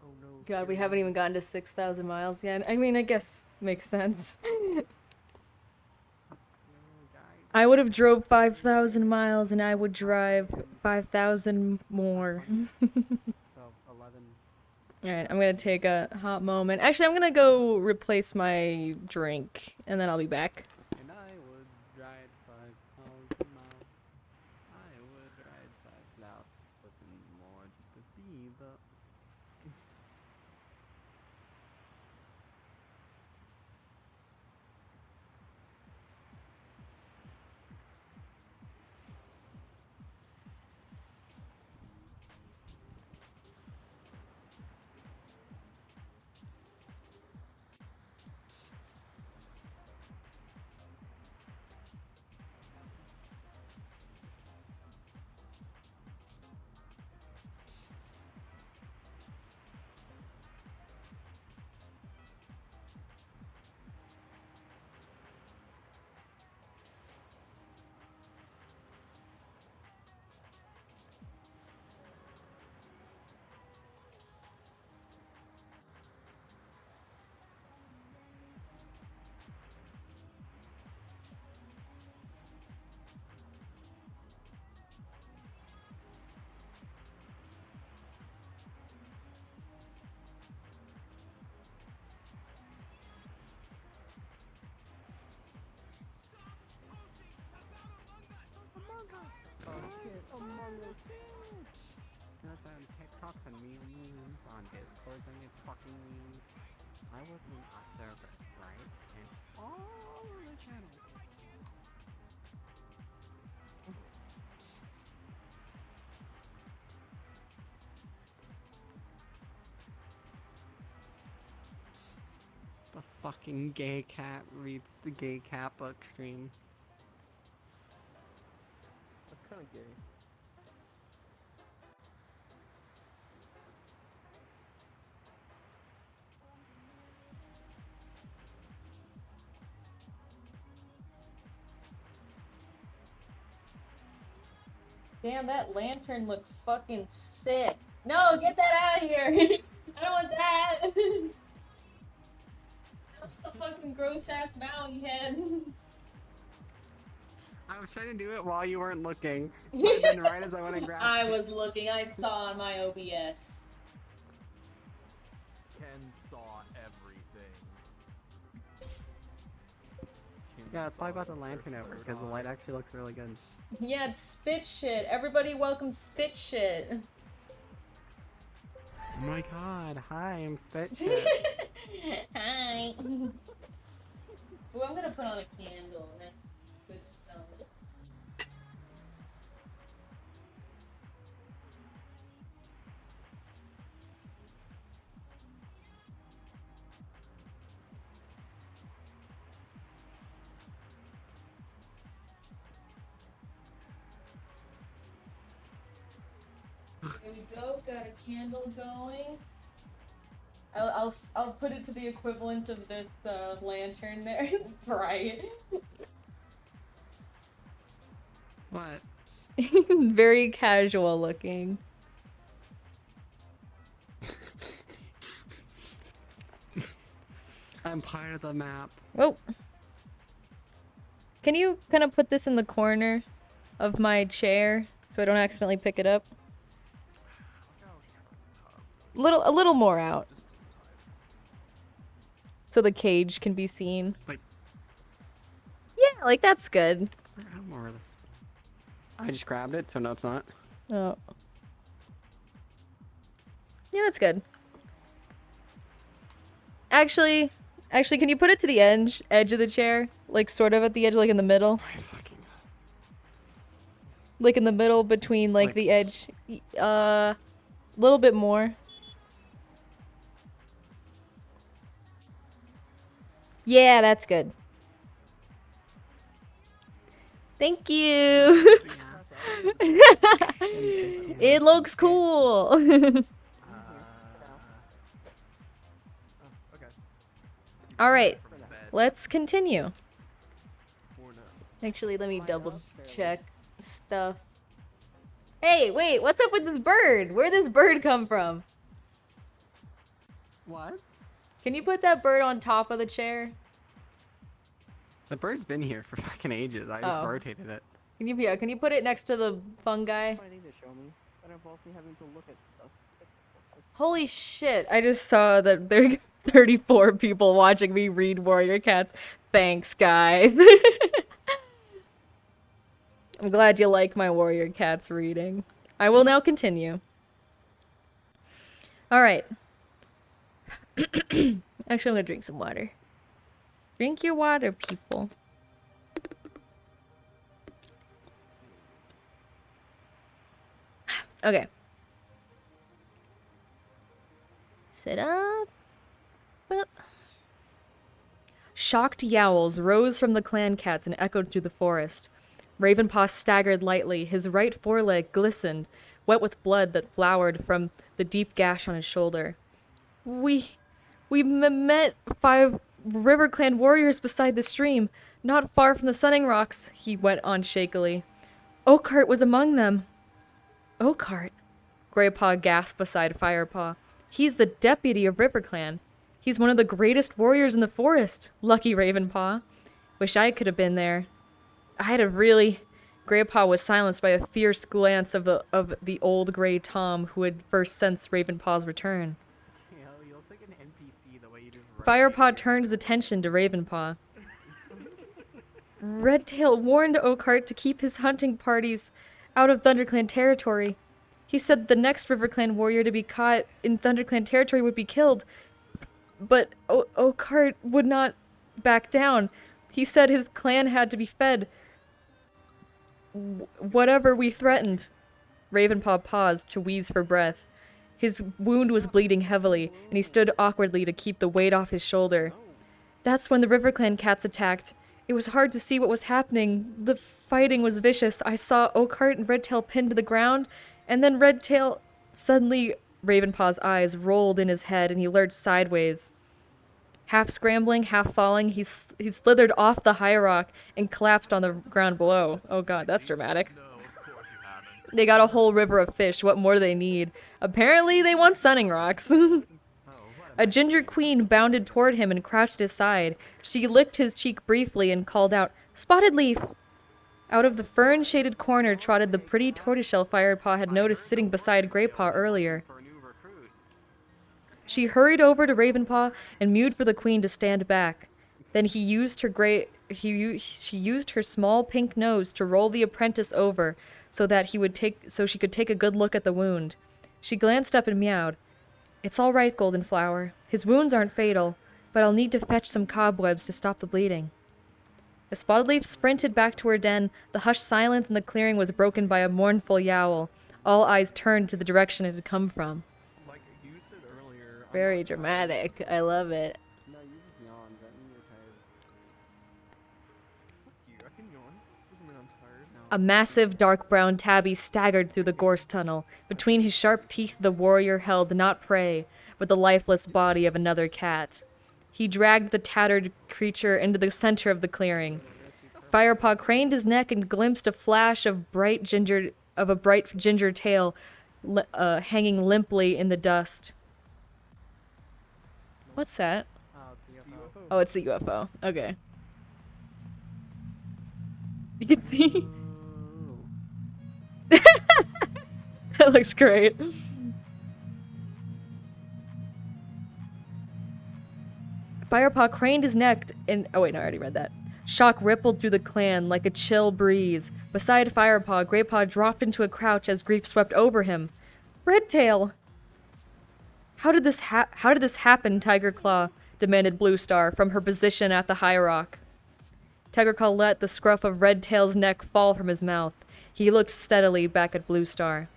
Oh no. God, we haven't even gotten to 6,000 miles yet. I mean, I guess makes sense. I would have drove 5,000 miles and I would drive 5,000 more. So 11. Alright, I'm gonna take a hot moment. Actually, I'm gonna go replace my drink and then I'll be back. And I would ride 5,000 miles. I would ride 5,000 more just to be the. There's TikToks and memes on Discord and it's fucking memes. I was in a server, right? And all the channels. The fucking gay cat reads the gay cat book stream. That's kind of gay. Damn, that lantern looks fucking sick. No, get that out of here. I don't want that. That's the fucking gross ass mound he had. I was trying to do it while you weren't looking, but then right as I went and grabbed I it. was looking. I saw on my OBS. Ken saw everything. Ken Yeah, it's probably saw about the it with lantern their over, third because the eye. light actually looks really good. Yeah, it's spit shit. Everybody welcome spit shit. Oh my god, hi, I'm Spit Shit. Hi. Ooh, I'm gonna put on a candle. That's good smells. Here we go. Got a candle going. I'll put it to the equivalent of this lantern there. Bright. What? Very casual looking. I'm part of the map. Oh. Can you kind of put this in the corner of my chair so I don't accidentally pick it up? A little more out. So the cage can be seen. Like- Yeah, like that's good. I just grabbed it, so no, it's not. Oh. Yeah, that's good. Actually, can you put it to the edge of the chair? Like sort of at the edge, like in the middle? Like in the middle between like the edge. Little bit more. Yeah, that's good. Thank you. It looks cool. Okay. All right, let's continue. For now. Actually, let me double check stuff. Hey, wait, what's up with this bird? Where'd this bird come from? What? Can you put that bird on top of the chair? The bird's been here for fucking ages. I just Oh. rotated it. Can you put it next to the fungi? Finding to show me, but involves me having to look at stuff. Holy shit, I just saw that there are 34 people watching me read Warrior Cats. Thanks, guys. I'm glad you like my Warrior Cats reading. I will now continue. Alright. Actually, I'm gonna drink some water. Drink your water, people. Okay. Sit up. Up. Shocked yowls rose from the clan cats and echoed through the forest. Ravenpaw staggered lightly, his right foreleg glistened, wet with blood that flowered from the deep gash on his shoulder. We met 5 River Clan warriors beside the stream, not far from the Sunning Rocks, he went on shakily. Oakheart was among them. Oakheart? Greypaw gasped beside Firepaw. He's the deputy of River Clan. He's one of the greatest warriors in the forest. Lucky Ravenpaw. Wish I could have been there. I'd have really... Greypaw was silenced by a fierce glance of the old Grey Tom who had first sensed Ravenpaw's return. You look like an NPC the way you do. Firepaw turned his attention to Ravenpaw. Redtail warned Oakheart to keep his hunting parties out of ThunderClan territory. He said the next RiverClan warrior to be caught in ThunderClan territory would be killed. But Oakheart would not back down. He said his clan had to be fed. Whatever we threatened. Ravenpaw paused to wheeze for breath. His wound was bleeding heavily, and he stood awkwardly to keep the weight off his shoulder. That's when the RiverClan cats attacked. It was hard to see what was happening. The fighting was vicious. I saw Oakheart and Redtail pinned to the ground, and then Redtail... Suddenly, Ravenpaw's eyes rolled in his head, and he lurched sideways. Half scrambling, half falling, he slithered off the high rock and collapsed on the ground below. Oh god, that's dramatic. No, of course you haven't. They got a whole river of fish. What more do they need? Apparently, they want sunning rocks. A ginger queen bounded toward him and crouched at his side. She licked his cheek briefly and called out, "Spotted Leaf!" Out of the fern-shaded corner trotted the pretty tortoiseshell Firepaw had noticed sitting beside Greypaw earlier. For new recruits. She hurried over to Ravenpaw and mewed for the queen to stand back. Then she used her small pink nose to roll the apprentice over so she could take a good look at the wound. She glanced up and meowed. "It's all right, Golden Flower. His wounds aren't fatal, but I'll need to fetch some cobwebs to stop the bleeding." As Spotted Leaf sprinted back to her den, the hushed silence in the clearing was broken by a mournful yowl. All eyes turned to the direction it had come from. Like you said earlier. I'm Very not tired. dramatic. I love it. No, you just yawned. That means you're tired. Fuck you. I can yawn. Doesn't mean I'm tired. No. A massive dark brown tabby staggered through the gorse tunnel. Between his sharp teeth the warrior held not prey, but the lifeless body of another cat. He dragged the tattered creature into the center of the clearing. Firepaw craned his neck and glimpsed a flash of a bright ginger tail hanging limply in the dust. What's that? UFO. Oh, it's the UFO. Okay. You can see. That looks great. Firepaw craned his neck and... Oh wait, no, I already read that. Shock rippled through the clan like a chill breeze. Beside Firepaw, Greypaw dropped into a crouch as grief swept over him. Redtail! How did this happen, Tigerclaw? Demanded Bluestar from her position at the high rock. Tigerclaw let the scruff of Redtail's neck fall from his mouth. He looked steadily back at Bluestar.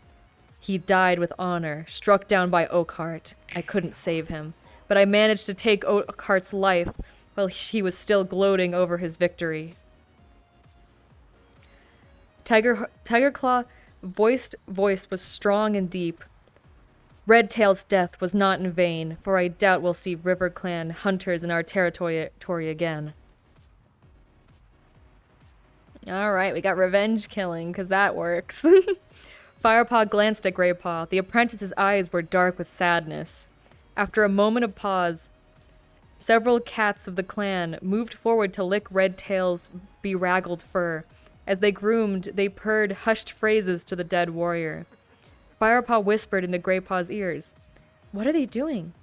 He died with honor, struck down by Oakheart. I couldn't save him, but I managed to take Oakheart's life while he was still gloating over his victory. Tigerclaw's voice was strong and deep. Redtail's death was not in vain, for I doubt we'll see RiverClan hunters in our territory again. Alright, we got revenge killing, because that works. Firepaw glanced at Greypaw. The apprentice's eyes were dark with sadness. After a moment of pause, several cats of the clan moved forward to lick Redtail's beraggled fur. As they groomed, they purred hushed phrases to the dead warrior. Firepaw whispered into Greypaw's ears. "What are they doing?"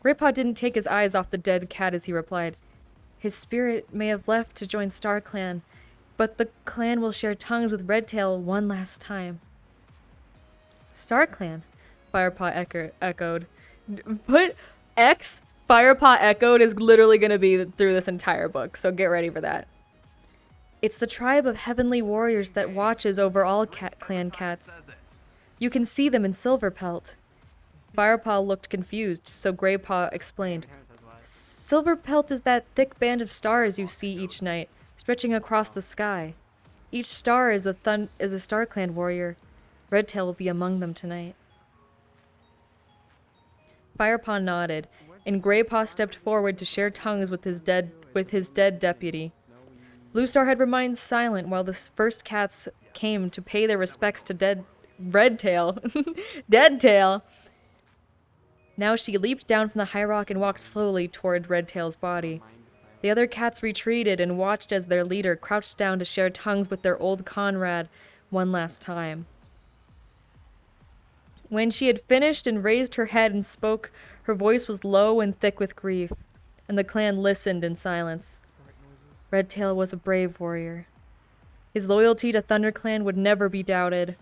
Greypaw didn't take his eyes off the dead cat as he replied, "His spirit may have left to join StarClan, but the clan will share tongues with Redtail one last time." StarClan? Firepaw echoed. Put X Firepaw echoed is literally going to be through this entire book, so get ready for that. "It's the tribe of heavenly warriors that watches over all clan cats. You can see them in Silverpelt." Firepaw looked confused, so Greypaw explained. "Silverpelt is that thick band of stars you see each night, stretching across the sky. Each star is a StarClan warrior. Redtail will be among them tonight." Firepaw nodded, and Greypaw stepped forward to share tongues with his dead deputy. Bluestar had remained silent while the first cats came to pay their respects to Redtail. Deadtail! Now she leaped down from the high rock and walked slowly toward Redtail's body. The other cats retreated and watched as their leader crouched down to share tongues with their old comrade one last time. When she had finished and raised her head and spoke, her voice was low and thick with grief, and the clan listened in silence. Redtail was a brave warrior. His loyalty to ThunderClan would never be doubted.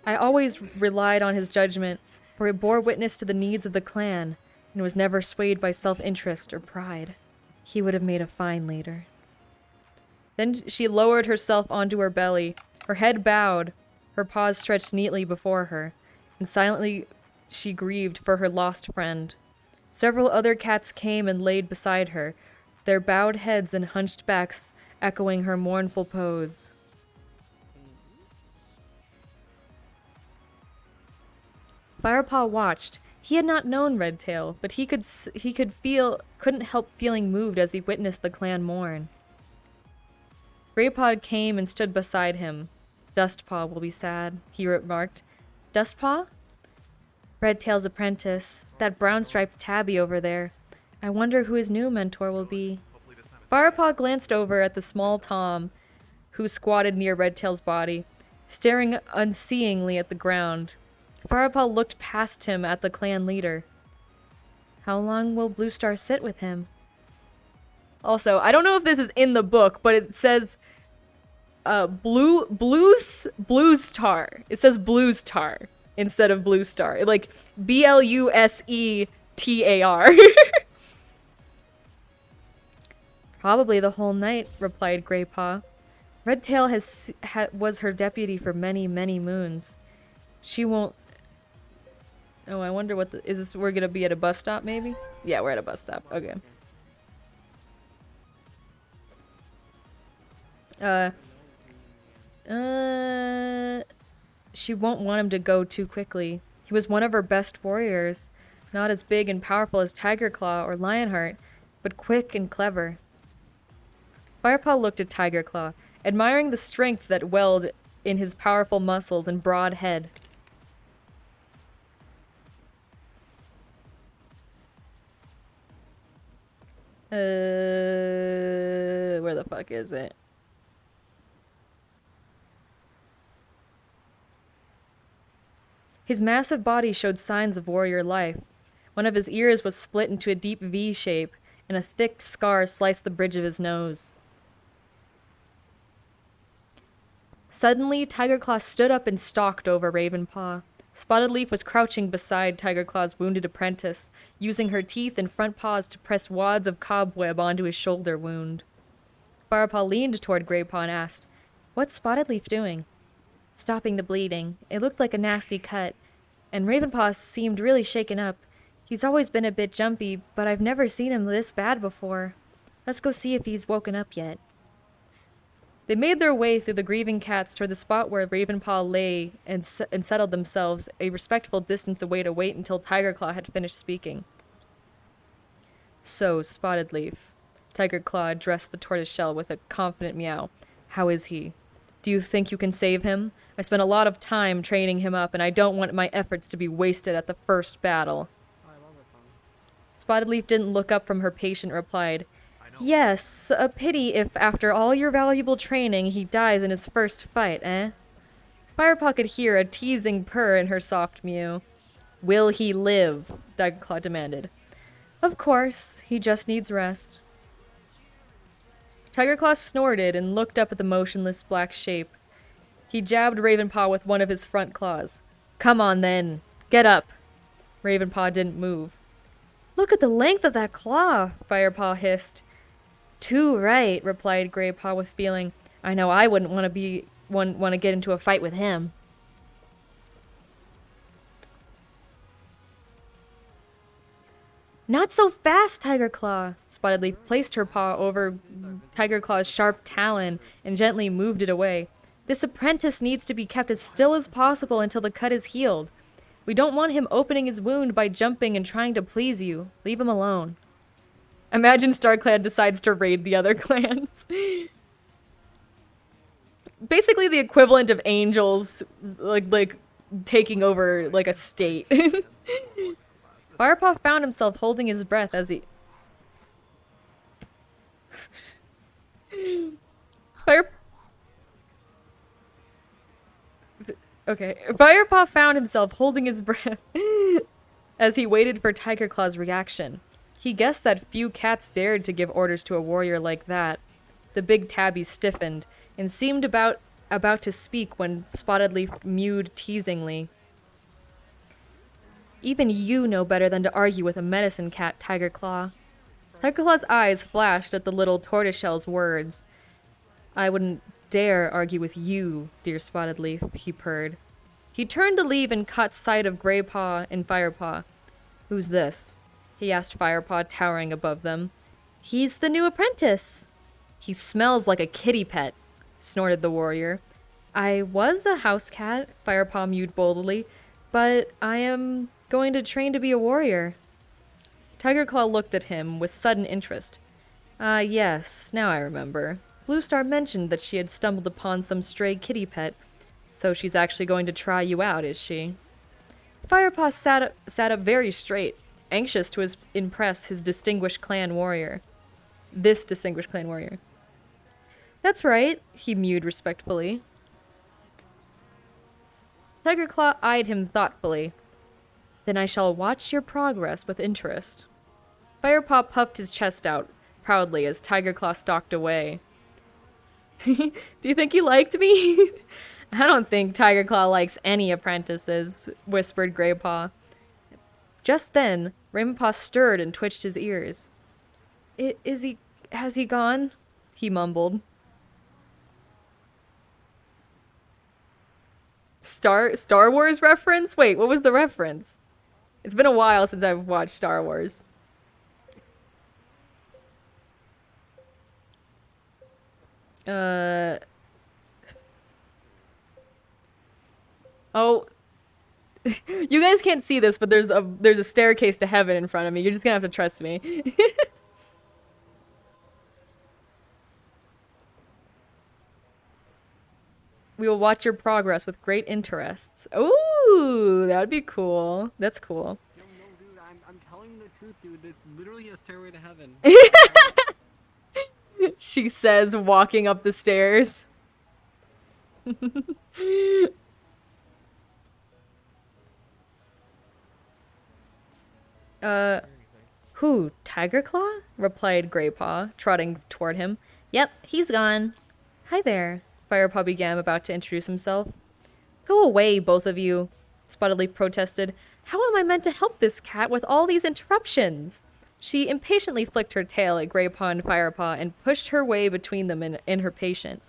I always relied on his judgment, for it bore witness to the needs of the clan, and was never swayed by self-interest or pride. He would have made a fine leader. Then she lowered herself onto her belly, her head bowed, her paws stretched neatly before her, and silently she grieved for her lost friend. Several other cats came and laid beside her, their bowed heads and hunched backs echoing her mournful pose. Firepaw watched. He had not known Redtail, but he couldn't help feeling moved as he witnessed the clan mourn. Graypaw came and stood beside him. Dustpaw will be sad, he remarked. Dustpaw? Redtail's apprentice, that brown-striped tabby over there. I wonder who his new mentor will be. Firepaw glanced over at the small Tom, who squatted near Redtail's body, staring unseeingly at the ground. Firepaw looked past him at the clan leader. How long will Bluestar sit with him? Also, I don't know if this is in the book, but it says Bluestar. It says Bluestar instead of Bluestar. Like Blusetar. Probably the whole night, replied Graypaw. Redtail was her deputy for many, many moons. She won't... Oh, I wonder what is this? We're gonna be at a bus stop, maybe? Yeah, we're at a bus stop. Okay. She won't want him to go too quickly. He was one of her best warriors. Not as big and powerful as Tigerclaw or Lionheart, but quick and clever. Firepaw looked at Tigerclaw, admiring the strength that welled in his powerful muscles and broad head. Where the fuck is it? His massive body showed signs of warrior life. One of his ears was split into a deep V shape, and a thick scar sliced the bridge of his nose. Suddenly, Tigerclaw stood up and stalked over Ravenpaw. Spotted Leaf was crouching beside Tigerclaw's wounded apprentice, using her teeth and front paws to press wads of cobweb onto his shoulder wound. Firepaw leaned toward Graypaw and asked, "What's Spotted Leaf doing?" "Stopping the bleeding. It looked like a nasty cut, and Ravenpaw seemed really shaken up. He's always been a bit jumpy, but I've never seen him this bad before. Let's go see if he's woken up yet." They made their way through the grieving cats toward the spot where Ravenpaw lay and settled themselves a respectful distance away to wait until Tigerclaw had finished speaking. "So, Spotted Leaf," Tigerclaw addressed the tortoiseshell with a confident meow. "How is he? Do you think you can save him? I spent a lot of time training him up, and I don't want my efforts to be wasted at the first battle." Spotted Leaf didn't look up from her patient, replied, "Yes, a pity if, after all your valuable training, he dies in his first fight, eh?" Firepaw could hear a teasing purr in her soft mew. "Will he live?" Tigerclaw demanded. "Of course, he just needs rest." Tigerclaw snorted and looked up at the motionless black shape. He jabbed Ravenpaw with one of his front claws. "Come on, then. Get up." Ravenpaw didn't move. "Look at the length of that claw," Firepaw hissed. "Too right," replied Graypaw with feeling. "I know I wouldn't want to get into a fight with him." "Not so fast, Tigerclaw!" Spotted Leaf placed her paw over Tigerclaw's sharp talon and gently moved it away. "This apprentice needs to be kept as still as possible until the cut is healed. We don't want him opening his wound by jumping and trying to please you. Leave him alone." Imagine StarClan decides to raid the other clans. Basically the equivalent of angels, like taking over, like, a state. Firepaw found himself holding his breath as he... Firepaw found himself holding his breath as he waited for Tigerclaw's reaction. He guessed that few cats dared to give orders to a warrior like that. The big tabby stiffened, and seemed about to speak when Spotted Leaf mewed teasingly. Even you know better than to argue with a medicine cat, Tiger Claw. Tiger Claw's eyes flashed at the little tortoiseshell's words. I wouldn't dare argue with you, dear Spotted Leaf, he purred. He turned to leave and caught sight of Grey Paw and Firepaw. Who's this? He asked Firepaw, towering above them. He's the new apprentice. He smells like a kitty pet, snorted the warrior. I was a house cat, Firepaw mewed boldly, but I am going to train to be a warrior. Tiger Claw looked at him with sudden interest. Ah, yes, now I remember. Blue Star mentioned that she had stumbled upon some stray kitty pet, so she's actually going to try you out, is she? Firepaw sat up very straight, anxious to impress his distinguished clan warrior. This distinguished clan warrior. That's right, he mewed respectfully. Tiger Claw eyed him thoughtfully. Then I shall watch your progress with interest. Firepaw puffed his chest out proudly as Tiger Claw stalked away. Do you think he liked me? I don't think Tiger Claw likes any apprentices, whispered Grey Paw. Just then, Ravenpaw stirred and twitched his ears. Has he gone? He mumbled. Star Wars reference? Wait, what was the reference? It's been a while since I've watched Star Wars. Oh. You guys can't see this, but there's a staircase to heaven in front of me. You're just gonna have to trust me. We will watch your progress with great interest. Ooh, that would be cool. That's cool. No, dude, I'm telling the truth, dude. It's literally a stairway to heaven. She says, walking up the stairs. Who, Tiger Claw? Replied Grey Paw, trotting toward him. Yep, he's gone. Hi there, Firepaw began, about to introduce himself. Go away, both of you, Spotted Leaf protested. How am I meant to help this cat with all these interruptions? She impatiently flicked her tail at Grey Paw and Firepaw and pushed her way between them and her patient.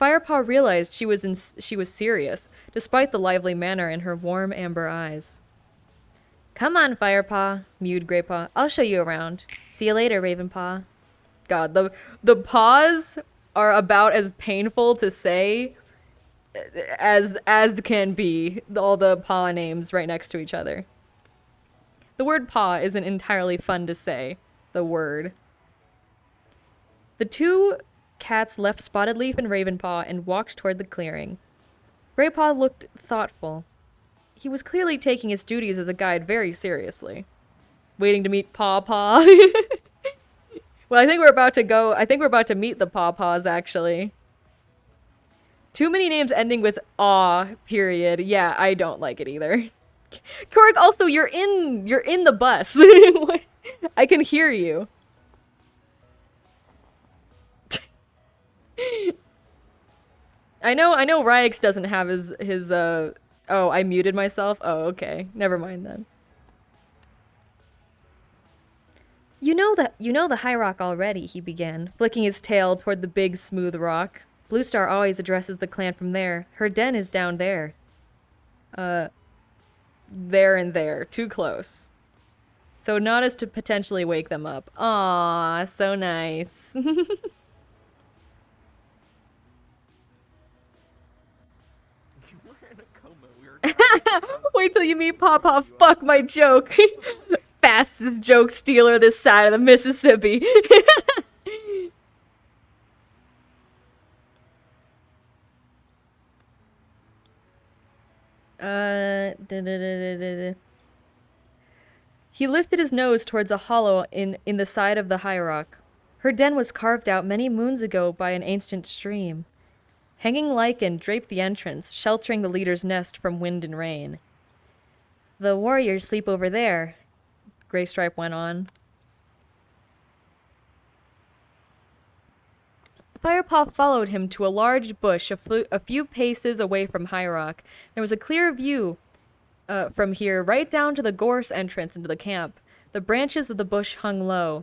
Firepaw realized she was serious, despite the lively manner in her warm amber eyes. Come on, Firepaw, mewed Grey Paw. I'll show you around. See you later, Ravenpaw. God, the paws are about as painful to say as can be, all the paw names right next to each other. The word paw isn't entirely fun to say, the word. The two cats left Spotted Leaf and Ravenpaw and walked toward the clearing. Grey Paw looked thoughtful. He was clearly taking his duties as a guide very seriously. Waiting to meet Paw Paw. Well, I think we're about to meet the Paw Paws, actually. Too many names ending with aw, period. Yeah, I don't like it either. Korg, also, you're in the bus. I can hear you. I know Ryx doesn't have his oh, I muted myself? Oh, okay. Never mind then. You know the high rock already, he began, flicking his tail toward the big, smooth rock. Blue Star always addresses the clan from there. Her den is down there. There and there. Too close. So not as to potentially wake them up. Aw, so nice. Wait till you meet Pawpaw. Fuck my joke. Fastest joke stealer this side of the Mississippi. He lifted his nose towards a hollow in the side of the high rock. Her den was carved out many moons ago by an ancient stream. Hanging lichen draped the entrance, sheltering the leader's nest from wind and rain. The warriors sleep over there, Greystripe went on. Firepaw followed him to a large bush a few paces away from High Rock. There was a clear view from here right down to the gorse entrance into the camp. The branches of the bush hung low,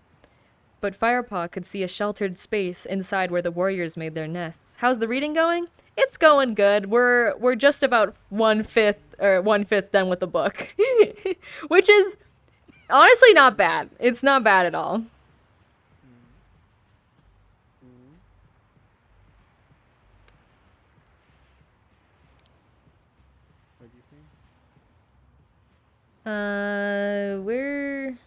but Firepaw could see a sheltered space inside where the warriors made their nests. How's the reading going? It's going good. We're just about 1/5 done with the book, which is honestly not bad. It's not bad at all. What do you think? Where?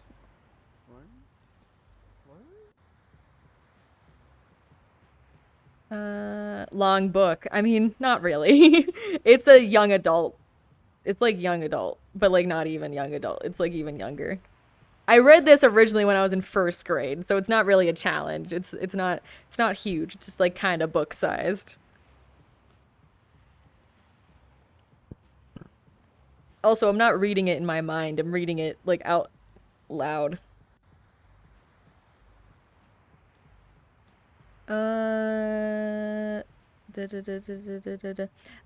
What? Long book. I mean, not really. It's a young adult. It's like young adult, but like not even young adult. It's like even younger. I read this originally when I was in 1st grade, so it's not really a challenge. It's not huge. It's just like kind of book sized. Also, I'm not reading it in my mind. I'm reading it like out loud. The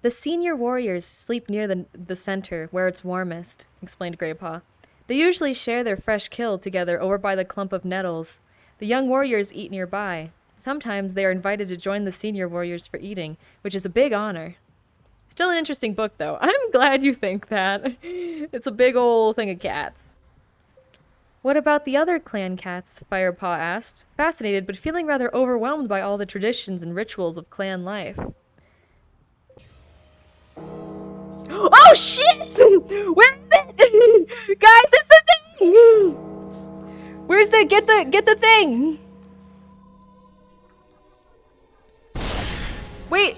senior warriors sleep near the center, where it's warmest, explained Greypaw. They usually share their fresh kill together over by the clump of nettles. The young warriors eat nearby. Sometimes they are invited to join the senior warriors for eating, which is a big honor. Still an interesting book, though. I'm glad you think that. It's a big ol' thing of cats. What about the other clan cats? Firepaw asked, fascinated but feeling rather overwhelmed by all the traditions and rituals of clan life. Oh shit! Where is it? Guys, it's the thing! Where's the get the thing? Wait,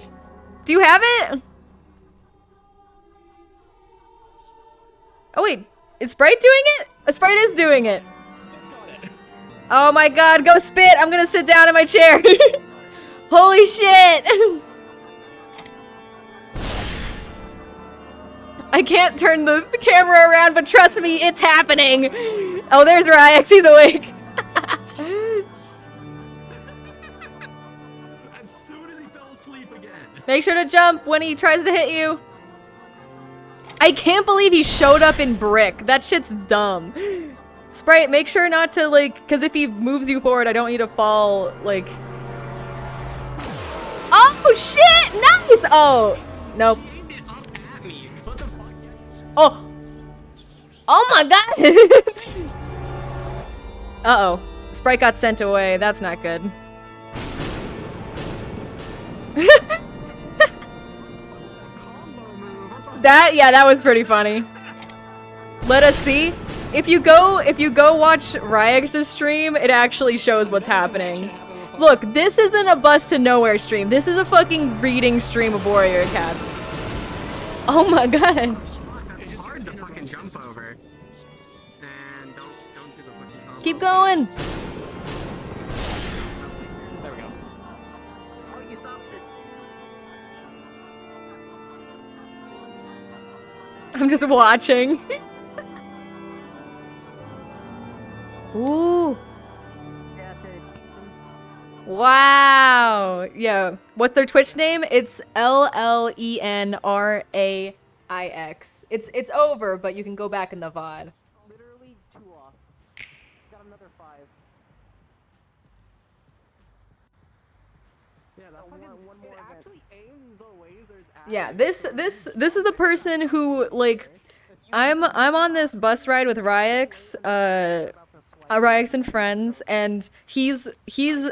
do you have it? Oh wait, is Sprite doing it? Sprite is doing it. Oh my god, go spit! I'm gonna sit down in my chair. Holy shit! I can't turn the camera around, but trust me, it's happening. Oh, there's Ryx, he's awake. As soon as he fell asleep again. Make sure to jump when he tries to hit you. I can't believe he showed up in brick. That shit's dumb. Sprite, make sure not to, like, because if he moves you forward, I don't want you to fall, like... Oh, shit! Nice! Oh, nope. Oh! Oh my god! Uh-oh. Sprite got sent away. That's not good. That was pretty funny. Let us see. If you go watch Ryx's stream, it actually shows what's happening. Look, this isn't a bus to nowhere stream. This is a fucking reading stream of warrior cats. Oh my god. It's hard to fucking jump over. And don't do the fucking combo. Keep going. There we go. Oh, you stopped it. I'm just watching. Ooh. Yeah, to some. Wow. Yeah. What's their Twitch name? It's LLENRAIX. It's over, but you can go back in the VOD. Literally 2 off. Got another 5. Yeah, that one more it event. actually aims the lasers at Yeah, this is the person who, like, I'm on this bus ride with Ryx, Ryx and friends, and he's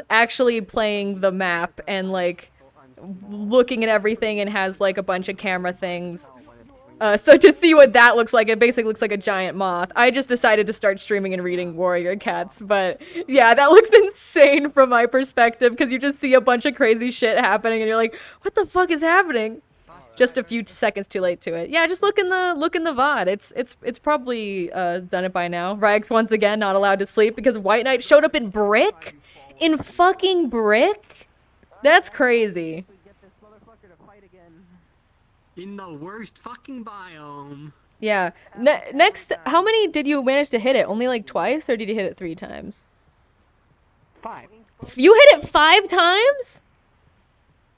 actually playing the map and like looking at everything and has like a bunch of camera things. So to see what that looks like, it basically looks like a giant moth. I just decided to start streaming and reading warrior cats, but yeah, that looks insane from my perspective because you just see a bunch of crazy shit happening and you're like, what the fuck is happening? Just a few seconds too late to it. Yeah, just look in the VOD. It's probably done it by now. Rags once again not allowed to sleep because White Knight showed up in brick? In fucking brick? That's crazy. Get this motherfucker to fight again. in the worst fucking biome. Yeah. Next, how many did you manage to hit it? Only like twice, or did you hit it 3 times? 5. You hit it 5 times?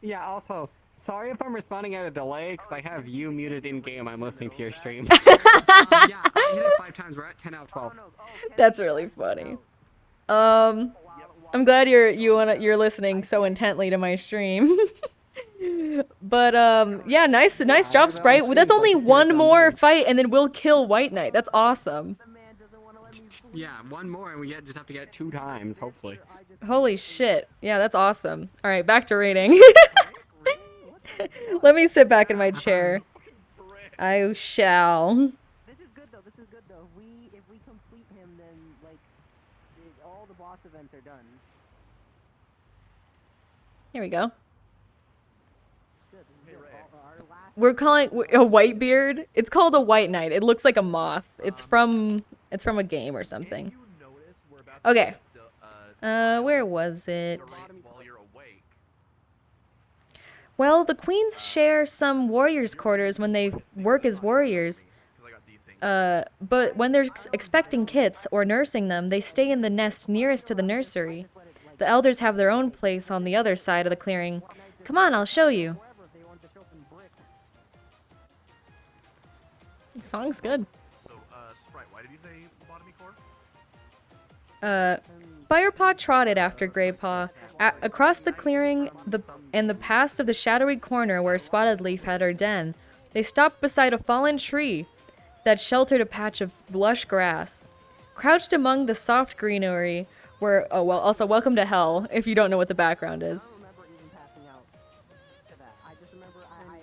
Yeah, also, sorry if I'm responding at a delay, because I have you muted in-game. I'm listening to your stream. Yeah, I hit it 5 times. We're at 10 out of 12. That's really funny. I'm glad you're listening so intently to my stream. But yeah, nice job, Sprite. That's only one more fight, and then we'll kill White Knight. That's awesome. Yeah, one more, and we just have to get it 2 times, hopefully. Holy shit. Yeah, that's awesome. All right, back to rating. Let me sit back in my chair. I shall. This is good though. This is good though. If we complete him, then like all the boss events are done. Here we go. Good. This is good. Our last. We're calling a Whitebeard. It's called a White Knight. It looks like a moth. It's from a game or something. Okay. Where was it? While you're awake. Well, the queens share some warriors' quarters when they work as warriors. But when they're expecting kits or nursing them, they stay in the nest nearest to the nursery. The elders have their own place on the other side of the clearing. Come on, I'll show you. The song's good. So, Sprite, why did you say lobotomy core? Firepaw trotted after Greypaw. Across the clearing and the past of the shadowy corner where Spotted Leaf had her den, they stopped beside a fallen tree that sheltered a patch of lush grass. Crouched among the soft greenery were, oh well, also welcome to hell, if you don't know what the background is. I don't remember even passing out to that. I just remember I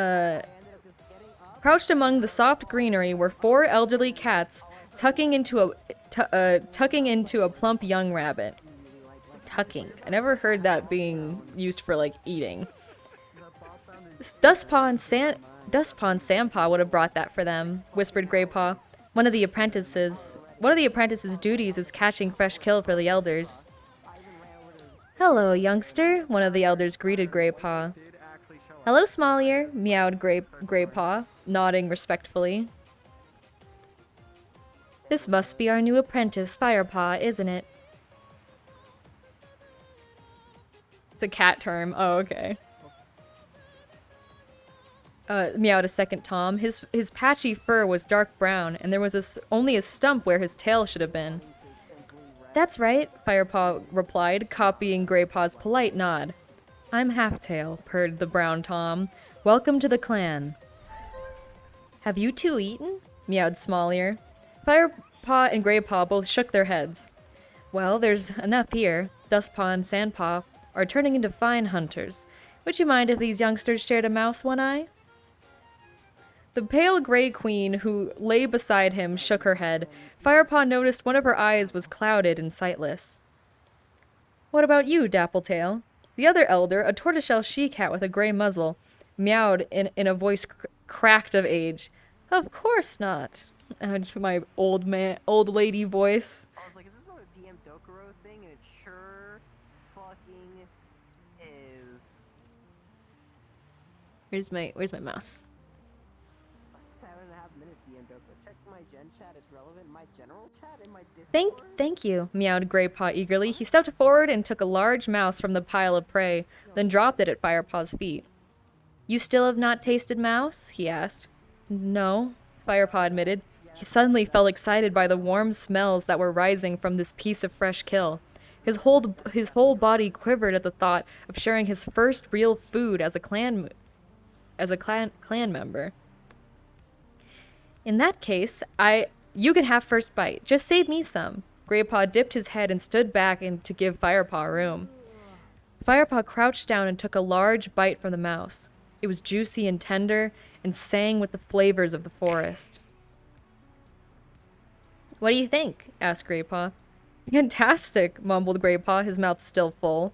ended up just getting up. Crouched among the soft greenery were 4 elderly cats tucking into a plump young rabbit. Tucking. I never heard that being used for like eating. Dustpaw and Sandpaw would have brought that for them, whispered Greypaw. One of the apprentices' duties is catching fresh kill for the elders. Hello, youngster, one of the elders greeted Greypaw. Hello, small ear, meowed Greypaw, nodding respectfully. This must be our new apprentice, Firepaw, isn't it? It's a cat term. Oh, okay. Meowed a second Tom. His patchy fur was dark brown, and there was only a stump where his tail should have been. That's right, Firepaw replied, copying Greypaw's polite nod. I'm Halftail, purred the brown Tom. Welcome to the clan. Have you two eaten? Meowed Smallear. Firepaw and Greypaw both shook their heads. Well, there's enough here. Dustpaw and Sandpaw are turning into fine hunters. Would you mind if these youngsters shared a mouse, One Eye? The pale gray queen who lay beside him shook her head. Firepaw noticed one of her eyes was clouded and sightless. What about you, Dappletail? The other elder, a tortoiseshell she-cat with a gray muzzle, meowed in a voice cracked of age. Of course not. My old lady voice. I was like, is this not a DM Dokuro thing? And it sure fucking is. Where's my mouse? A 7.5 minute DM Dokuro. Check my gen chat. It's relevant. My general chat in my Discord. Thank you, meowed Greypaw eagerly. He stepped forward and took a large mouse from the pile of prey, then dropped it at Firepaw's feet. You still have not tasted mouse? He asked. No, Firepaw admitted. He suddenly felt excited by the warm smells that were rising from this piece of fresh kill. His whole body quivered at the thought of sharing his first real food as a clan member. In that case, you can have first bite. Just save me some. Greypaw dipped his head and stood back to give Firepaw room. Firepaw crouched down and took a large bite from the mouse. It was juicy and tender and sang with the flavors of the forest. What do you think? Asked Greypaw. Fantastic, mumbled Greypaw, his mouth still full.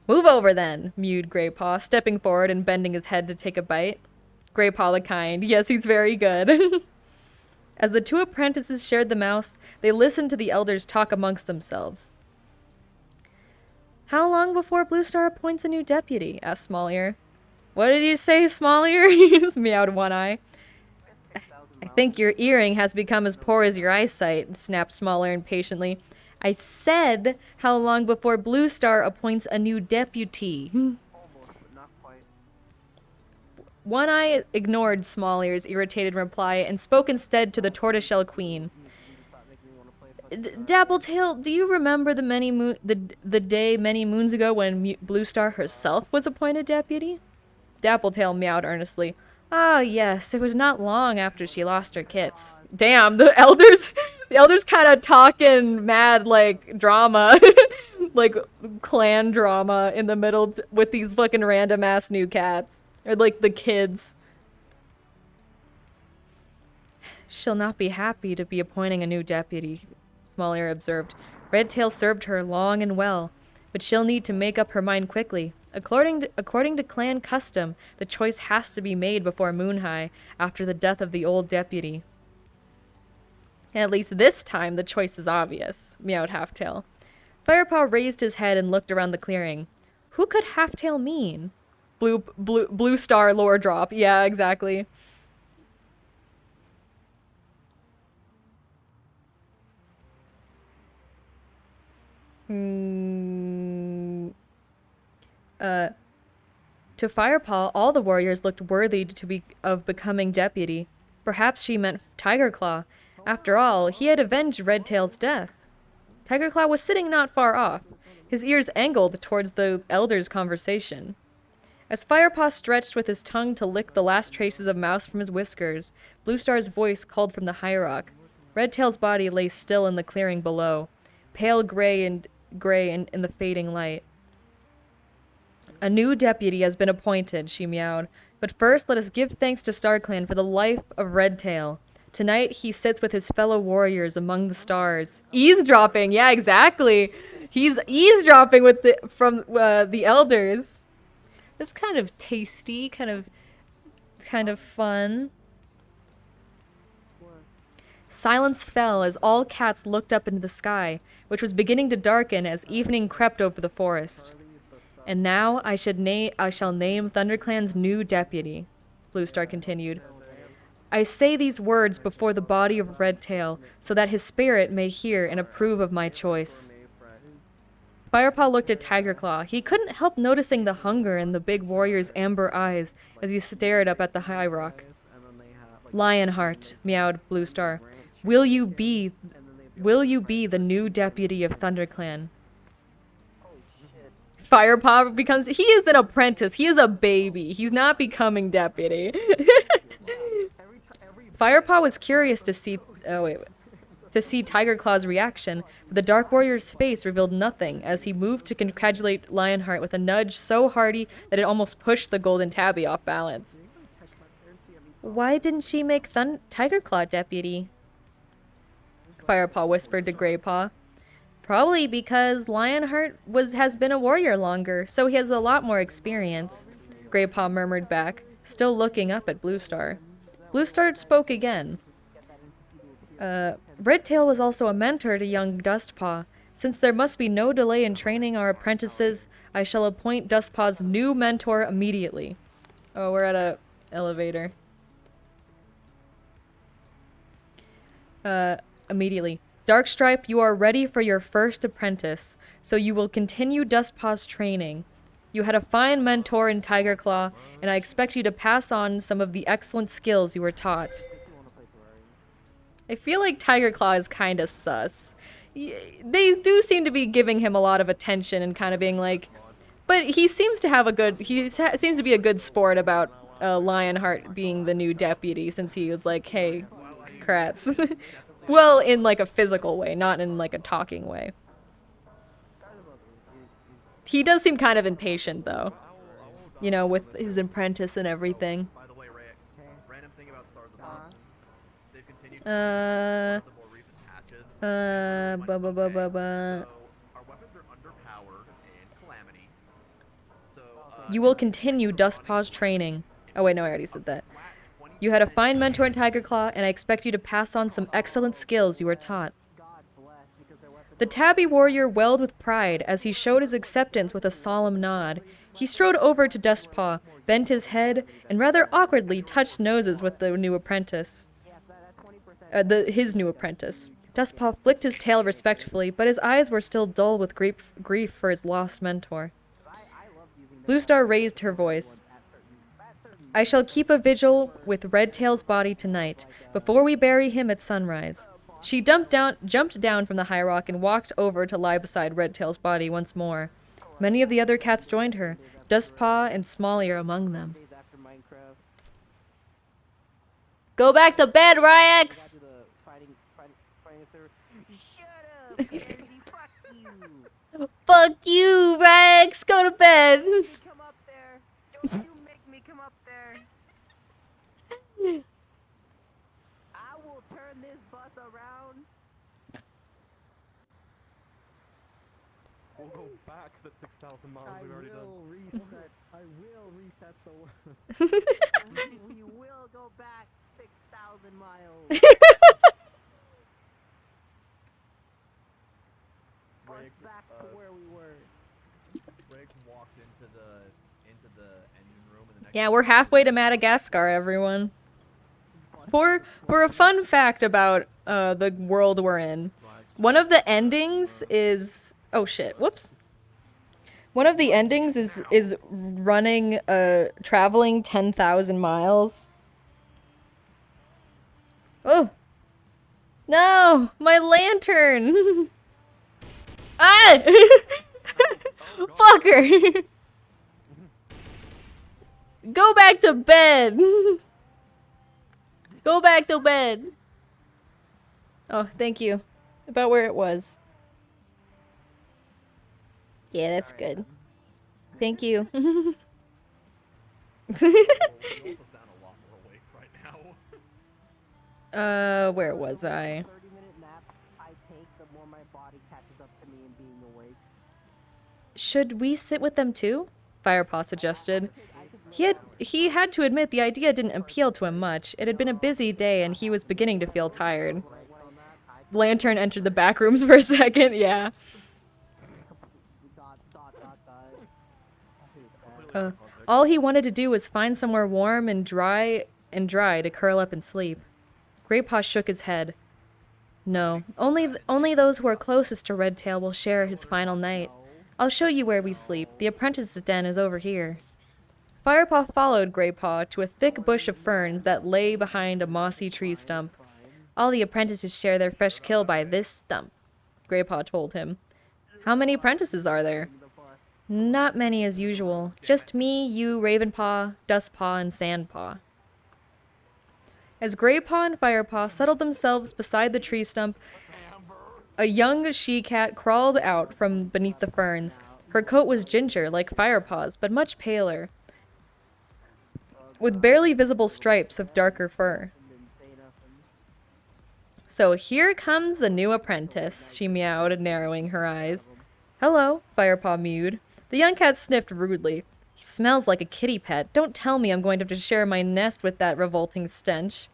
Move over then, mewed Greypaw, stepping forward and bending his head to take a bite. Greypaw the kind. Yes, he's very good. As the two apprentices shared the mouse, they listened to the elders talk amongst themselves. How long before Bluestar appoints a new deputy? Asked Smallear. What did you say, Smallear? He just meowed One Eye. I think your earring has become as poor as your eyesight, snapped Smallear impatiently. I said how long before Bluestar appoints a new deputy. Oh One Eye ignored Small Ear's irritated reply and spoke instead to the tortoiseshell queen. Dappletail, do you remember the day many moons ago when Blue Star herself was appointed deputy? Dappletail meowed earnestly. Ah, yes, it was not long after she lost her kits. Damn, the elders kind of talking mad, like, drama. Like, clan drama in the middle with these fucking random-ass new cats. Or, like, the kids. She'll not be happy to be appointing a new deputy, Small Ear observed. Redtail served her long and well, but she'll need to make up her mind quickly. According to clan custom, the choice has to be made before Moon High, after the death of the old deputy. At least this time, the choice is obvious, meowed Halftail. Firepaw raised his head and looked around the clearing. Who could Halftail mean? Blue Star lore drop. Yeah, exactly. To Firepaw, all the warriors looked worthy of becoming deputy. Perhaps she meant Tigerclaw. After all, he had avenged Redtail's death. Tigerclaw was sitting not far off, his ears angled towards the elder's conversation. As Firepaw stretched with his tongue to lick the last traces of mouse from his whiskers, Blue Star's voice called from the high rock. Redtail's body lay still in the clearing below, pale gray in the fading light. A new deputy has been appointed, she meowed. But first, let us give thanks to StarClan for the life of Redtail. Tonight, he sits with his fellow warriors among the stars. Eavesdropping, yeah, exactly. He's eavesdropping from the elders. That's kind of tasty, kind of fun. Silence fell as all cats looked up into the sky, which was beginning to darken as evening crept over the forest. And now I shall name ThunderClan's new deputy, Blue Star continued. I say these words before the body of Redtail, so that his spirit may hear and approve of my choice. Firepaw looked at Tigerclaw. He couldn't help noticing the hunger in the big warrior's amber eyes as he stared up at the high rock. Lionheart, meowed Blue Star. Will you be the new deputy of ThunderClan? Firepaw he is an apprentice. He is a baby. He's not becoming deputy. Firepaw was curious to see Tigerclaw's reaction, but the Dark Warrior's face revealed nothing as he moved to congratulate Lionheart with a nudge so hearty that it almost pushed the golden tabby off balance. Why didn't she make Tigerclaw deputy? Firepaw whispered to Greypaw. Probably because Lionheart has been a warrior longer, so he has a lot more experience, Greypaw murmured back, still looking up at Blue Star. Blue Star spoke again. Redtail was also a mentor to young Dustpaw. Since there must be no delay in training our apprentices, I shall appoint Dustpaw's new mentor immediately. Oh, we're at a elevator. Immediately. Darkstripe, you are ready for your first apprentice, so you will continue Dustpaw's training. You had a fine mentor in Tigerclaw, and I expect you to pass on some of the excellent skills you were taught. I feel like Tigerclaw is kind of sus. They do seem to be giving him a lot of attention and kind of being like... But he seems to have seems to be a good sport about Lionheart being the new deputy, since he was like, hey, crats. Well, in like a physical way, not in like a talking way. He does seem kind of impatient, though. You know, with his apprentice and everything. By the way, Rex, random thing about Stars of Dawn. They've continued Uh, to the more recent patches. So, our weapons are underpowered and Calamity. So, You will continue Dustpaw's training. Oh wait, no, I already said that. You had a fine mentor in Tigerclaw, and I expect you to pass on some excellent skills you were taught. The tabby warrior welled with pride as he showed his acceptance with a solemn nod. He strode over to Dustpaw, bent his head, and rather awkwardly touched noses with the new apprentice. His new apprentice. Dustpaw flicked his tail respectfully, but his eyes were still dull with grief for his lost mentor. Blue Star raised her voice. I shall keep a vigil with Redtail's body tonight, before we bury him at sunrise. She jumped down from the high rock and walked over to lie beside Redtail's body once more. Many of the other cats joined her, Dustpaw and Small-Ear among them. Days after Minecraft. Go back to bed, Ryax! To the fighting server. Shut up, Kennedy. Fuck you. Fuck you, Ryax! Go to bed! Come up there. Don't you make me come up there. I will turn this bus around. We'll go back the 6,000 miles I we've already done. will reset. I will reset the world. We will go back 6,000 miles. Us back to where we were. Riggs walked into the engine room in the next Yeah, we're halfway to Madagascar, everyone. For a fun fact about the world we're in, one of the endings is shit, whoops. One of the endings is running traveling 10,000 miles. Oh. No, my lantern. Ah! Fucker. Go back to bed. Go back to bed. Oh, thank you. About where it was. Yeah, that's good. Thank you. you also sound a lot more awake right now. Where was I? 30-minute naps I take, the more my body catches up to me in being awake. Should we sit with them too? Firepaw suggested. He had to admit the idea didn't appeal to him much. It had been a busy day and he was beginning to feel tired. Lantern entered the back rooms for a second, yeah. All he wanted to do was find somewhere warm and dry to curl up and sleep. Greypaw shook his head. No, only those who are closest to Redtail will share his final night. I'll show you where we sleep. The apprentice's den is over here. Firepaw followed Greypaw to a thick bush of ferns that lay behind a mossy tree stump. All the apprentices share their fresh kill by this stump, Greypaw told him. How many apprentices are there? Not many as usual. Just me, you, Ravenpaw, Dustpaw, and Sandpaw. As Greypaw and Firepaw settled themselves beside the tree stump, a young she-cat crawled out from beneath the ferns. Her coat was ginger, like Firepaw's, but much paler, with barely visible stripes of darker fur. So here comes the new apprentice, she meowed, narrowing her eyes. Hello, Firepaw mewed. The young cat sniffed rudely. He smells like a kitty pet. Don't tell me I'm going to have to share my nest with that revolting stench.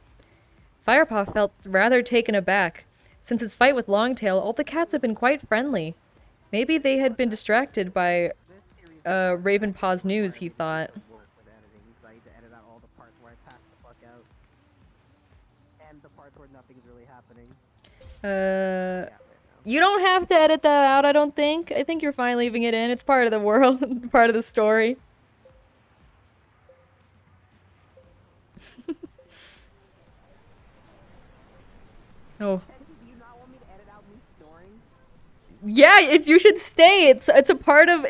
Firepaw felt rather taken aback. Since his fight with Longtail, all the cats had been quite friendly. Maybe they had been distracted by Ravenpaw's news, he thought. You don't have to edit that out, I don't think. I think you're fine leaving it in. It's part of the world, part of the story. Oh. Yeah, you should stay. It's a part of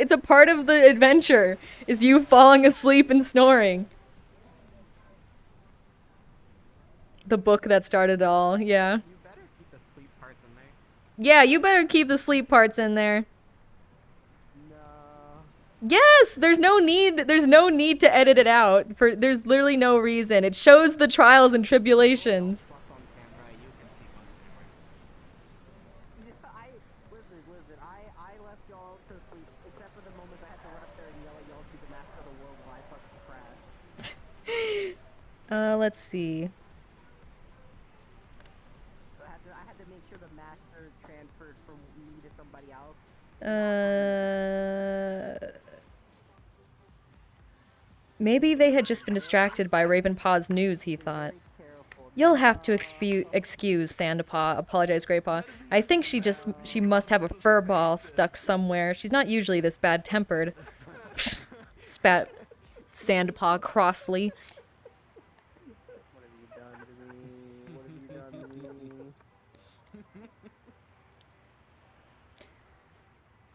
the adventure. Is you falling asleep and snoring. The book that started it all. Yeah. You better keep the sleep parts in there. Yeah, you better keep the sleep parts in there. No. Yes, there's no need to edit it out. There's literally no reason. It shows the trials and tribulations. Fuck on camera, you can sleep on camera. Listen, I left y'all to sleep, except for the moments I had to run up there and yell at y'all to the master of the world while I fucking crashed. Let's see. So I had to make sure the master transferred from me to somebody else. Maybe they had just been distracted by Ravenpaw's news, he thought. You'll have to excuse Sandapaw, apologized Greypaw. I think she must have a fur ball stuck somewhere. She's not usually this bad-tempered. Spat Sandapaw crossly.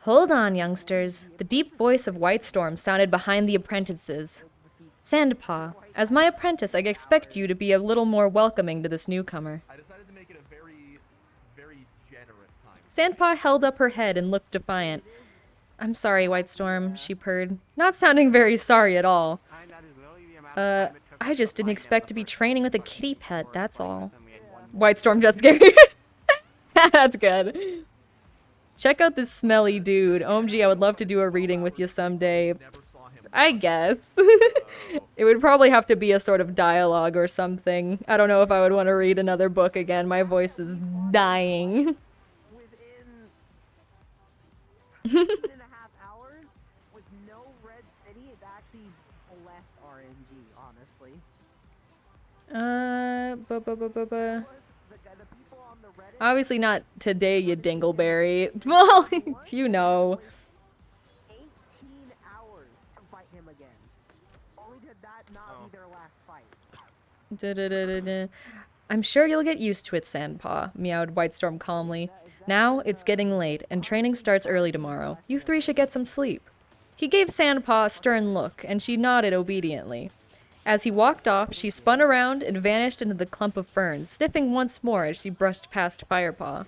Hold on, youngsters. The deep voice of Whitestorm sounded behind the apprentices. Sandpaw, as my apprentice, I expect you to be a little more welcoming to this newcomer. I decided to make it a very, very generous time. Sandpaw held up her head and looked defiant. I'm sorry, Whitestorm, she purred, not sounding very sorry at all. I just didn't expect to be training with a kitty pet, that's all. Whitestorm just gave That's good. Check out this smelly dude. OMG, I would love to do a reading with you someday. I guess. It would probably have to be a sort of dialogue or something. I don't know if I would want to read another book again. My voice is dying. Within 2.5 hours, with no red city, it's actually less RNG, honestly. The people on the Reddit, Obviously not today, you dingleberry. Well, you know. 18 hours to fight him again. Only did that not be their last fight. I'm sure you'll get used to it, Sandpaw, meowed Whitestorm calmly. Now, it's getting late, and training starts early tomorrow. You three should get some sleep. He gave Sandpaw a stern look, and she nodded obediently. As he walked off, she spun around and vanished into the clump of ferns, sniffing once more as she brushed past Firepaw.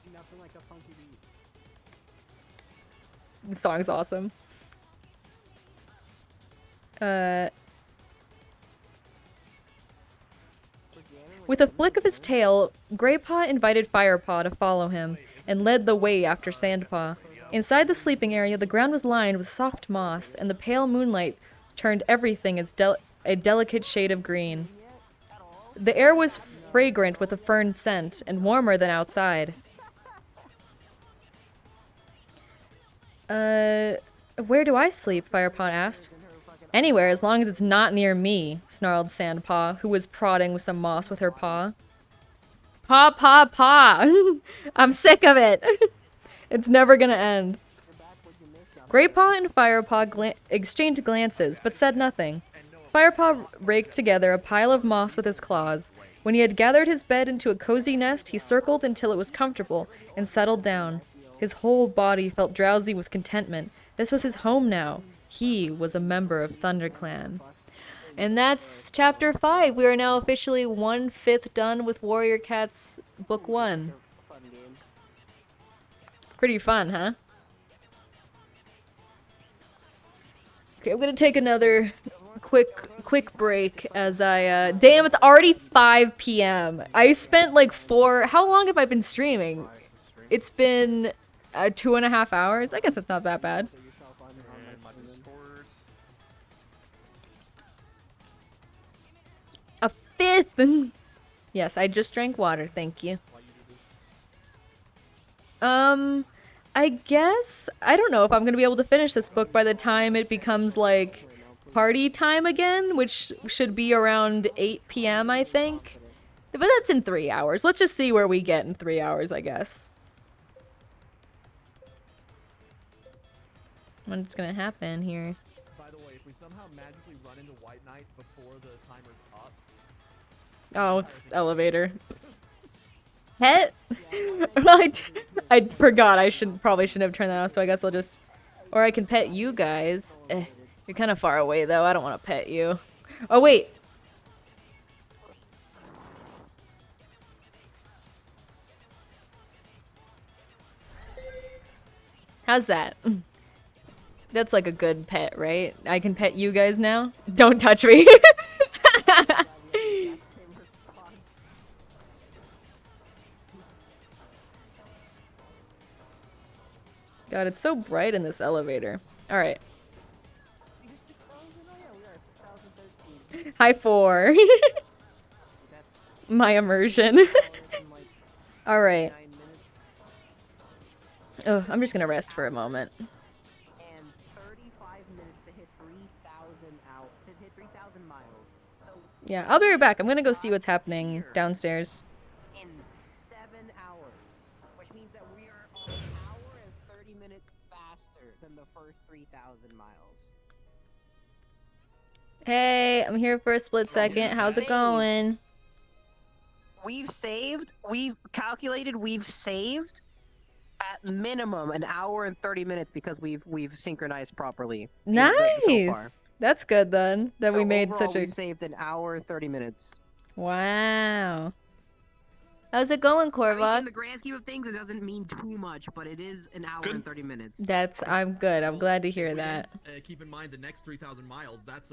The song's awesome. With a flick of his tail, Greypaw invited Firepaw to follow him, and led the way after Sandpaw. Inside the sleeping area, the ground was lined with soft moss, and the pale moonlight turned everything as a delicate shade of green. The air was fragrant with a fern scent, and warmer than outside. Where do I sleep? Firepaw asked. Anywhere, as long as it's not near me, snarled Sandpaw, who was prodding with some moss with her paw. Paw, paw, paw! I'm sick of it! It's never gonna end. Greypaw and Firepaw exchanged glances, but said nothing. Firepaw raked together a pile of moss with his claws. When he had gathered his bed into a cozy nest, he circled until it was comfortable and settled down. His whole body felt drowsy with contentment. This was his home now. He was a member of ThunderClan. And that's chapter 5. We are now officially 1/5 done with Warrior Cats Book 1. Pretty fun, huh? Okay, I'm gonna take another quick break as I, damn, it's already 5 p.m. I spent like how long have I been streaming? It's been 2.5 hours. I guess it's not that bad. A 5th! Yes, I just drank water, thank you. I guess, I don't know if I'm gonna be able to finish this book by the time it becomes, like, party time again, which should be around 8 p.m., I think. But that's in 3 hours. Let's just see where we get in 3 hours, I guess. What's gonna happen here? By the way, if we somehow magically run into White Knight before the timer's up... Oh, it's elevator. Pet? I forgot. I probably shouldn't have turned that off, so I guess I'll just... Or I can pet you guys. You're kind of far away, though. I don't want to pet you. Oh, wait. How's that? That's like a good pet, right? I can pet you guys now? Don't touch me. God, it's so bright in this elevator. Alright. Hi, 4. My immersion. Alright. Oh, I'm just gonna rest for a moment. And 35 minutes to hit 3,000 miles. So Yeah, I'll be right back. I'm gonna go see what's happening downstairs. in 7 hours, which means that we are an hour and 30 minutes faster than the first 3,000 miles. Hey, I'm here for a split second. How's it going? We've calculated we've saved at minimum an hour and 30 minutes because we've synchronized properly. So far. Nice. That's good then. That So we made overall, such a. we've saved an hour and 30 minutes. Wow. How's it going, I mean, Korvac? in the grand scheme of things, it doesn't mean too much, but it is an hour Good. and 30 minutes. That's. I'm good. I'm glad to hear If we that. then, keep in mind the next 3,000 miles. That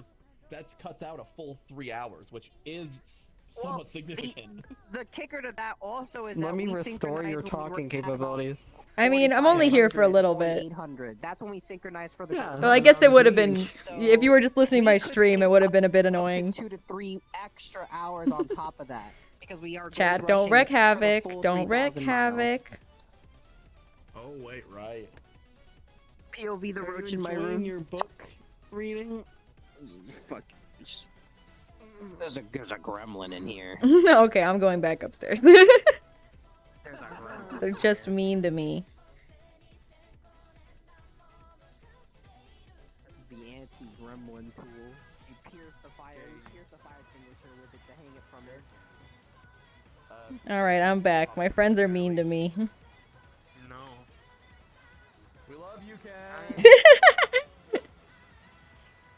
cuts out a full 3 hours, which is somewhat Well, significant. The kicker to that also is Let that me we restore your synchronized when we were talking at about capabilities. I mean, I'm only here for a 4,500, little bit. 4,800. That's when we synchronized for the. Yeah. Well, I guess it would have been. So, If you were just listening to my we could stream, it save would have up been a bit up to annoying. 2 to 3 extra hours on top of that because we are. Chat, gold don't wreck rushing for the havoc. full Don't wreck 3,000 miles. havoc. Oh wait, right. POV the Are roach you in my enjoying room. your book reading? Fuck. There's a gremlin in here. Okay, I'm going back upstairs. There's a gremlin. They're just mean to me. This is the anti-gremlin tool. You pierce the fire extinguisher with it to hang it from it. Alright, I'm back. My friends are mean to me. No. We love you, Ken.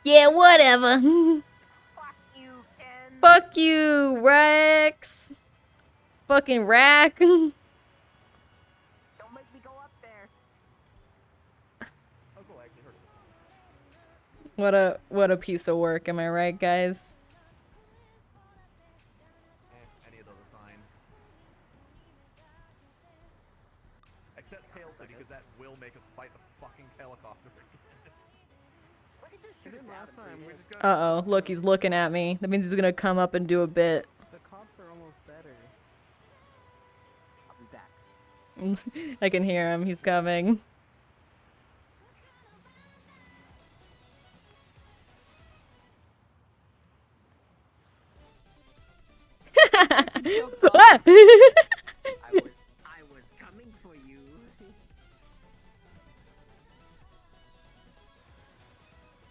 Yeah, whatever. Fuck you, Ken. Fuck you, Rex. Fucking rack. Don't make me go up there. Oh, cool. I actually heard it. What a piece of work, am I right, guys? Any of those are fine. Except Tail City, because that will make us fight the fucking helicopter. We did last time. We just got. Uh-oh, look, he's looking at me. That means he's gonna come up and do a bit. The cops are almost better. I'll be back. I can hear him. He's coming. I was coming for you.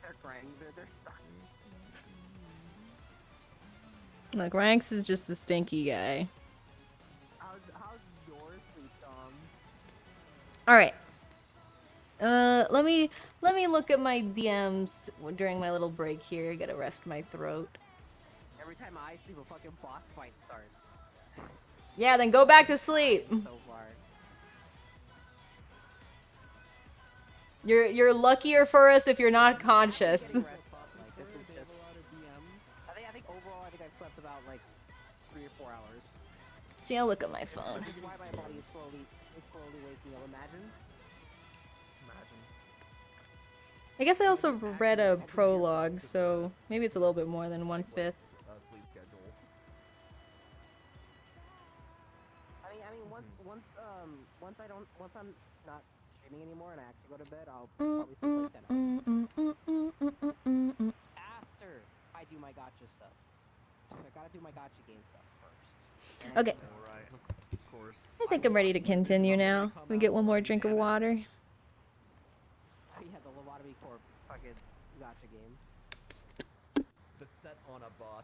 They're crying. They're stuck. Look, Ranks is just a stinky guy. How's yours, please, Tom? All right. Let me look at my DMs during my little break here. I gotta rest my throat. Every time I sleep, a fucking boss fight starts. Yeah, then go back to sleep. So far. You're luckier for us if you're not conscious. Like, this is just... I think overall, I've slept about like 3 or 4 hours. See, I'll look at my phone. Which is why my body is slowly waking up. Imagine. I guess I also read a prologue, so maybe it's a little bit more than 1/5. Sleep schedule. I mean, once I'm not streaming anymore and I actually go to bed, I'll probably sleep like 10 hours. After I do my gotcha stuff. I gotta do my gotcha game stuff first. Okay, Alright, of course. I think I'm ready to continue now. Let me get one more drink of water. Yeah, the lobotomy corp fucking gotcha game. The set on a bus,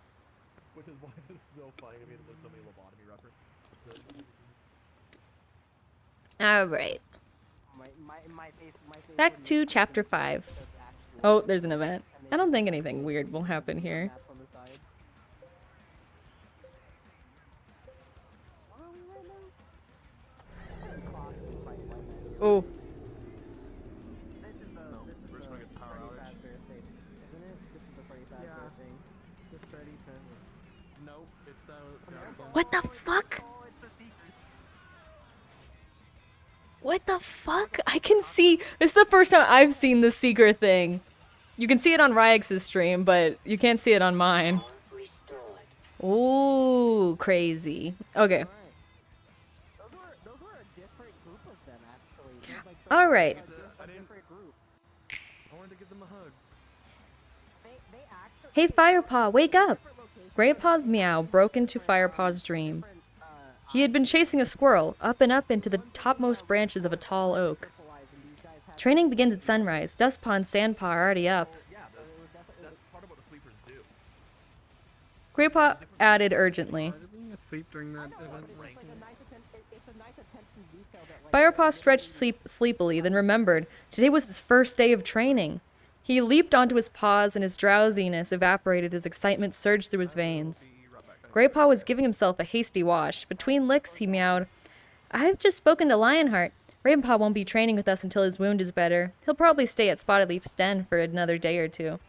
which is why it's so funny to me that there's so many lobotomy references. Alright. My face Back wouldn't to be chapter fucking 5. because actually Oh, there's an event. I don't think anything weird will happen here. maps on the side. Where are we right now? Clock is right now. Oh, This is the we're just gonna get power Freddy outage. Fazbear thing, isn't it? This is the Freddy Fazbear thing. The Freddy Fazbear. Nope, it's the. what the fuck? Oh, it's the secret. What the fuck? I can see. This is the first time I've seen the secret thing. You can see it on Ryex's stream, but you can't see it on mine. Ooh, crazy. Okay. Those were a different group of them, actually. They were, like, All right. a different group. I wanted to give them a hug. They actually. Hey, Firepaw, wake up! Grandpa's meow broke into Firepaw's dream. He had been chasing a squirrel up and up into the topmost branches of a tall oak. Training begins at sunrise. Dustpaw and Sandpaw are already up. Yeah, that's part of what the sweepers do. Grandpa added urgently. Part of being a sleep during that event. Firepaw stretched sleepily, then remembered. Today was his first day of training. He leaped onto his paws, and his drowsiness evaporated as excitement surged through his veins. Greypaw was giving himself a hasty wash. Between licks, he meowed, I have just spoken to Lionheart. Ravenpaw won't be training with us until his wound is better. He'll probably stay at Spotted Leaf's den for another day or two.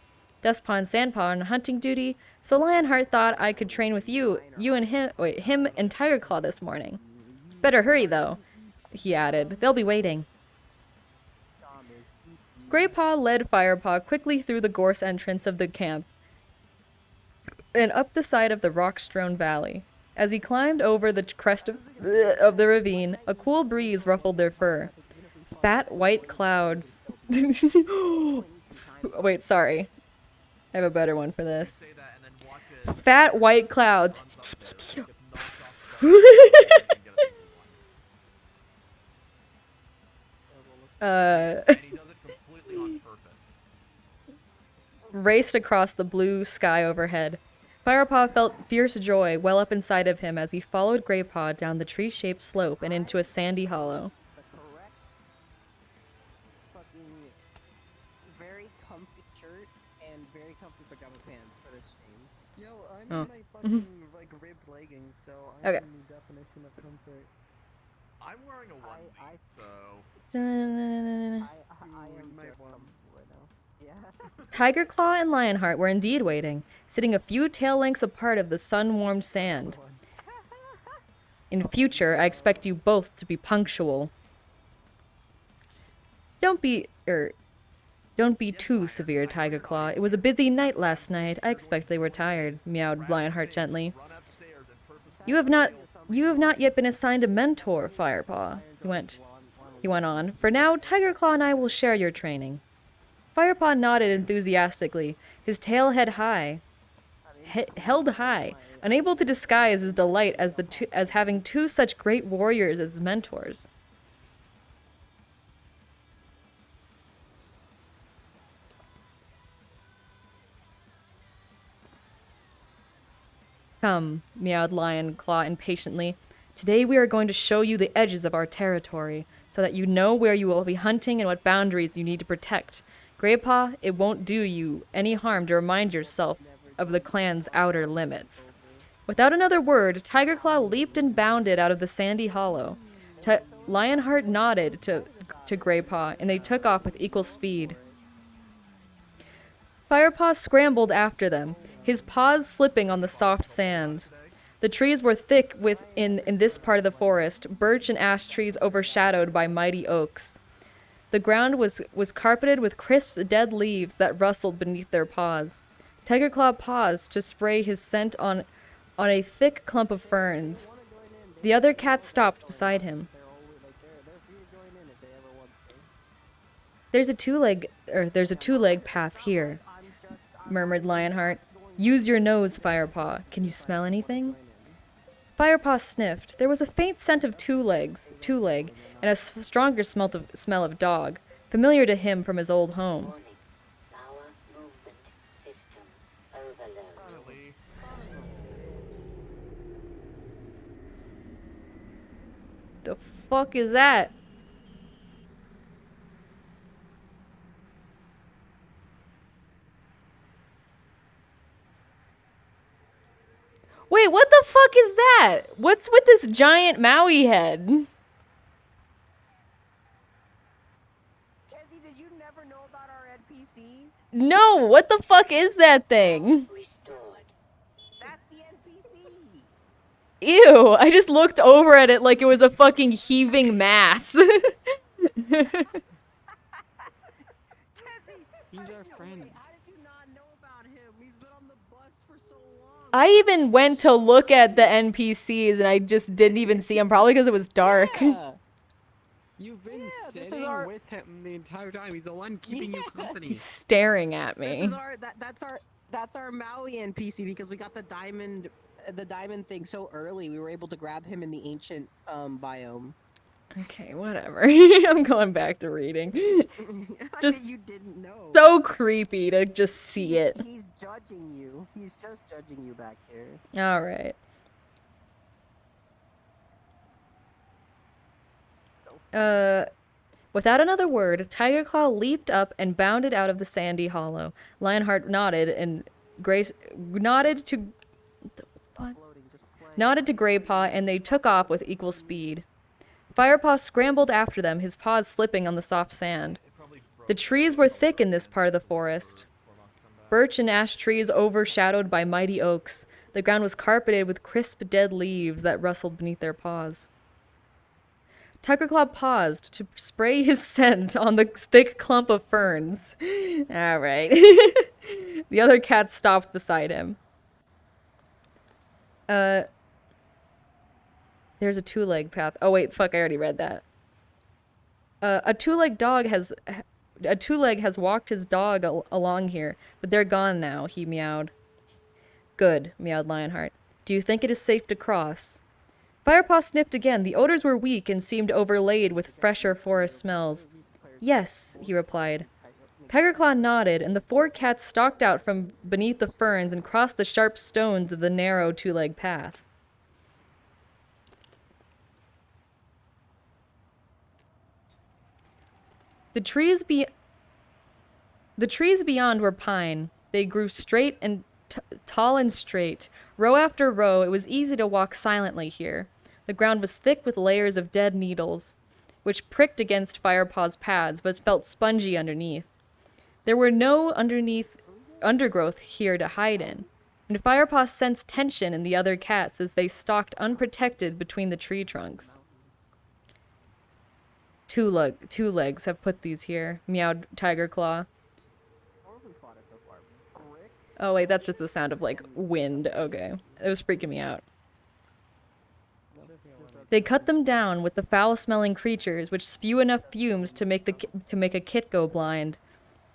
Dustpaw and Sandpaw on hunting duty, so Lionheart thought I could train with him and Tigerclaw this morning. Better hurry, though, he added. They'll be waiting. Greypaw led Firepaw quickly through the gorse entrance of the camp and up the side of the rock-strewn valley. As he climbed over the crest of the ravine, a cool breeze ruffled their fur. Fat white clouds... Wait, sorry. I have a better one for this. Fat white clouds. Raced across the blue sky overhead. Firepaw felt fierce joy well up inside of him as he followed Greypaw down the tree-shaped slope and into a sandy hollow. Very comfy shirt and very comfy pajama pants for this stream. Yo, I'm Oh. in my fucking like ribbed leggings, so I'm Okay. the definition of comfort. I'm wearing a I- onesie, so I You am might just want- comfortable right now. Yeah. Tigerclaw and Lionheart were indeed waiting, sitting a few tail lengths apart of the sun-warmed sand. In future, I expect you both to be punctual. Don't be too severe, Tigerclaw. It was a busy night last night. I expect they were tired, meowed Lionheart gently. run upstairs and purposefully You have not yet been assigned a mentor, Firepaw. He went on. For now, Tigerclaw and I will share your training. Firepaw nodded enthusiastically, his tail held high, unable to disguise his delight as having two such great warriors as mentors. Come, meowed Lionclaw impatiently. Today we are going to show you the edges of our territory, so that you know where you will be hunting and what boundaries you need to protect. Greypaw, it won't do you any harm to remind yourself of the clan's outer limits. Without another word, Tigerclaw leaped and bounded out of the sandy hollow. Lionheart nodded to Greypaw, and they took off with equal speed. Firepaw scrambled after them, his paws slipping on the soft sand. The trees were thick in this part of the forest, birch and ash trees overshadowed by mighty oaks. The ground was carpeted with crisp, dead leaves that rustled beneath their paws. Tigerclaw paused to spray his scent on a thick clump of ferns. The other cat stopped beside him. There's a two-leg path here, murmured Lionheart. Use your nose, Firepaw. Can you smell anything? Firepaw sniffed. There was a faint scent of two-leg, and a stronger smell of dog, familiar to him from his old home. Power movement system overload. really The fuck is that? Wait, what the fuck is that? What's with this giant Maui head? Kenzie, did you never know about our NPC? No, what the fuck is that thing? Restored. That's the NPC. Ew, I just looked over at it like it was a fucking heaving mass. He's our friend. How did you not know about him? He's been on the bus for so long. I even went to look at the NPCs and I just didn't even see them, probably because it was dark. Yeah. You've been this is sitting our- with him the entire time. He's the one keeping you company. He's staring at This me. is that's our Maui NPC because we got the diamond thing so early. We were able to grab him in the ancient biome. Okay, whatever. I'm going back to reading. Just you didn't know. so creepy to just see it. He's judging you. He's just judging you back here. Alright. Without another word, Tiger Claw leaped up and bounded out of the sandy hollow. Lionheart nodded and Grace nodded to what? Nodded to Greypaw, and they took off with equal speed. Firepaw scrambled after them, his paws slipping on the soft sand. The trees were thick in this part of the forest. Birch and ash trees overshadowed by mighty oaks. The ground was carpeted with crisp, dead leaves that rustled beneath their paws. Tigerclaw paused to spray his scent on the thick clump of ferns. All right. The other cat stopped beside him. There's a two-leg path. Oh wait, fuck, I already read that. A two-leg has walked his dog along here, but they're gone now, he meowed. Good, meowed Lionheart. Do you think it is safe to cross? Firepaw sniffed again. The odors were weak and seemed overlaid with fresher forest smells. Yes, he replied. Tigerclaw nodded, and the four cats stalked out from beneath the ferns and crossed the sharp stones of the narrow two-leg path. The trees beyond were pine. They grew straight and tall and straight. Row after row, it was easy to walk silently here. The ground was thick with layers of dead needles, which pricked against Firepaw's pads but felt spongy underneath. There were no undergrowth here to hide in, and Firepaw sensed tension in the other cats as they stalked unprotected between the tree trunks. Two legs have put these here, meowed Tigerclaw. Oh wait, that's just the sound of, like, wind. Okay. It was freaking me out. They cut them down with the foul-smelling creatures, which spew enough fumes to make a kit go blind.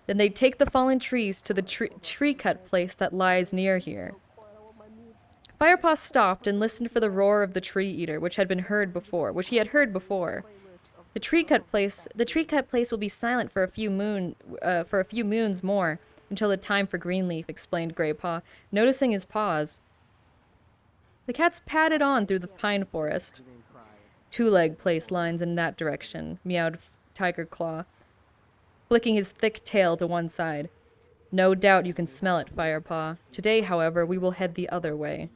Then they take the fallen trees to the tree cut place that lies near here. Firepaw stopped and listened for the roar of the tree eater, which he had heard before. The tree cut place will be silent for a few moons more, until the time for Greenleaf, explained Greypaw, noticing his pause. The cats padded on through the pine forest. Two-leg place lines in that direction, meowed Tigerclaw, flicking his thick tail to one side. No doubt you can smell it, Firepaw. Today, however, we will head the other way.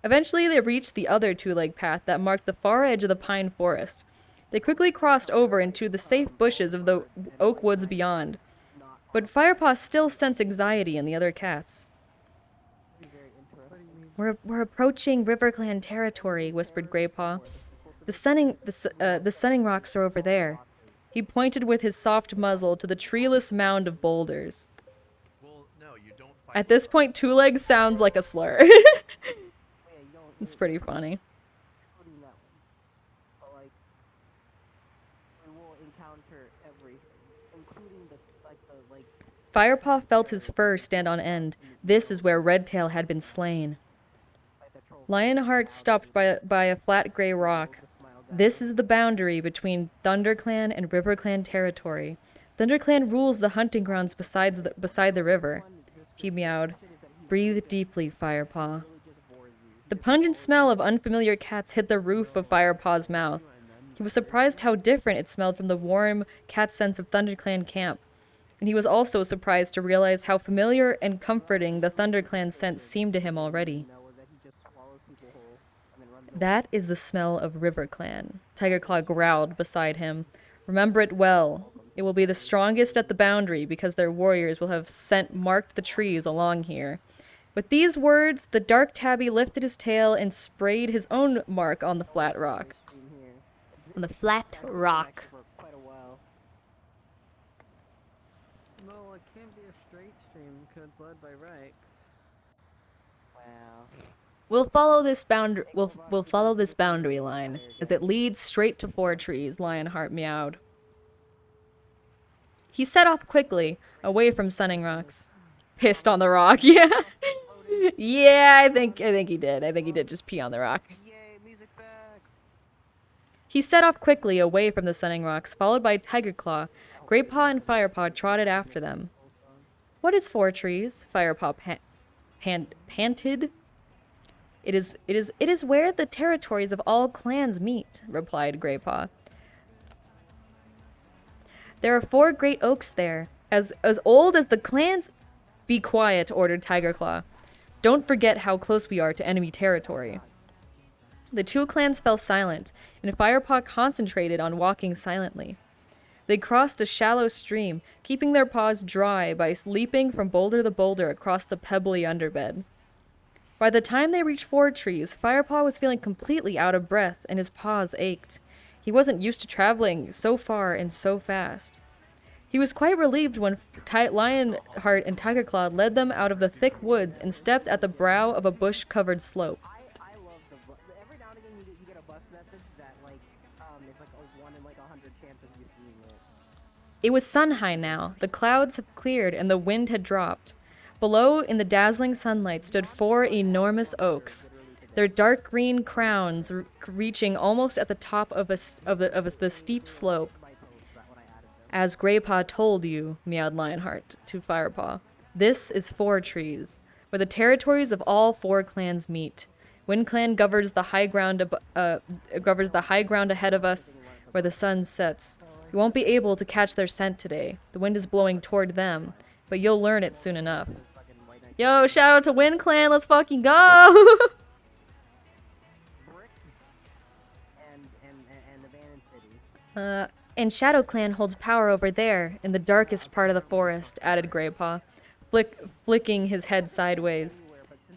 Eventually, they reached the other two-leg path that marked the far edge of the pine forest. They quickly crossed over into the safe bushes of the oak woods beyond. But Firepaw still sensed anxiety in the other cats. We're approaching RiverClan territory, whispered Greypaw. The sunning rocks are over there. He pointed with his soft muzzle to the treeless mound of boulders. At this point, two legs sounds like a slur. It's pretty funny. Firepaw felt his fur stand on end. This is where Redtail had been slain. Lionheart stopped by a flat gray rock. This is the boundary between ThunderClan and RiverClan territory. ThunderClan rules the hunting grounds beside the river. He meowed. Breathe deeply, Firepaw. The pungent smell of unfamiliar cats hit the roof of Firepaw's mouth. He was surprised how different it smelled from the warm cat scents of ThunderClan camp. And he was also surprised to realize how familiar and comforting the ThunderClan scent seemed to him already. That is the smell of RiverClan, Tigerclaw growled beside him. Remember it well. It will be the strongest at the boundary because their warriors will have marked the trees along here. With these words, the dark tabby lifted his tail and sprayed his own mark on the flat rock. On the flat rock. No, it can't be a straight stream because it's led by Rex. Wow. We'll follow this boundary line as it leads straight to four trees, Lionheart meowed. He set off quickly, away from Sunning Rocks. Pissed on the rock, yeah. Yeah, I think he did. I think he did just pee on the rock. He set off quickly away from the Sunning Rocks, followed by Tigerclaw. Greypaw and Firepaw trotted after them. What is four trees? Firepaw panted. It is where the territories of all clans meet, replied Greypaw. There are 4 great oaks there, as old as the clans. Be quiet, ordered Tiger Claw. Don't forget how close we are to enemy territory. The 2 clans fell silent, and Firepaw concentrated on walking silently. They crossed a shallow stream, keeping their paws dry by leaping from boulder to boulder across the pebbly underbed. By the time they reached 4 trees, Firepaw was feeling completely out of breath, and his paws ached. He wasn't used to traveling so far and so fast. He was quite relieved when Lionheart and Tiger Claw led them out of the thick woods and stepped at the brow of a bush-covered slope. I love the bus. Every now and again you get a bus message that like it's like a 1 in like 100 chance of you seeing it. It was sun high now. The clouds had cleared and the wind had dropped. Below, in the dazzling sunlight, stood 4 enormous oaks, their dark green crowns reaching almost at the top of the steep slope. As Greypaw told you, meowed Lionheart to Firepaw, this is 4 trees, where the territories of all 4 clans meet. Wind Clan governs the high ground ahead of us, where the sun sets. You won't be able to catch their scent today. The wind is blowing toward them, but you'll learn it soon enough. Yo, shout out to Wind Clan, let's fucking go! Bricks and abandoned city. And Shadow Clan holds power over there, in the darkest part of the forest, added Greypaw, flicking his head sideways.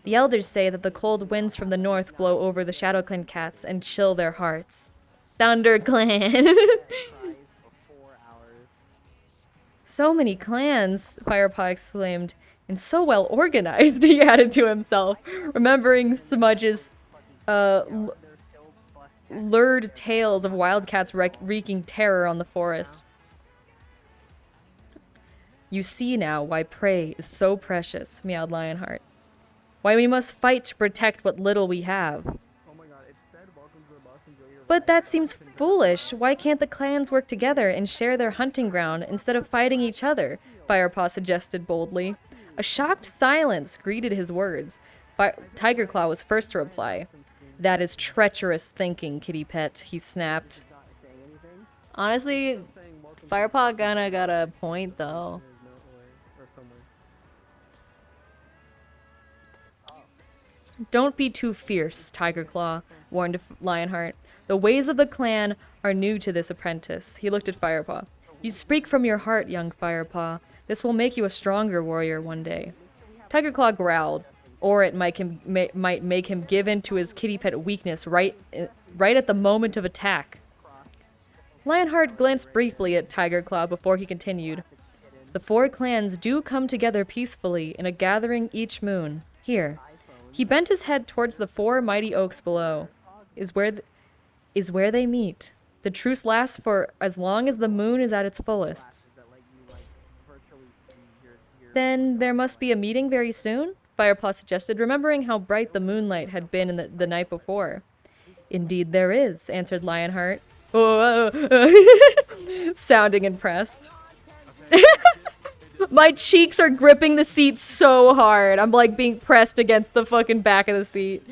The elders say that the cold winds from the north blow over the Shadow Clan cats and chill their hearts. Thunder Clan! Cries for 4 hours. So many clans, Firepaw exclaimed, and so well organized, he added to himself, remembering Smudge's lurid tales of wildcats wreaking terror on the forest. You see now why prey is so precious, meowed Lionheart. Why we must fight to protect what little we have. Oh my god, it said welcome to the bus, enjoy your But that seems foolish. Why can't the clans work together and share their hunting ground instead of fighting each other? Firepaw suggested boldly. A shocked silence greeted his words. Tiger Claw was first to reply. That is treacherous thinking, kitty pet, he snapped. Honestly, Firepaw kinda got a point, though. Don't be too fierce, Tiger Claw, warned Lionheart. The ways of the clan are new to this apprentice. He looked at Firepaw. You speak from your heart, young Firepaw. This will make you a stronger warrior one day. Tiger Claw growled, or it might make him give in to his kitty pet weakness right at the moment of attack. Lionheart glanced briefly at Tiger Claw before he continued. The 4 clans do come together peacefully in a gathering each moon. Here. He bent his head towards the 4 mighty oaks below. Is where they meet. The truce lasts for as long as the moon is at its fullest. Then there must be a meeting very soon? Firepaw suggested, remembering how bright the moonlight had been in the night before. Indeed there is, answered Lionheart. Sounding impressed. My cheeks are gripping the seat so hard. I'm like being pressed against the fucking back of the seat.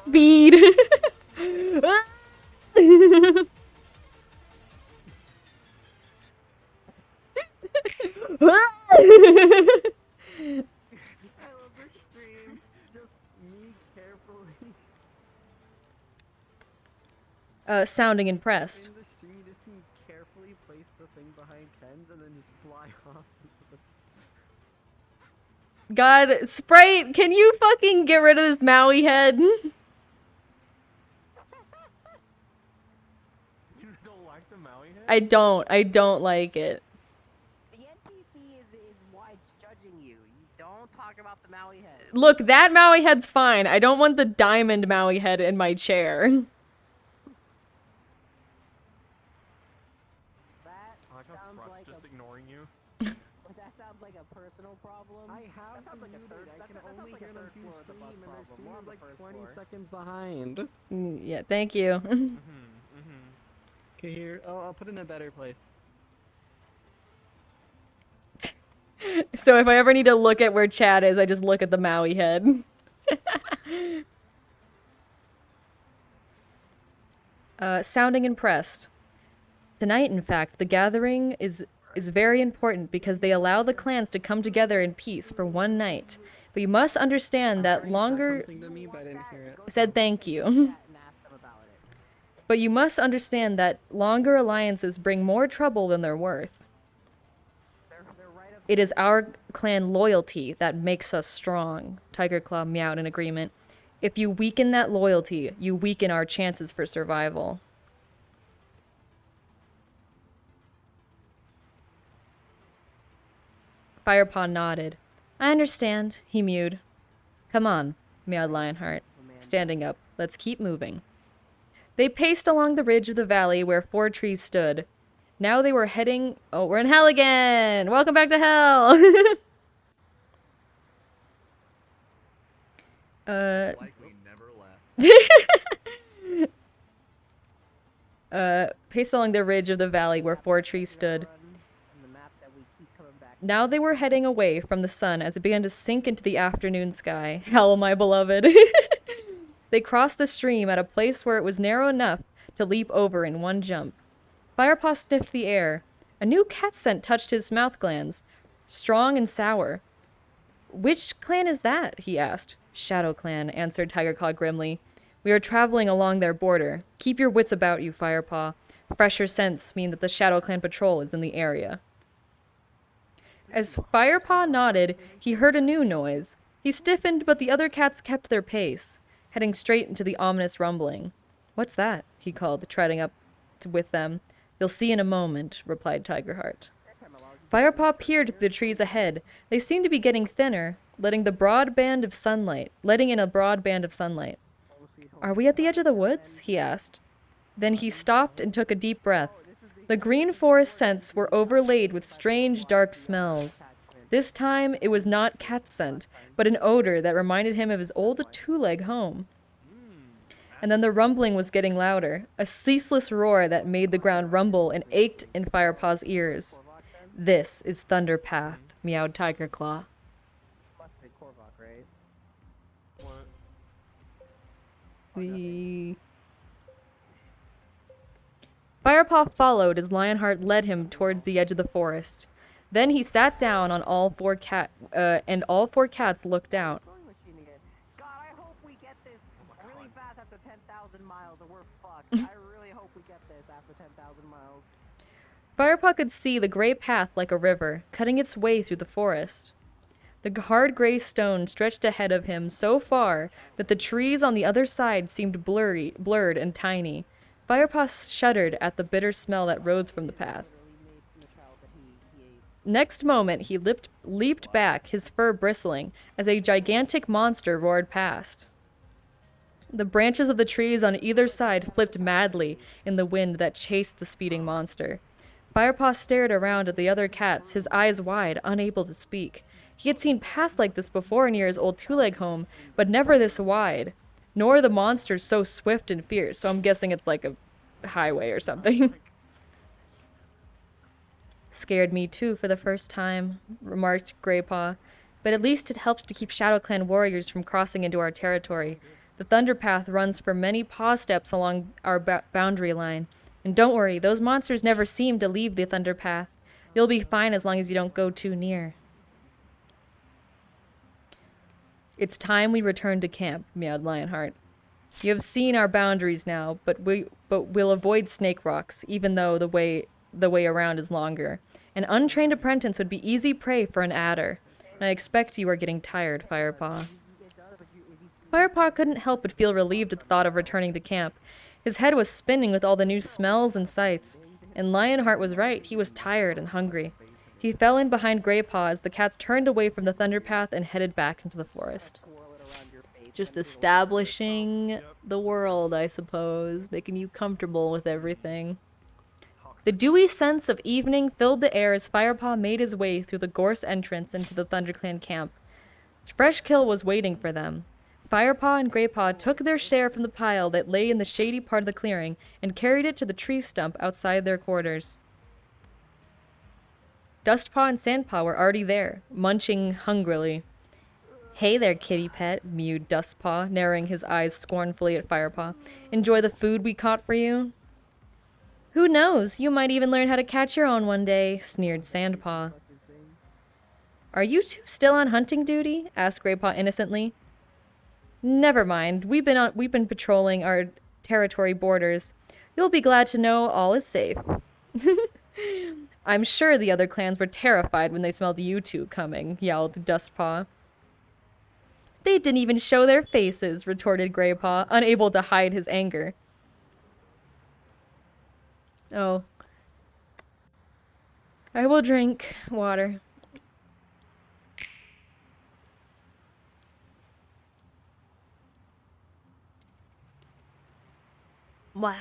Speed. I love this stream. Just me carefully. Sounding impressed. In the stream, you just see me carefully place the thing behind Ken's and then just fly off. God, Sprite, can you fucking get rid of this Maui head? You don't like the Maui head? I don't like it. The NPC is why it's judging you. You don't talk about the Maui head. Look, that Maui head's fine. I don't want the diamond Maui head in my chair. That I like how sounds Sprite's like just ignoring you. that sounds like a personal problem. I have That sounds like a muted. third. I can that sounds only like a hear them third through floor of the bus stream, and their problem. stream We're on is the like first 20 floor. seconds behind. Yeah, thank you. Okay, here. Oh, I'll put it in a better place. So if I ever need to look at where Chad is, I just look at the Maui head. sounding impressed. Tonight, in fact, the gathering is very important because they allow the clans to come together in peace for one night. But you must understand that longer... Said thank you. But you must understand that longer alliances bring more trouble than they're worth. It is our clan loyalty that makes us strong, Tiger Claw meowed in agreement. If you weaken that loyalty, you weaken our chances for survival. Firepaw nodded. I understand, he mewed. Come on, meowed Lionheart. Standing up, let's keep moving. They paced along the ridge of the valley where 4 trees stood. Now they were heading... Oh, we're in hell again! Welcome back to hell! Like we never left. Paced along the ridge of the valley where 4 trees stood. Now they were heading away from the sun as it began to sink into the afternoon sky. Hell, my beloved. They crossed the stream at a place where it was narrow enough to leap over in one jump. Firepaw sniffed the air. A new cat scent touched his mouth glands, strong and sour. Which clan is that? He asked. Shadow Clan, answered Tiger Claw grimly. We are traveling along their border. Keep your wits about you, Firepaw. Fresher scents mean that the Shadow Clan patrol is in the area. As Firepaw nodded, he heard a new noise. He stiffened, but the other cats kept their pace, heading straight into the ominous rumbling. What's that? He called, treading up with them. You'll see in a moment, replied Tigerheart. Firepaw peered through the trees ahead. They seemed to be getting thinner, letting in a broad band of sunlight. Are we at the edge of the woods? He asked. Then he stopped and took a deep breath. The green forest scents were overlaid with strange, dark smells. This time, it was not cat scent, but an odor that reminded him of his old two-leg home. And then the rumbling was getting louder, a ceaseless roar that made the ground rumble and ached in Firepaw's ears. This is Thunder Path, meowed Tiger Claw. Firepaw followed as Lionheart led him towards the edge of the forest. Then he sat down on all 4 and all 4 cats looked out. God, I hope we get this really fast after 10,000 miles or we're fucked. I really hope we get this after 10,000 miles. Firepaw could see the gray path like a river, cutting its way through the forest. The hard gray stone stretched ahead of him so far that the trees on the other side seemed blurred and tiny. Firepaw shuddered at the bitter smell that rose from the path. Next moment, he leaped back, his fur bristling, as a gigantic monster roared past. The branches of the trees on either side flipped madly in the wind that chased the speeding monster. Firepaw stared around at the other cats, his eyes wide, unable to speak. He had seen paths like this before near his old two-leg home, but never this wide. Nor are the monsters so swift and fierce, so I'm guessing it's like a highway or something. Scared me too for the first time, remarked Greypaw. But at least it helps to keep Shadow Clan warriors from crossing into our territory. The Thunder Path runs for many paw steps along our boundary line. And don't worry, those monsters never seem to leave the Thunder Path. You'll be fine as long as you don't go too near. It's time we return to camp, meowed Lionheart. You have seen our boundaries now, but we'll avoid snake rocks, even though the way around is longer. An untrained apprentice would be easy prey for an adder. And I expect you are getting tired, Firepaw. Firepaw couldn't help but feel relieved at the thought of returning to camp. His head was spinning with all the new smells and sights. And Lionheart was right, he was tired and hungry. He fell in behind Greypaw as the cats turned away from the Thunder Path and headed back into the forest. Just establishing the world, I suppose, making you comfortable with everything. The dewy sense of evening filled the air as Firepaw made his way through the gorse entrance into the ThunderClan camp. Fresh kill was waiting for them. Firepaw and Greypaw took their share from the pile that lay in the shady part of the clearing and carried it to the tree stump outside their quarters. Dustpaw and Sandpaw were already there, munching hungrily. Hey there, kitty pet, mewed Dustpaw, narrowing his eyes scornfully at Firepaw. Enjoy the food we caught for you? Who knows? You might even learn how to catch your own one day, sneered Sandpaw. Are you two still on hunting duty? Asked Graypaw innocently. Never mind. We've been patrolling our territory borders. You'll be glad to know all is safe. I'm sure the other clans were terrified when they smelled you two coming, yelled Dustpaw. They didn't even show their faces, retorted Graypaw, unable to hide his anger. Oh. I will drink water. Wah.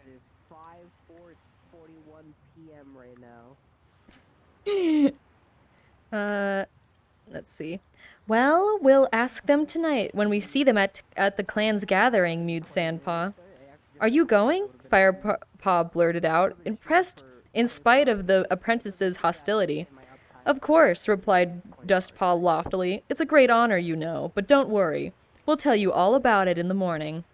It is 5:41 p.m. right now. Let's see. Well, we'll ask them tonight when we see them at the clan's gathering, mewed Sandpaw. Are you going? Firepaw blurted out, impressed in spite of the apprentice's hostility. Of course, replied Dustpaw loftily. It's a great honor, you know, but don't worry. We'll tell you all about it in the morning.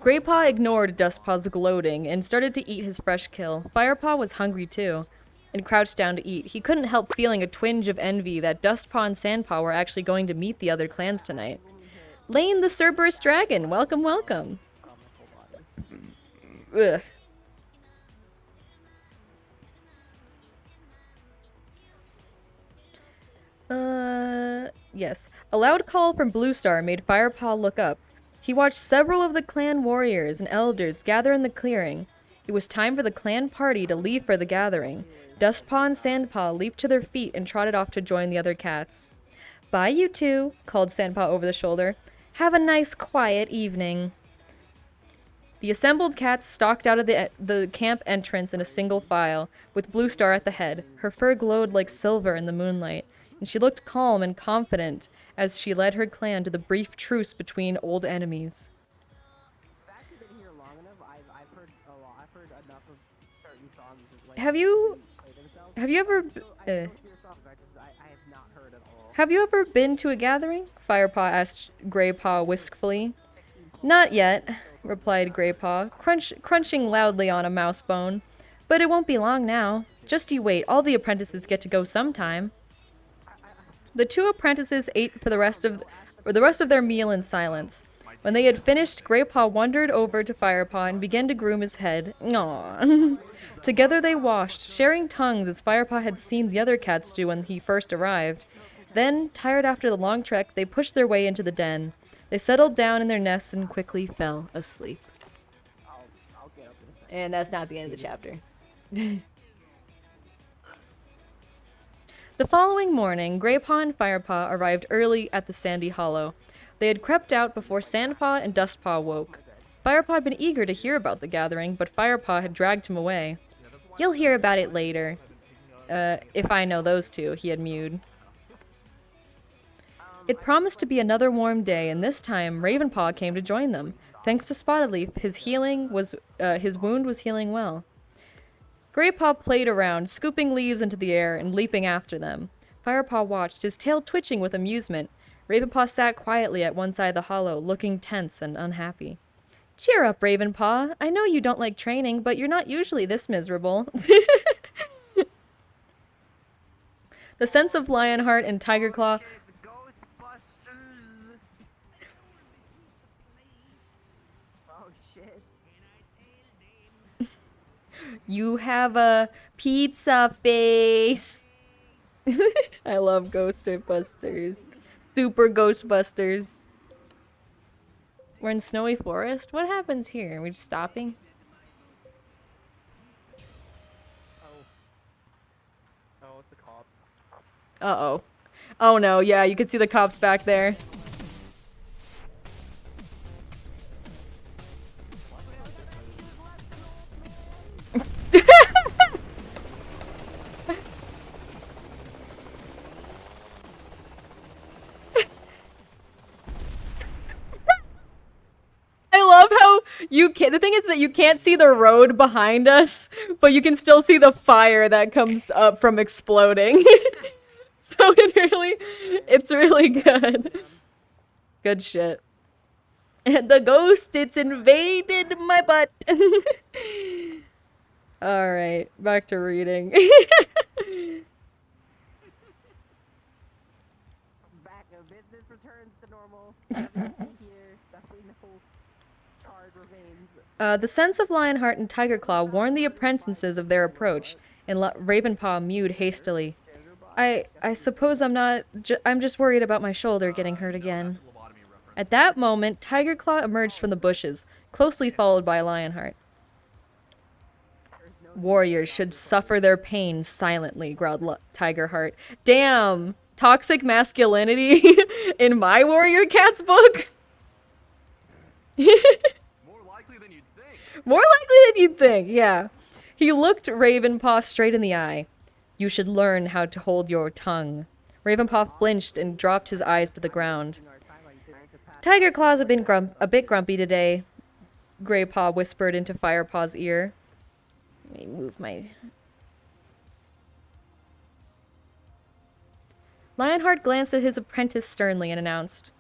Graypaw ignored Dustpaw's gloating and started to eat his fresh kill. Firepaw was hungry too, and crouched down to eat. He couldn't help feeling a twinge of envy that Dustpaw and Sandpaw were actually going to meet the other clans tonight. Lane the Cerberus Dragon, welcome, welcome. Ugh. Yes. A loud call from Blue Star made Firepaw look up. He watched several of the clan warriors and elders gather in the clearing. It was time for the clan party to leave for the gathering. Dustpaw and Sandpaw leaped to their feet and trotted off to join the other cats. Bye, you two, called Sandpaw over the shoulder. Have a nice, quiet evening. The assembled cats stalked out of the camp entrance in a single file, with Blue Star at the head. Her fur glowed like silver in the moonlight, and she looked calm and confident as she led her clan to the brief truce between old enemies. I've actually been here long enough. I've heard a lot. I've heard enough of certain songs. Like, Have you ever Have you ever been to a gathering? Firepaw asked Graypaw wistfully. Not yet, replied Graypaw, crunching loudly on a mouse bone. But it won't be long now. Just you wait, all the apprentices get to go sometime. The two apprentices ate for the rest of their meal in silence. When they had finished, Graypaw wandered over to Firepaw and began to groom his head. Aww. Together they washed, sharing tongues as Firepaw had seen the other cats do when he first arrived. Then, tired after the long trek, they pushed their way into the den. They settled down in their nests and quickly fell asleep. And that's not the end of the chapter. The following morning, Graypaw and Firepaw arrived early at the Sandy Hollow. They had crept out before Sandpaw and Dustpaw woke. Firepaw had been eager to hear about the gathering, but Firepaw had dragged him away. You'll hear about it later. If I know those two, he had mewed. It promised to be another warm day, and this time Ravenpaw came to join them. Thanks to Spotted Leaf, his wound was healing well. Graypaw played around, scooping leaves into the air and leaping after them. Firepaw watched, his tail twitching with amusement. Ravenpaw sat quietly at one side of the hollow, looking tense and unhappy. Cheer up, Ravenpaw. I know you don't like training, but you're not usually this miserable. The sense of Lionheart and Tigerclaw... Oh shit. You have a pizza face. I love Ghostbusters. Super Ghostbusters. We're in Snowy Forest? What happens here? Are we just stopping? Oh, it's the cops. Uh-oh. Oh no, yeah, you can see the cops back there. You can The thing is that you can't see the road behind us, but you can still see the fire that comes up from exploding. So it's really good. Good shit. And the ghost, it's invaded my butt. Alright, back to reading. Back business returns to normal. Here, definitely no charred remains. The sense of Lionheart and Tigerclaw warned the apprentices of their approach, and Ravenpaw mewed hastily. I suppose I'm just worried about my shoulder getting hurt again. At that moment, Tigerclaw emerged from the bushes, closely followed by Lionheart. Warriors should suffer their pain silently, growled Tigerheart. Damn! Toxic masculinity in my Warrior Cat's book? More likely than you'd think. More likely than you'd think, yeah. He looked Ravenpaw straight in the eye. You should learn how to hold your tongue. Ravenpaw flinched and dropped his eyes to the ground. Tigerclaw's a bit grumpy today, Greypaw whispered into Firepaw's ear. Let me move my... Lionheart glanced at his apprentice sternly and announced,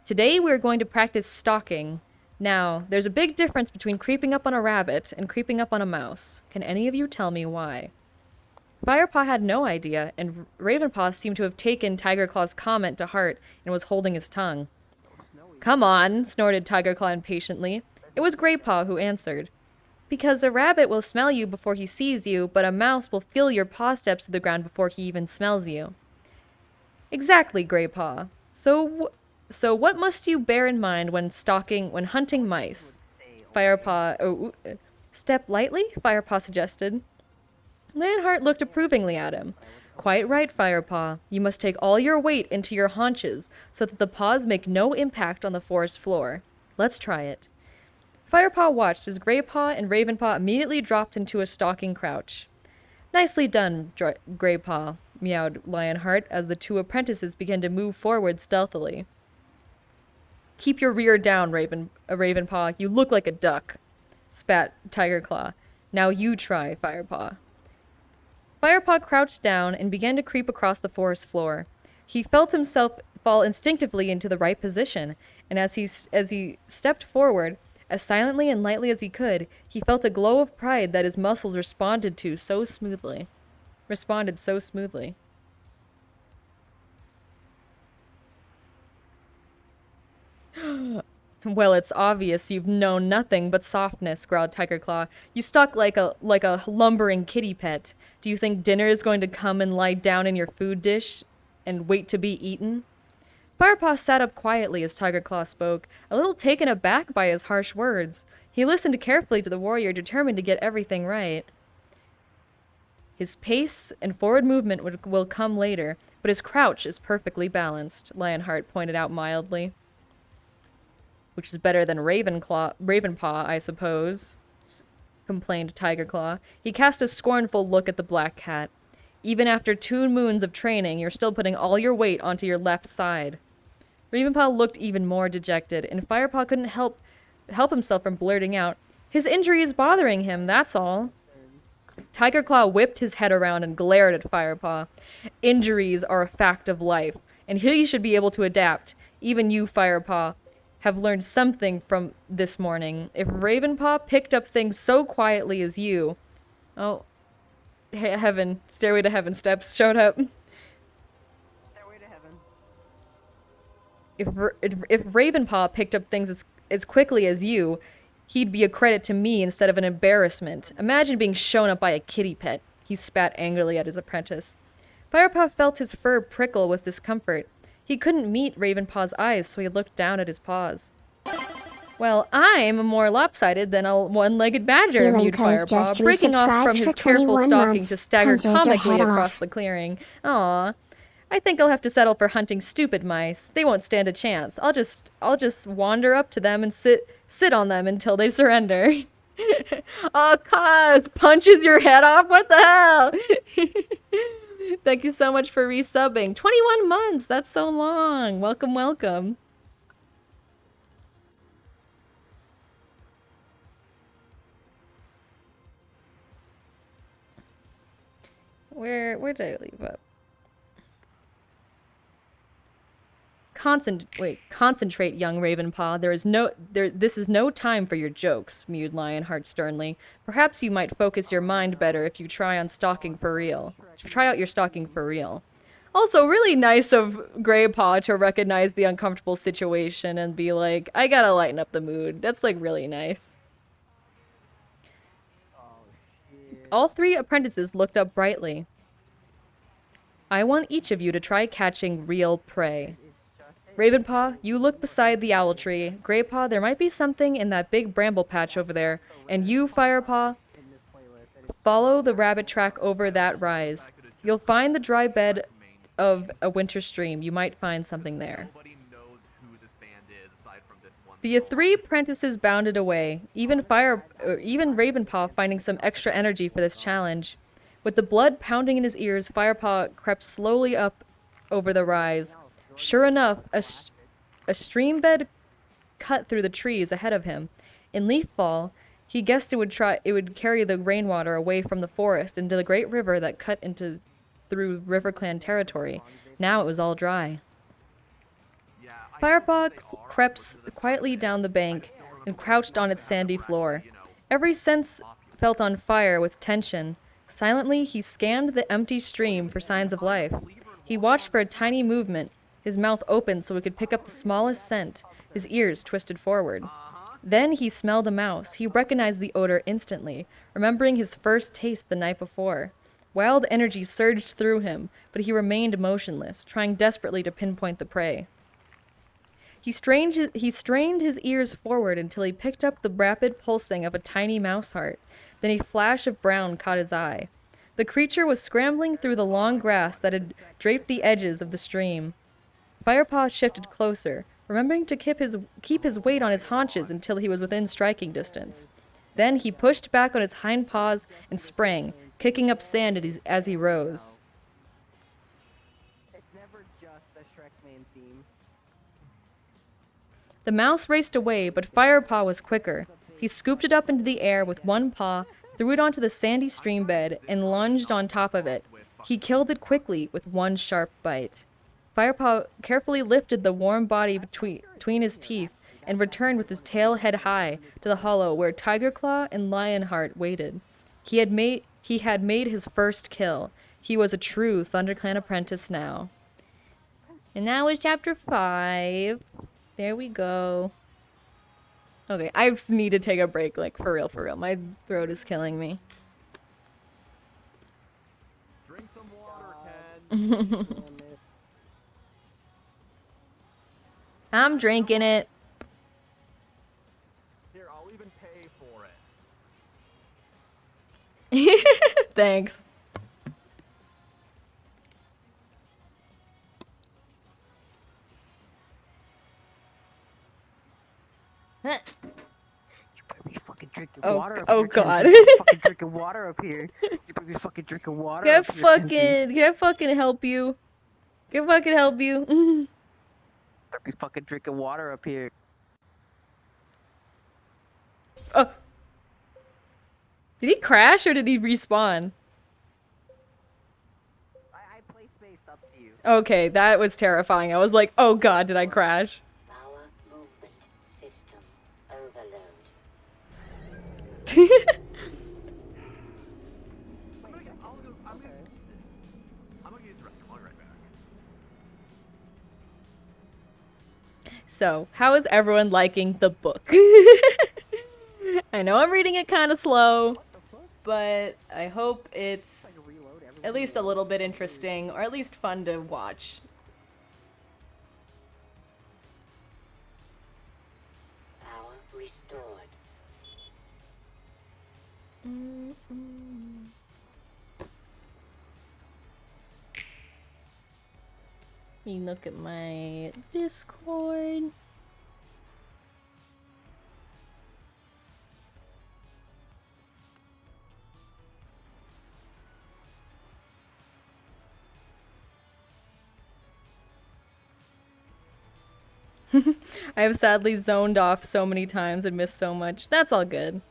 Today we are going to practice stalking. Now, there's a big difference between creeping up on a rabbit and creeping up on a mouse. Can any of you tell me why? Firepaw had no idea, and Ravenpaw seemed to have taken Tigerclaw's comment to heart and was holding his tongue. Come on, snorted Tigerclaw impatiently. It was Greypaw who answered. Because a rabbit will smell you before he sees you, but a mouse will feel your paw steps to the ground before he even smells you. Exactly, Greypaw. So what must you bear in mind when hunting mice? Firepaw, step lightly, Firepaw suggested. Lionheart looked approvingly at him. Quite right, Firepaw. You must take all your weight into your haunches so that the paws make no impact on the forest floor. Let's try it. Firepaw watched as Greypaw and Ravenpaw immediately dropped into a stalking crouch. Nicely done, Greypaw, meowed Lionheart as the two apprentices began to move forward stealthily. Keep your rear down, Ravenpaw. You look like a duck, spat Tigerclaw. Now you try, Firepaw. Firepaw crouched down and began to creep across the forest floor. He felt himself fall instinctively into the right position, and as he stepped forward, as silently and lightly as he could, he felt a glow of pride that his muscles responded so smoothly. Well, it's obvious you've known nothing but softness, growled Tigerclaw. You stalk like a lumbering kitty pet. Do you think dinner is going to come and lie down in your food dish and wait to be eaten? Firepaw sat up quietly as Tigerclaw spoke, a little taken aback by his harsh words. He listened carefully to the warrior, determined to get everything right. His pace and forward movement will come later, but his crouch is perfectly balanced, Lionheart pointed out mildly. Which is better than Ravenpaw, I suppose, complained Tigerclaw. He cast a scornful look at the black cat. Even after 2 moons of training, you're still putting all your weight onto your left side. Ravenpaw looked even more dejected, and Firepaw couldn't help himself from blurting out, His injury is bothering him, that's all. Tigerclaw whipped his head around and glared at Firepaw. Injuries are a fact of life, and he should be able to adapt. Even you, Firepaw, have learned something from this morning. If Ravenpaw picked up things so quietly as you... Oh, heaven. Stairway to Heaven steps showed up. Stairway to Heaven. If Ravenpaw picked up things as quickly as you, he'd be a credit to me instead of an embarrassment. Imagine being shown up by a kitty pet. He spat angrily at his apprentice. Firepaw felt his fur prickle with discomfort. He couldn't meet Ravenpaw's eyes, so he looked down at his paws. Well, I'm more lopsided than a one-legged badger, mewed Firepaw, breaking off from his careful stalking to stagger comically across the clearing. Aw. I think I'll have to settle for hunting stupid mice. They won't stand a chance. I'll just wander up to them and sit on them until they surrender. Oh, Cause punches your head off? What the hell? Thank you so much for resubbing. 21 months! That's so long! Welcome, welcome. Where did I leave up? Concentrate, young Ravenpaw. This is no time for your jokes, mewed Lionheart sternly. Perhaps you might focus your mind better if you try on stalking for real. Try out your stalking for real. Also, really nice of Greypaw to recognize the uncomfortable situation and be like, I gotta lighten up the mood. That's, like, really nice. All three apprentices looked up brightly. I want each of you to try catching real prey. Ravenpaw, you look beside the owl tree. Greypaw, there might be something in that big bramble patch over there. And you, Firepaw, follow the rabbit track over that rise. You'll find the dry bed of a winter stream. You might find something there. Nobody knows who this band is aside from this one. The three apprentices bounded away, even Ravenpaw finding some extra energy for this challenge. With the blood pounding in his ears, Firepaw crept slowly up over the rise. Sure enough, a stream bed cut through the trees ahead of him. In Leafball, he guessed it would carry the rainwater away from the forest into the great river that cut through RiverClan territory. Now it was all dry. Firepaw crept quietly down the bank and crouched on its sandy floor. Every sense felt on fire with tension. Silently, he scanned the empty stream for signs of life. He watched for a tiny movement, his mouth open so he could pick up the smallest scent, his ears twisted forward. Then he smelled a mouse. He recognized the odor instantly, remembering his first taste the night before. Wild energy surged through him, but he remained motionless, trying desperately to pinpoint the prey. He strained his ears forward until he picked up the rapid pulsing of a tiny mouse heart. Then a flash of brown caught his eye. The creature was scrambling through the long grass that had draped the edges of the stream. Firepaw shifted closer, remembering to keep his weight on his haunches until he was within striking distance. Then he pushed back on his hind paws and sprang, kicking up sand as he rose. It's never just a Shrek main theme. The mouse raced away, but Firepaw was quicker. He scooped it up into the air with one paw, threw it onto the sandy stream bed, and lunged on top of it. He killed it quickly with one sharp bite. Firepaw carefully lifted the warm body between his teeth and returned with his tail head high to the hollow where Tigerclaw and Lionheart waited. He had made his first kill. He was a true ThunderClan apprentice now. And that was chapter 5. There we go. Okay, I need to take a break, like, for real, for real. My throat is killing me. Drink some water, Ken. I'm drinking it. Here, I'll even pay for it. Thanks. You better be fucking drinking Oh, water up oh here, Kenzie. God. You better be fucking drinking water up here. You better be fucking drinking water Can I up here, Kenzie. can I fucking help you? Can I fucking help you? Better be fucking drinking water up here. Oh. Did he crash or did he respawn? I play spaced up to you. Okay, that was terrifying. I was like, oh god, did I crash? Power movement system overload. I'm gonna use the rest. I'll be right back. So, how is everyone liking the book? I know I'm reading it kind of slow, but I hope it's at least a little bit interesting, or at least fun to watch. Power restored. Let me look at my Discord. I have sadly zoned off so many times and missed so much. That's all good.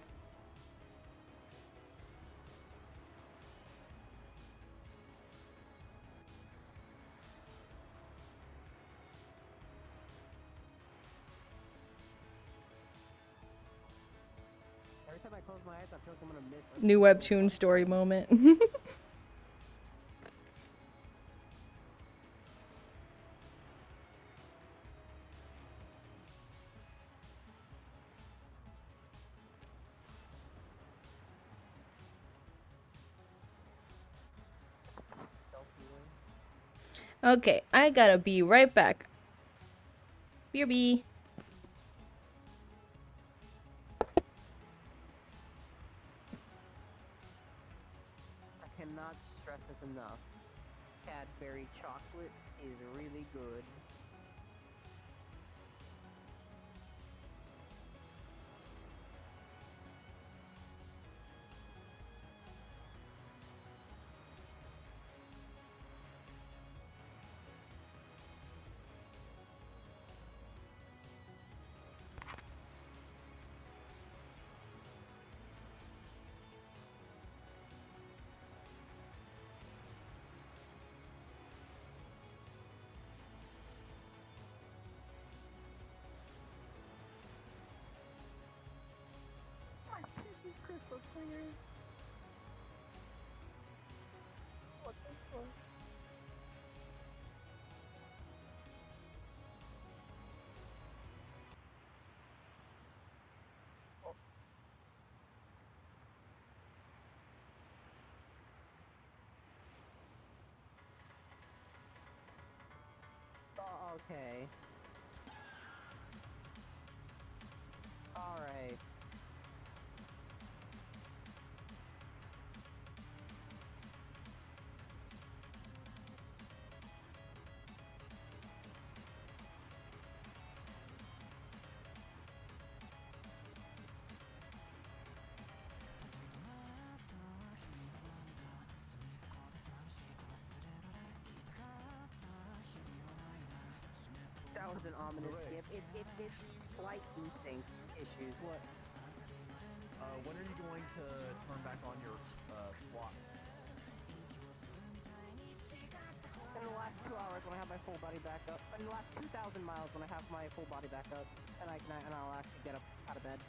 time I close my eyes, I feel like I'm gonna miss. New webtoon story moment. Okay, I gotta be right back. BRB. I cannot stress this enough. Cadbury chocolate is really good. These crystal clear. What the fuck? Oh, okay. Alright. That was an ominous skip. It's slight desync issues. What? When are you going to turn back on your SWAT? In the last 2 hours when I have my full body back up. In the last 2,000 miles when I have my full body back up, and I'll actually get up out of bed.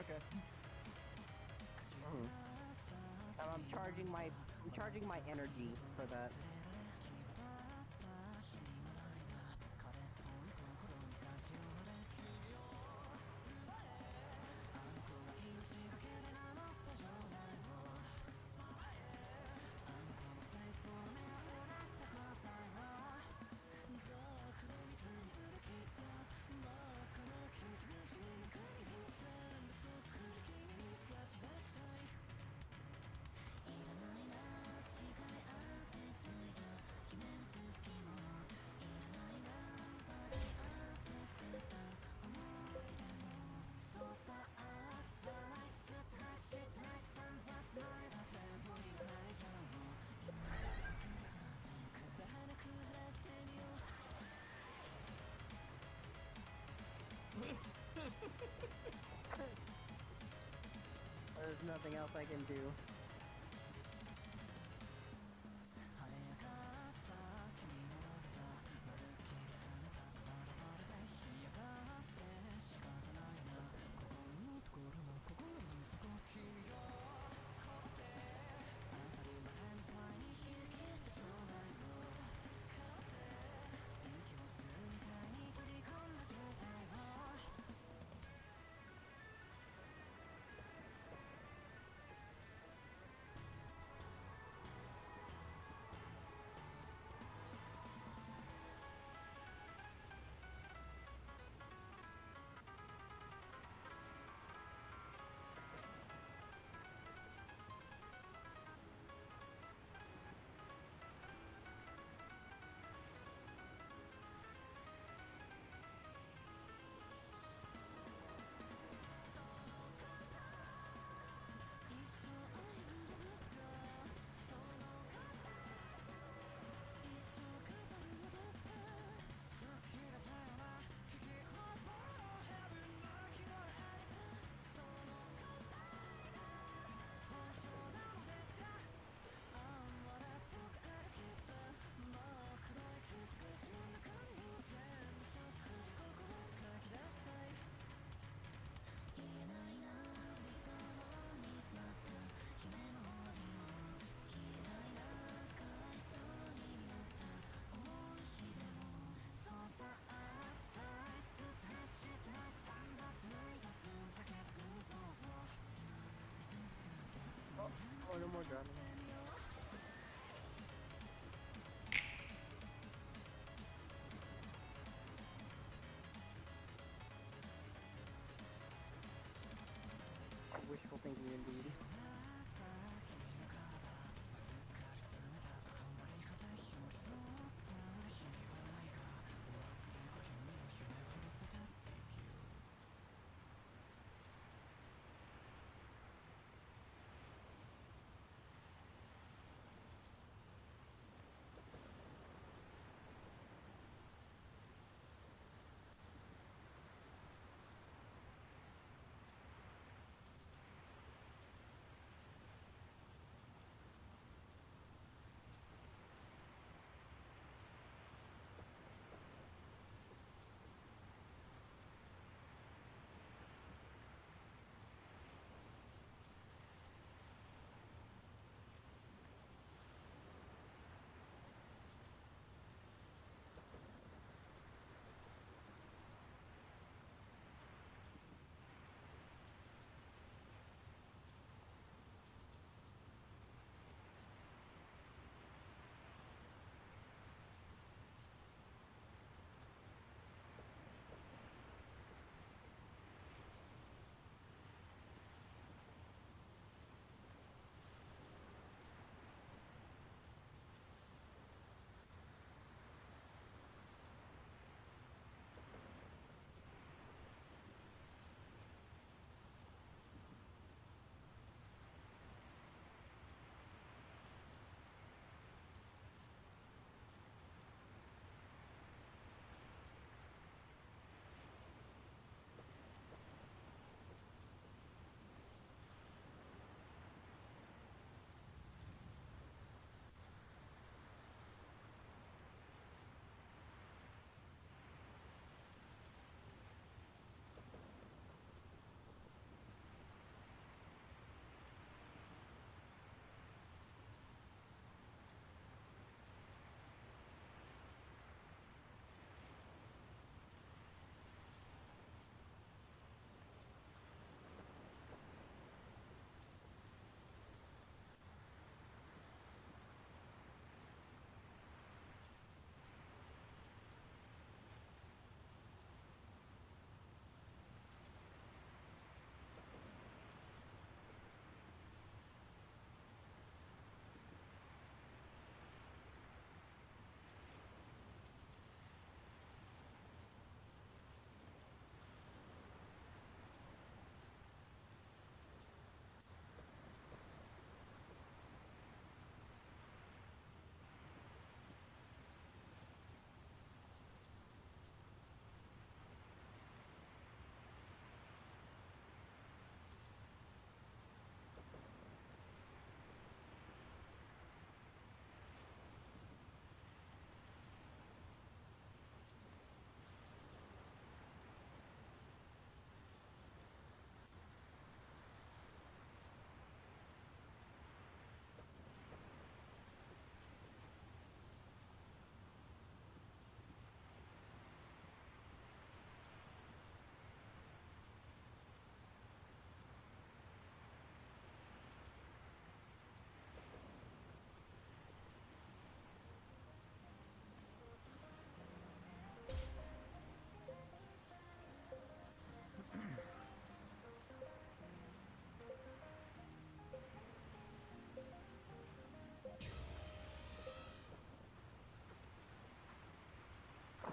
Okay. I'm charging my energy for that. There's nothing else I can do. drowning. Wishful thinking indeed.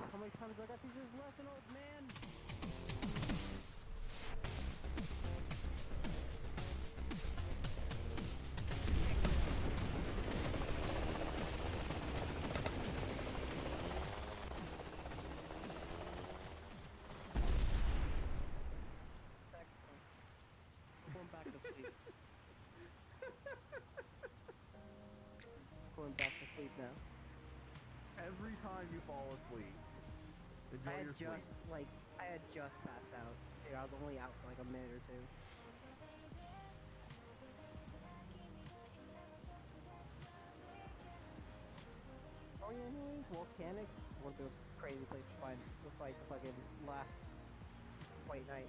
How many times do I got to teach this lesson, old man? Excellent. I'm going back to sleep. Going back to sleep now. Every time you fall asleep, enjoy your sleep. I had just passed out. Dude, I was only out for like a minute or two. Oh yeah, anyways, Volcanic, one of those crazy places to find the fight the fucking last white night.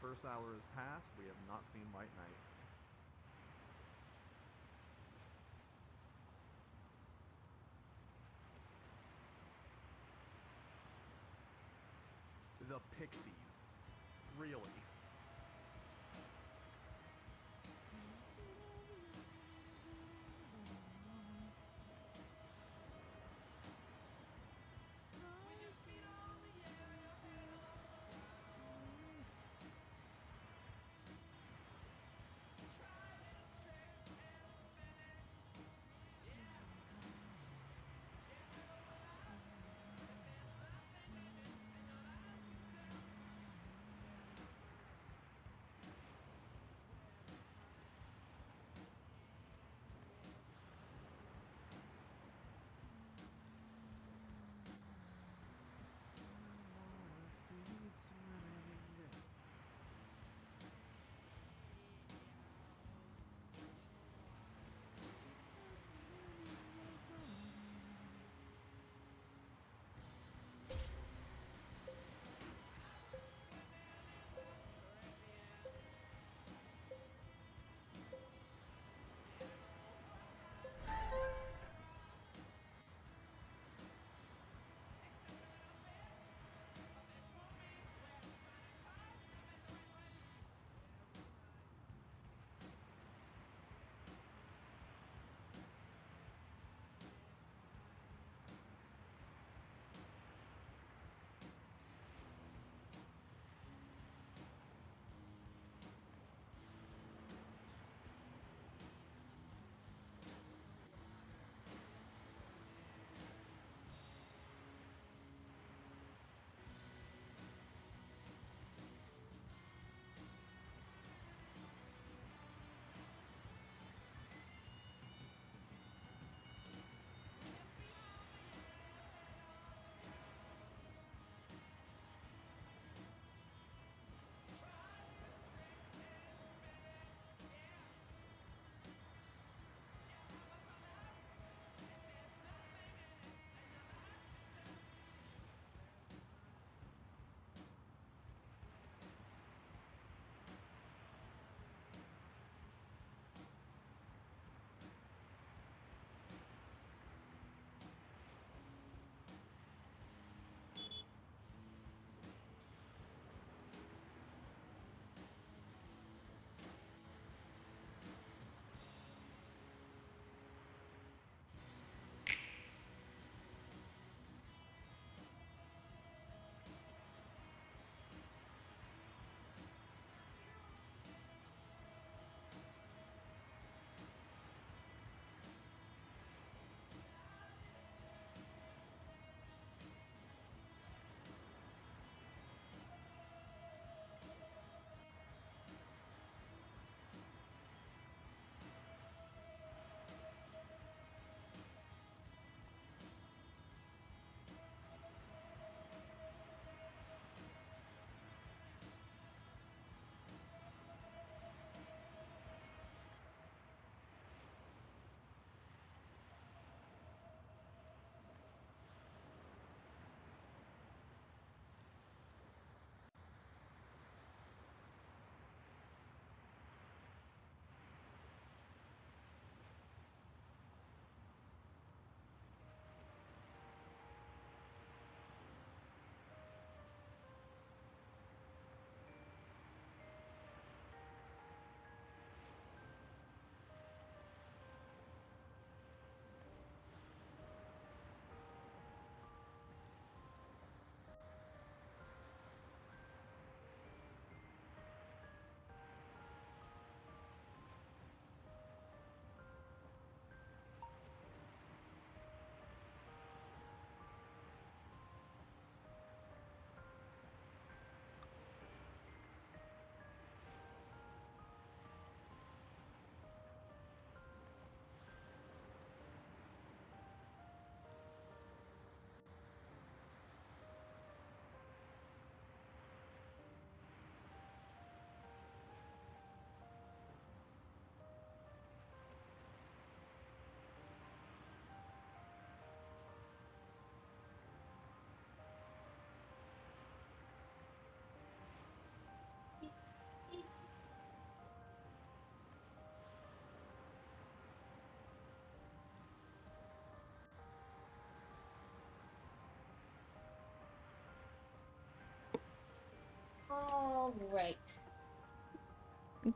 first hour has passed. We have not seen White Knight. The Pixies. Really? All right.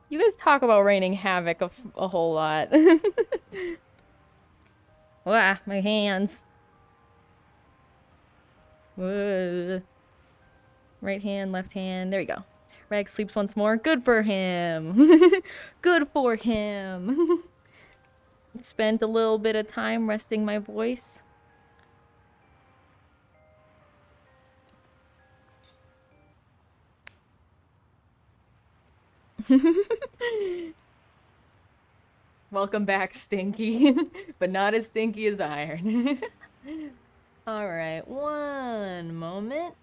You guys talk about raining havoc a whole lot. Wah, my hands. Whoa. Right hand, left hand. There we go. Rag sleeps once more. Good for him. Good for him. Spent a little bit of time resting my voice. Welcome back, Stinky. But not as stinky as iron. Alright, one moment.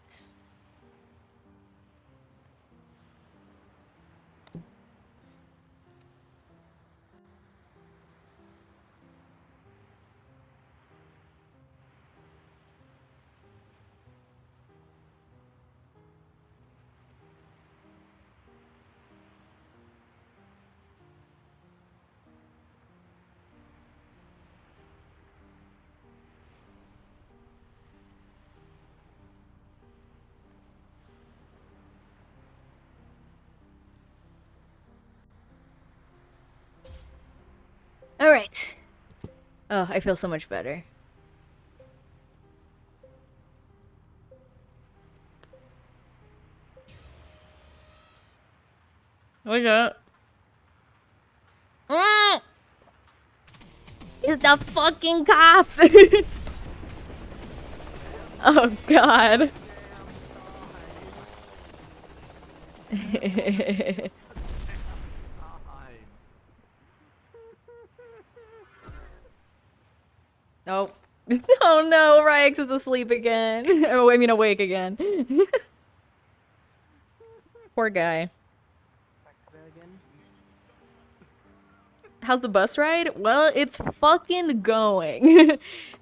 Alright. Oh, I feel so much better. What's up? It's the fucking cops! Oh god. Oh. Oh no, Ryx is asleep again. Oh, I mean awake again. Poor guy. How's the bus ride? Well, it's fucking going.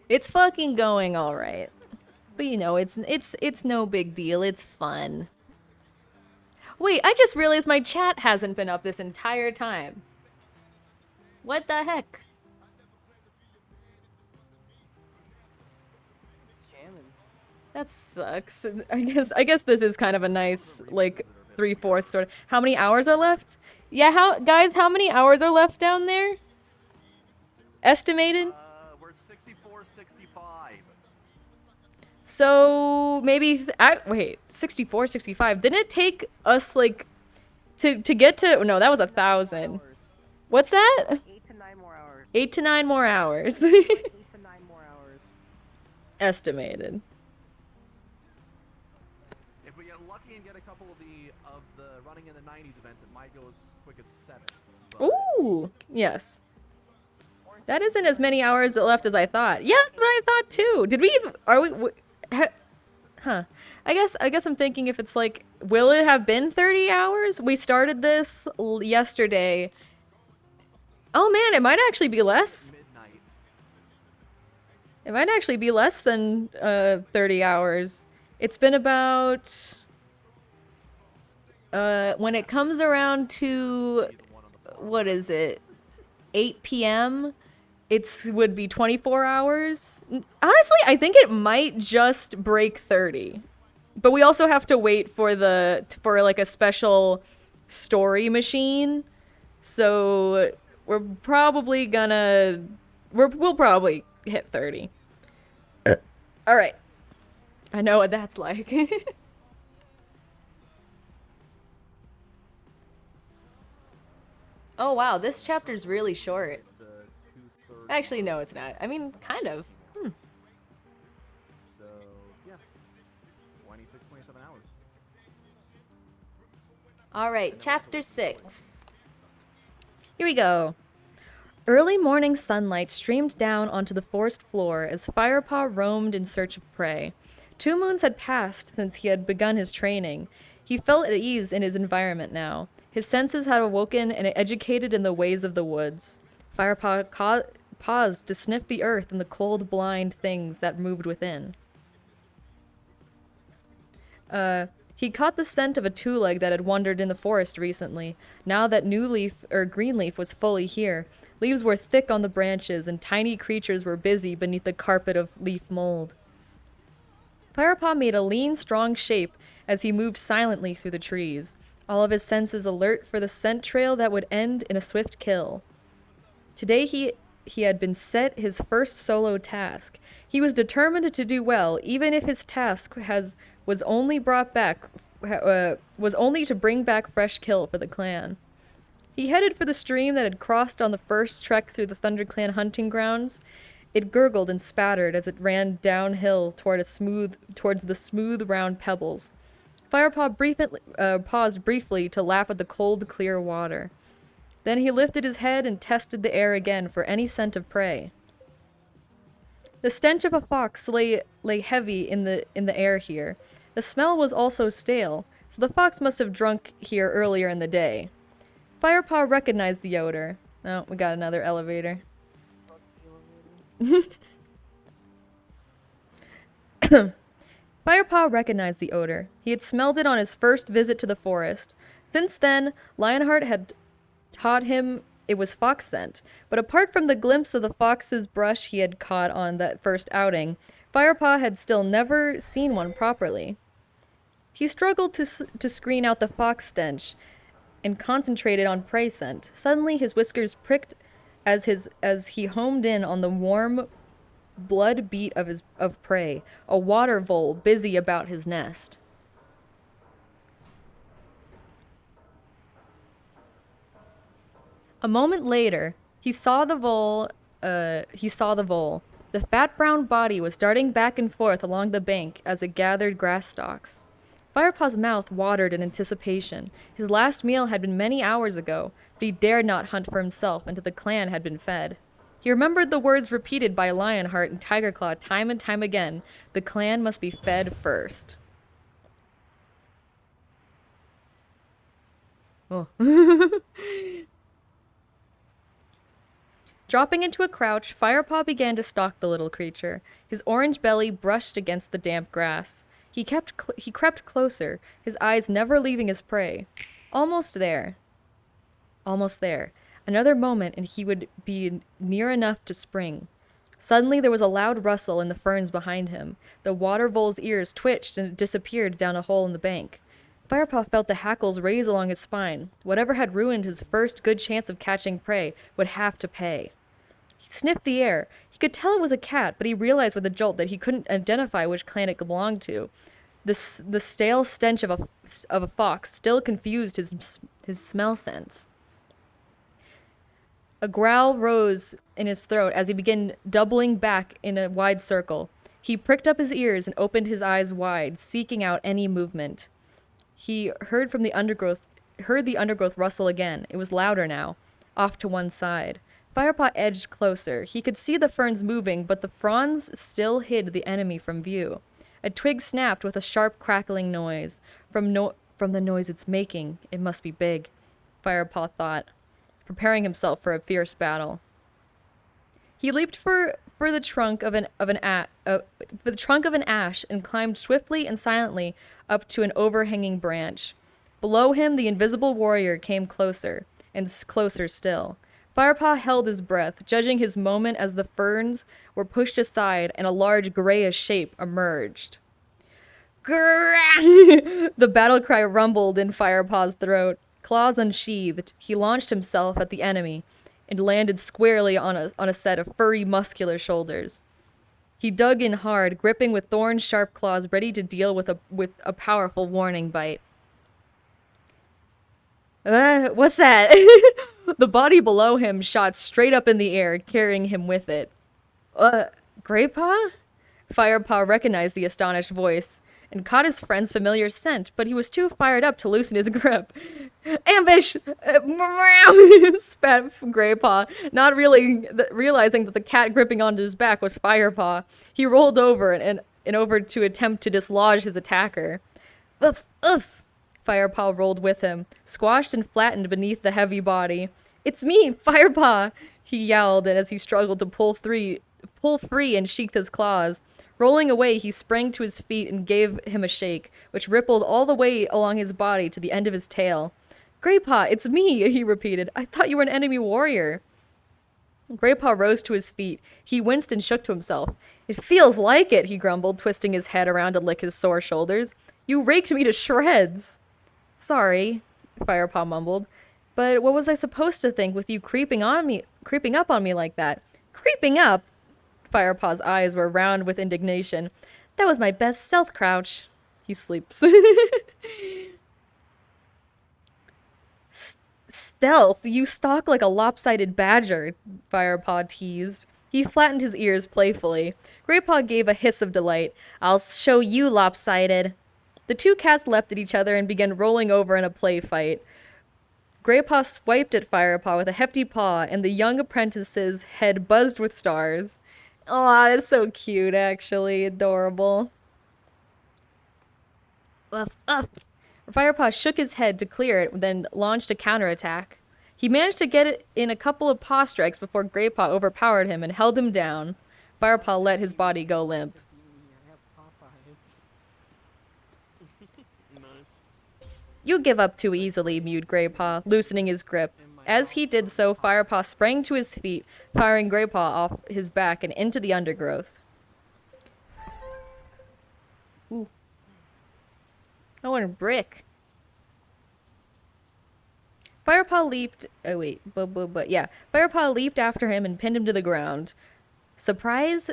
It's fucking going all right. But you know, it's no big deal. It's fun. Wait, I just realized my chat hasn't been up this entire time. What the heck? That sucks. I guess this is kind of a nice, like, 3/4 sort of. How many hours are left? Yeah, guys, how many hours are left down there? Estimated? We're 64, 65. So, maybe, wait, 64, 65. Didn't it take us, like, to get to, no, that was 1,000. What's that? 8 to 9 more hours. 8 to 9 more hours. 8 to 9 more hours. Estimated. If we get lucky and get a couple of the running in the 90s events, it might go as quick as 7. But Ooh, yes. That isn't as many hours left as I thought. Yeah, that's what I thought too. Did we even, are we, huh. I guess I'm thinking if it's like, will it have been 30 hours? We started this yesterday. Oh man, it might actually be less. midnight. It might actually be less than 30 hours. It's been about, when it comes around to, what is it, 8 p.m., would be 24 hours. Honestly, I think it might just break 30. But we also have to wait for like a special story machine. So we're probably gonna, we'll probably hit 30. All right. I know what that's like. Oh wow, this chapter's really short. Actually, no, it's not. I mean, kind of. So, yeah. 26, 27 hours. Alright, chapter 6. Here we go. Early morning sunlight streamed down onto the forest floor as Firepaw roamed in search of prey. 2 moons had passed since he had begun his training. He felt at ease in his environment now. His senses had awoken and educated in the ways of the woods. Firepaw paused to sniff the earth and the cold, blind things that moved within. He caught the scent of a two-leg that had wandered in the forest recently. Now that Greenleaf was fully here, leaves were thick on the branches and tiny creatures were busy beneath the carpet of leaf mold. Firepaw made a lean, strong shape as he moved silently through the trees, all of his senses alert for the scent trail that would end in a swift kill. Today he had been set his first solo task. He was determined to do well, even if his task was only to bring back fresh kill for the clan. He headed for the stream that had crossed on the first trek through the ThunderClan hunting grounds. It gurgled and spattered as it ran downhill towards the smooth, round pebbles. Firepaw paused briefly to lap at the cold, clear water. Then he lifted his head and tested the air again for any scent of prey. The stench of a fox lay heavy in the air here. The smell was also stale, so the fox must have drunk here earlier in the day. Firepaw recognized the odor. Oh, we got another elevator. Firepaw recognized the odor. He had smelled it on his first visit to the forest. Since then, Lionheart had taught him it was fox scent, but apart from the glimpse of the fox's brush he had caught on that first outing, Firepaw had still never seen one properly. He struggled to screen out the fox stench and concentrated on prey scent. Suddenly his whiskers pricked as he homed in on the warm blood beat of prey, a water vole busy about his nest. A moment later, he saw the vole. The fat brown body was darting back and forth along the bank as it gathered grass stalks. Firepaw's mouth watered in anticipation. His last meal had been many hours ago, but he dared not hunt for himself until the clan had been fed. He remembered the words repeated by Lionheart and Tigerclaw time and time again. The clan must be fed first. Oh. Dropping into a crouch, Firepaw began to stalk the little creature. His orange belly brushed against the damp grass. He crept closer, his eyes never leaving his prey. Almost there. Almost there. Another moment and he would be near enough to spring. Suddenly there was a loud rustle in the ferns behind him. The water vole's ears twitched and it disappeared down a hole in the bank. Firepaw felt the hackles raise along his spine. Whatever had ruined his first good chance of catching prey would have to pay. He sniffed the air. He could tell it was a cat, but he realized with a jolt that he couldn't identify which clan it belonged to. The stale stench of a fox still confused his smell sense. A growl rose in his throat as he began doubling back in a wide circle. He pricked up his ears and opened his eyes wide, seeking out any movement. He heard the undergrowth rustle again. It was louder now, off to one side. Firepaw edged closer. He could see the ferns moving, but the fronds still hid the enemy from view. A twig snapped with a sharp crackling noise. From the noise it's making, it must be big, Firepaw thought, preparing himself for a fierce battle. He leaped for the trunk of an ash and climbed swiftly and silently up to an overhanging branch. Below him, the invisible warrior came closer, and closer still. Firepaw held his breath, judging his moment as the ferns were pushed aside and a large grayish shape emerged. Grrrr! The battle cry rumbled in Firepaw's throat. Claws unsheathed, he launched himself at the enemy and landed squarely on a set of furry, muscular shoulders. He dug in hard, gripping with thorn-sharp claws ready to deal with a powerful warning bite. What's that? The body below him shot straight up in the air, carrying him with it. Greypaw? Firepaw recognized the astonished voice and caught his friend's familiar scent, but he was too fired up to loosen his grip. Ambush! Spat Greypaw, not really realizing that the cat gripping onto his back was Firepaw. He rolled over and over to attempt to dislodge his attacker. Oof, oof! Firepaw rolled with him, squashed and flattened beneath the heavy body. It's me, Firepaw! He yelled as he struggled to pull free and sheath his claws. Rolling away, he sprang to his feet and gave him a shake, which rippled all the way along his body to the end of his tail. Greypaw, it's me, he repeated. I thought you were an enemy warrior. Greypaw rose to his feet. He winced and shook to himself. It feels like it, he grumbled, twisting his head around to lick his sore shoulders. You raked me to shreds. Sorry, Firepaw mumbled. But what was I supposed to think with you creeping up on me like that? Creeping up? Firepaw's eyes were round with indignation. That was my best stealth crouch. He sleeps. Stealth? You stalk like a lopsided badger, Firepaw teased. He flattened his ears playfully. Greypaw gave a hiss of delight. I'll show you lopsided. The two cats leapt at each other and began rolling over in a play fight. Greypaw swiped at Firepaw with a hefty paw, and the young apprentice's head buzzed with stars. Aw, that's so cute, actually. Adorable. Uff, uff. Firepaw shook his head to clear it, then launched a counterattack. He managed to get it in a couple of paw strikes before Greypaw overpowered him and held him down. Firepaw let his body go limp. I have Popeyes. You give up too easily, mewed Greypaw, loosening his grip. As he did so, Firepaw sprang to his feet, firing Greypaw off his back and into the undergrowth. Ooh. I want a brick. Firepaw leaped... Oh, wait. Yeah. Firepaw leaped after him and pinned him to the ground. Surprise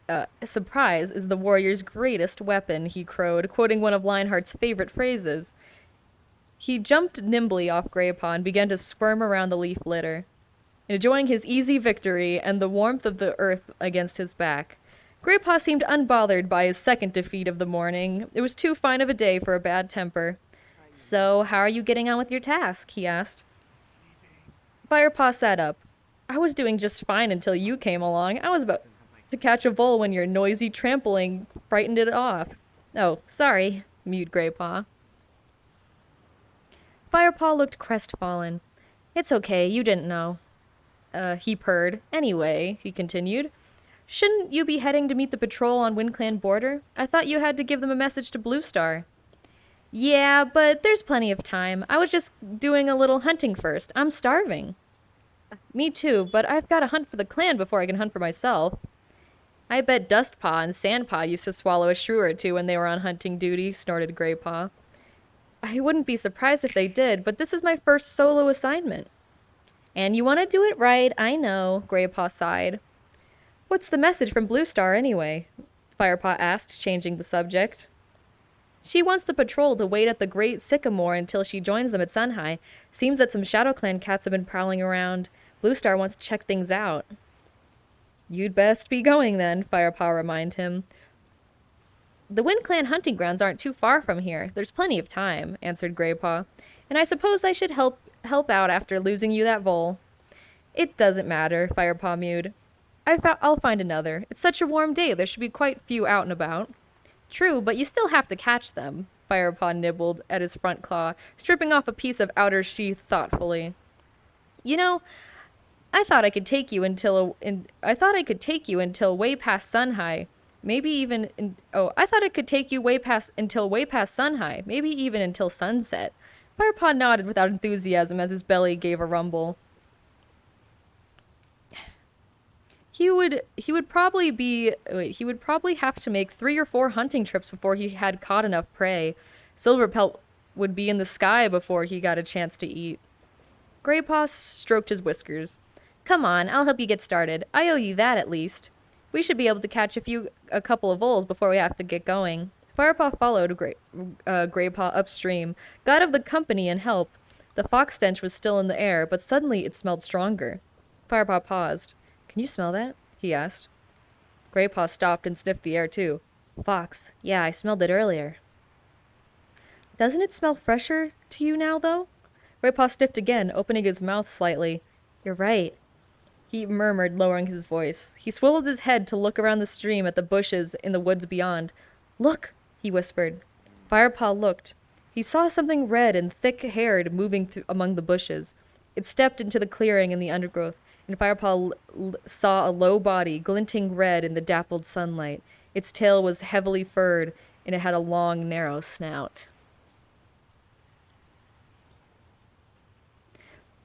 is the warrior's greatest weapon, he crowed, quoting one of Lionheart's favorite phrases. He jumped nimbly off Greypaw and began to squirm around the leaf litter, enjoying his easy victory and the warmth of the earth against his back. Greypaw seemed unbothered by his second defeat of the morning. It was too fine of a day for a bad temper. So, how are you getting on with your task? He asked. Firepaw sat up. I was doing just fine until you came along. I was about to catch a vole when your noisy trampling frightened it off. Oh, sorry, mewed Greypaw. Firepaw looked crestfallen. It's okay, you didn't know. He purred. Anyway, he continued, shouldn't you be heading to meet the patrol on WindClan border? I thought you had to give them a message to Bluestar. Yeah, but there's plenty of time. I was just doing a little hunting first. I'm starving. Me too, but I've got to hunt for the clan before I can hunt for myself. I bet Dustpaw and Sandpaw used to swallow a shrew or two when they were on hunting duty, snorted Greypaw. I wouldn't be surprised if they did, but this is my first solo assignment. And you want to do it right, I know, Greypaw sighed. What's the message from Bluestar, anyway? Firepaw asked, changing the subject. She wants the patrol to wait at the Great Sycamore until she joins them at Sunhigh. Seems that some Shadow Clan cats have been prowling around. Bluestar wants to check things out. You'd best be going then, Firepaw reminded him. The WindClan hunting grounds aren't too far from here. There's plenty of time, answered Greypaw. And I suppose I should help out after losing you that vole. It doesn't matter, Firepaw mewed. I'll find another. It's such a warm day, there should be quite a few out and about. True, but you still have to catch them, Firepaw nibbled at his front claw, stripping off a piece of outer sheath thoughtfully. You know, I thought I could take you until way past Sunhigh. Maybe even I thought I could take you way past Sunhigh, maybe even until sunset. Firepaw nodded without enthusiasm as his belly gave a rumble. He would probably have to make 3 or 4 hunting trips before he had caught enough prey. Silverpelt would be in the sky before he got a chance to eat. Greypaw stroked his whiskers. Come on, I'll help you get started. I owe you that at least. We should be able to catch a couple of voles before we have to get going. Firepaw followed Greypaw upstream, glad of the company and help. The fox stench was still in the air, but suddenly it smelled stronger. Firepaw paused. Can you smell that? He asked. Greypaw stopped and sniffed the air too. Fox. Yeah, I smelled it earlier. Doesn't it smell fresher to you now, though? Greypaw sniffed again, opening his mouth slightly. You're right, he murmured, lowering his voice. He swiveled his head to look around the stream at the bushes in the woods beyond. Look, he whispered. Firepaw looked. He saw something red and thick-haired moving among the bushes. It stepped into the clearing in the undergrowth, and Firepaw saw a low body, glinting red in the dappled sunlight. Its tail was heavily furred, and it had a long, narrow snout.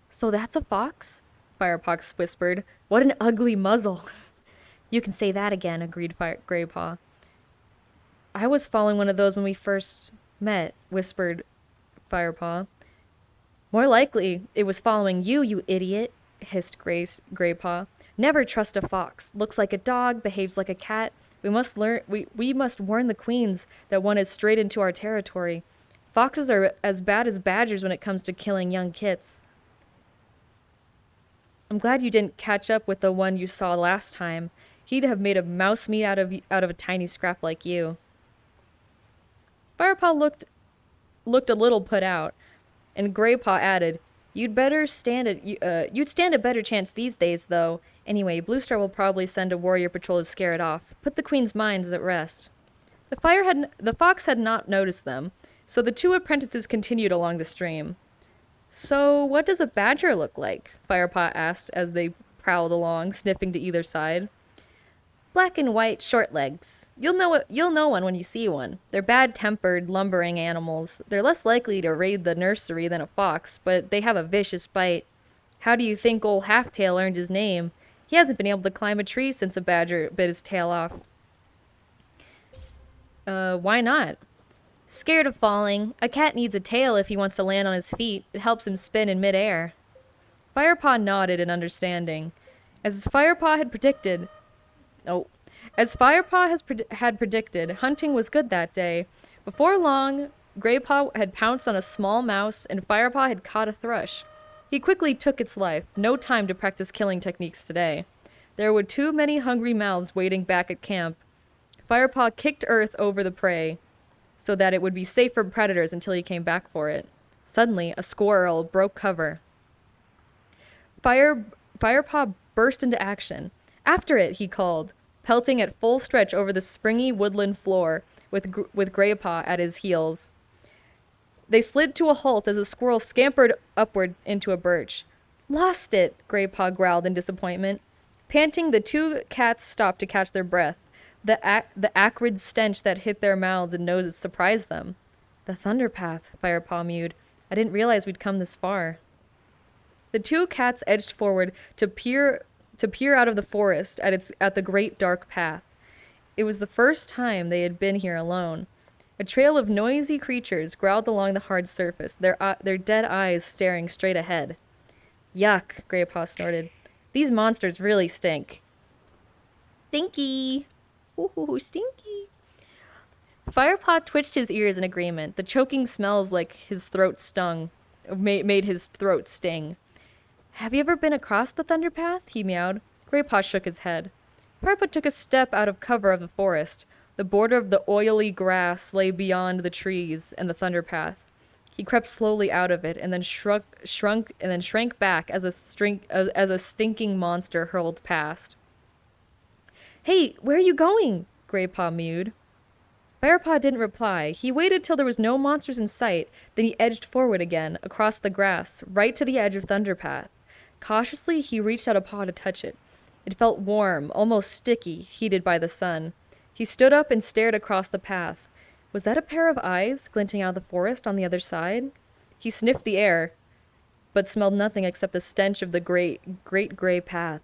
So that's a fox? Firepaw whispered. What an ugly muzzle. You can say that again, agreed Greypaw. I was following one of those when we first met, whispered Firepaw. More likely, it was following you, you idiot, hissed Graypaw. Never trust a fox. Looks like a dog, behaves like a cat. We must warn the queens that one is straight into our territory. Foxes are as bad as badgers when it comes to killing young kits. I'm glad you didn't catch up with the one you saw last time. He'd have made a mouse meat out of a tiny scrap like you. Firepaw looked a little put out, and Graypaw added, You'd stand a better chance these days, though. Anyway, Bluestar will probably send a warrior patrol to scare it off. Put the queen's minds at rest. The fox had not noticed them, so the two apprentices continued along the stream. So, what does a badger look like? Firepaw asked as they prowled along, sniffing to either side. Black and white, short legs. You'll know one when you see one. They're bad-tempered, lumbering animals. They're less likely to raid the nursery than a fox, but they have a vicious bite. How do you think old Halftail earned his name? He hasn't been able to climb a tree since a badger bit his tail off. Why not? Scared of falling. A cat needs a tail if he wants to land on his feet. It helps him spin in midair. Firepaw nodded in understanding. As Firepaw had predicted, hunting was good that day. Before long, Graypaw had pounced on a small mouse, and Firepaw had caught a thrush. He quickly took its life. No time to practice killing techniques today. There were too many hungry mouths waiting back at camp. Firepaw kicked earth over the prey, so that it would be safe from predators until he came back for it. Suddenly, a squirrel broke cover. Firepaw burst into action. After it, he called, pelting at full stretch over the springy woodland floor, with Graypaw at his heels. They slid to a halt as the squirrel scampered upward into a birch. Lost it, Graypaw growled in disappointment. Panting, the two cats stopped to catch their breath. The acrid stench that hit their mouths and noses surprised them. The thunder path, Firepaw mewed. I didn't realize we'd come this far. The two cats edged forward to peer out of the forest at the great dark path. It was the first time they had been here alone. A trail of noisy creatures growled along the hard surface, their dead eyes staring straight ahead. Yuck, Graypaw snorted. These monsters really stink. Stinky! Ooh, stinky. Firepaw twitched his ears in agreement. The choking smells like his throat made his throat sting. Have you ever been across the thunder path? He meowed. Graypaw shook his head. Firepaw took a step out of cover of the forest. The border of the oily grass lay beyond the trees and the thunder path. He crept slowly out of it and then shrank back as a stinking monster hurled past. Hey, where are you going? Graypaw mewed. Firepaw didn't reply. He waited till there was no monsters in sight, then he edged forward again, across the grass, right to the edge of Thunderpath. Cautiously, he reached out a paw to touch it. It felt warm, almost sticky, heated by the sun. He stood up and stared across the path. Was that a pair of eyes glinting out of the forest on the other side? He sniffed the air, but smelled nothing except the stench of the great gray path.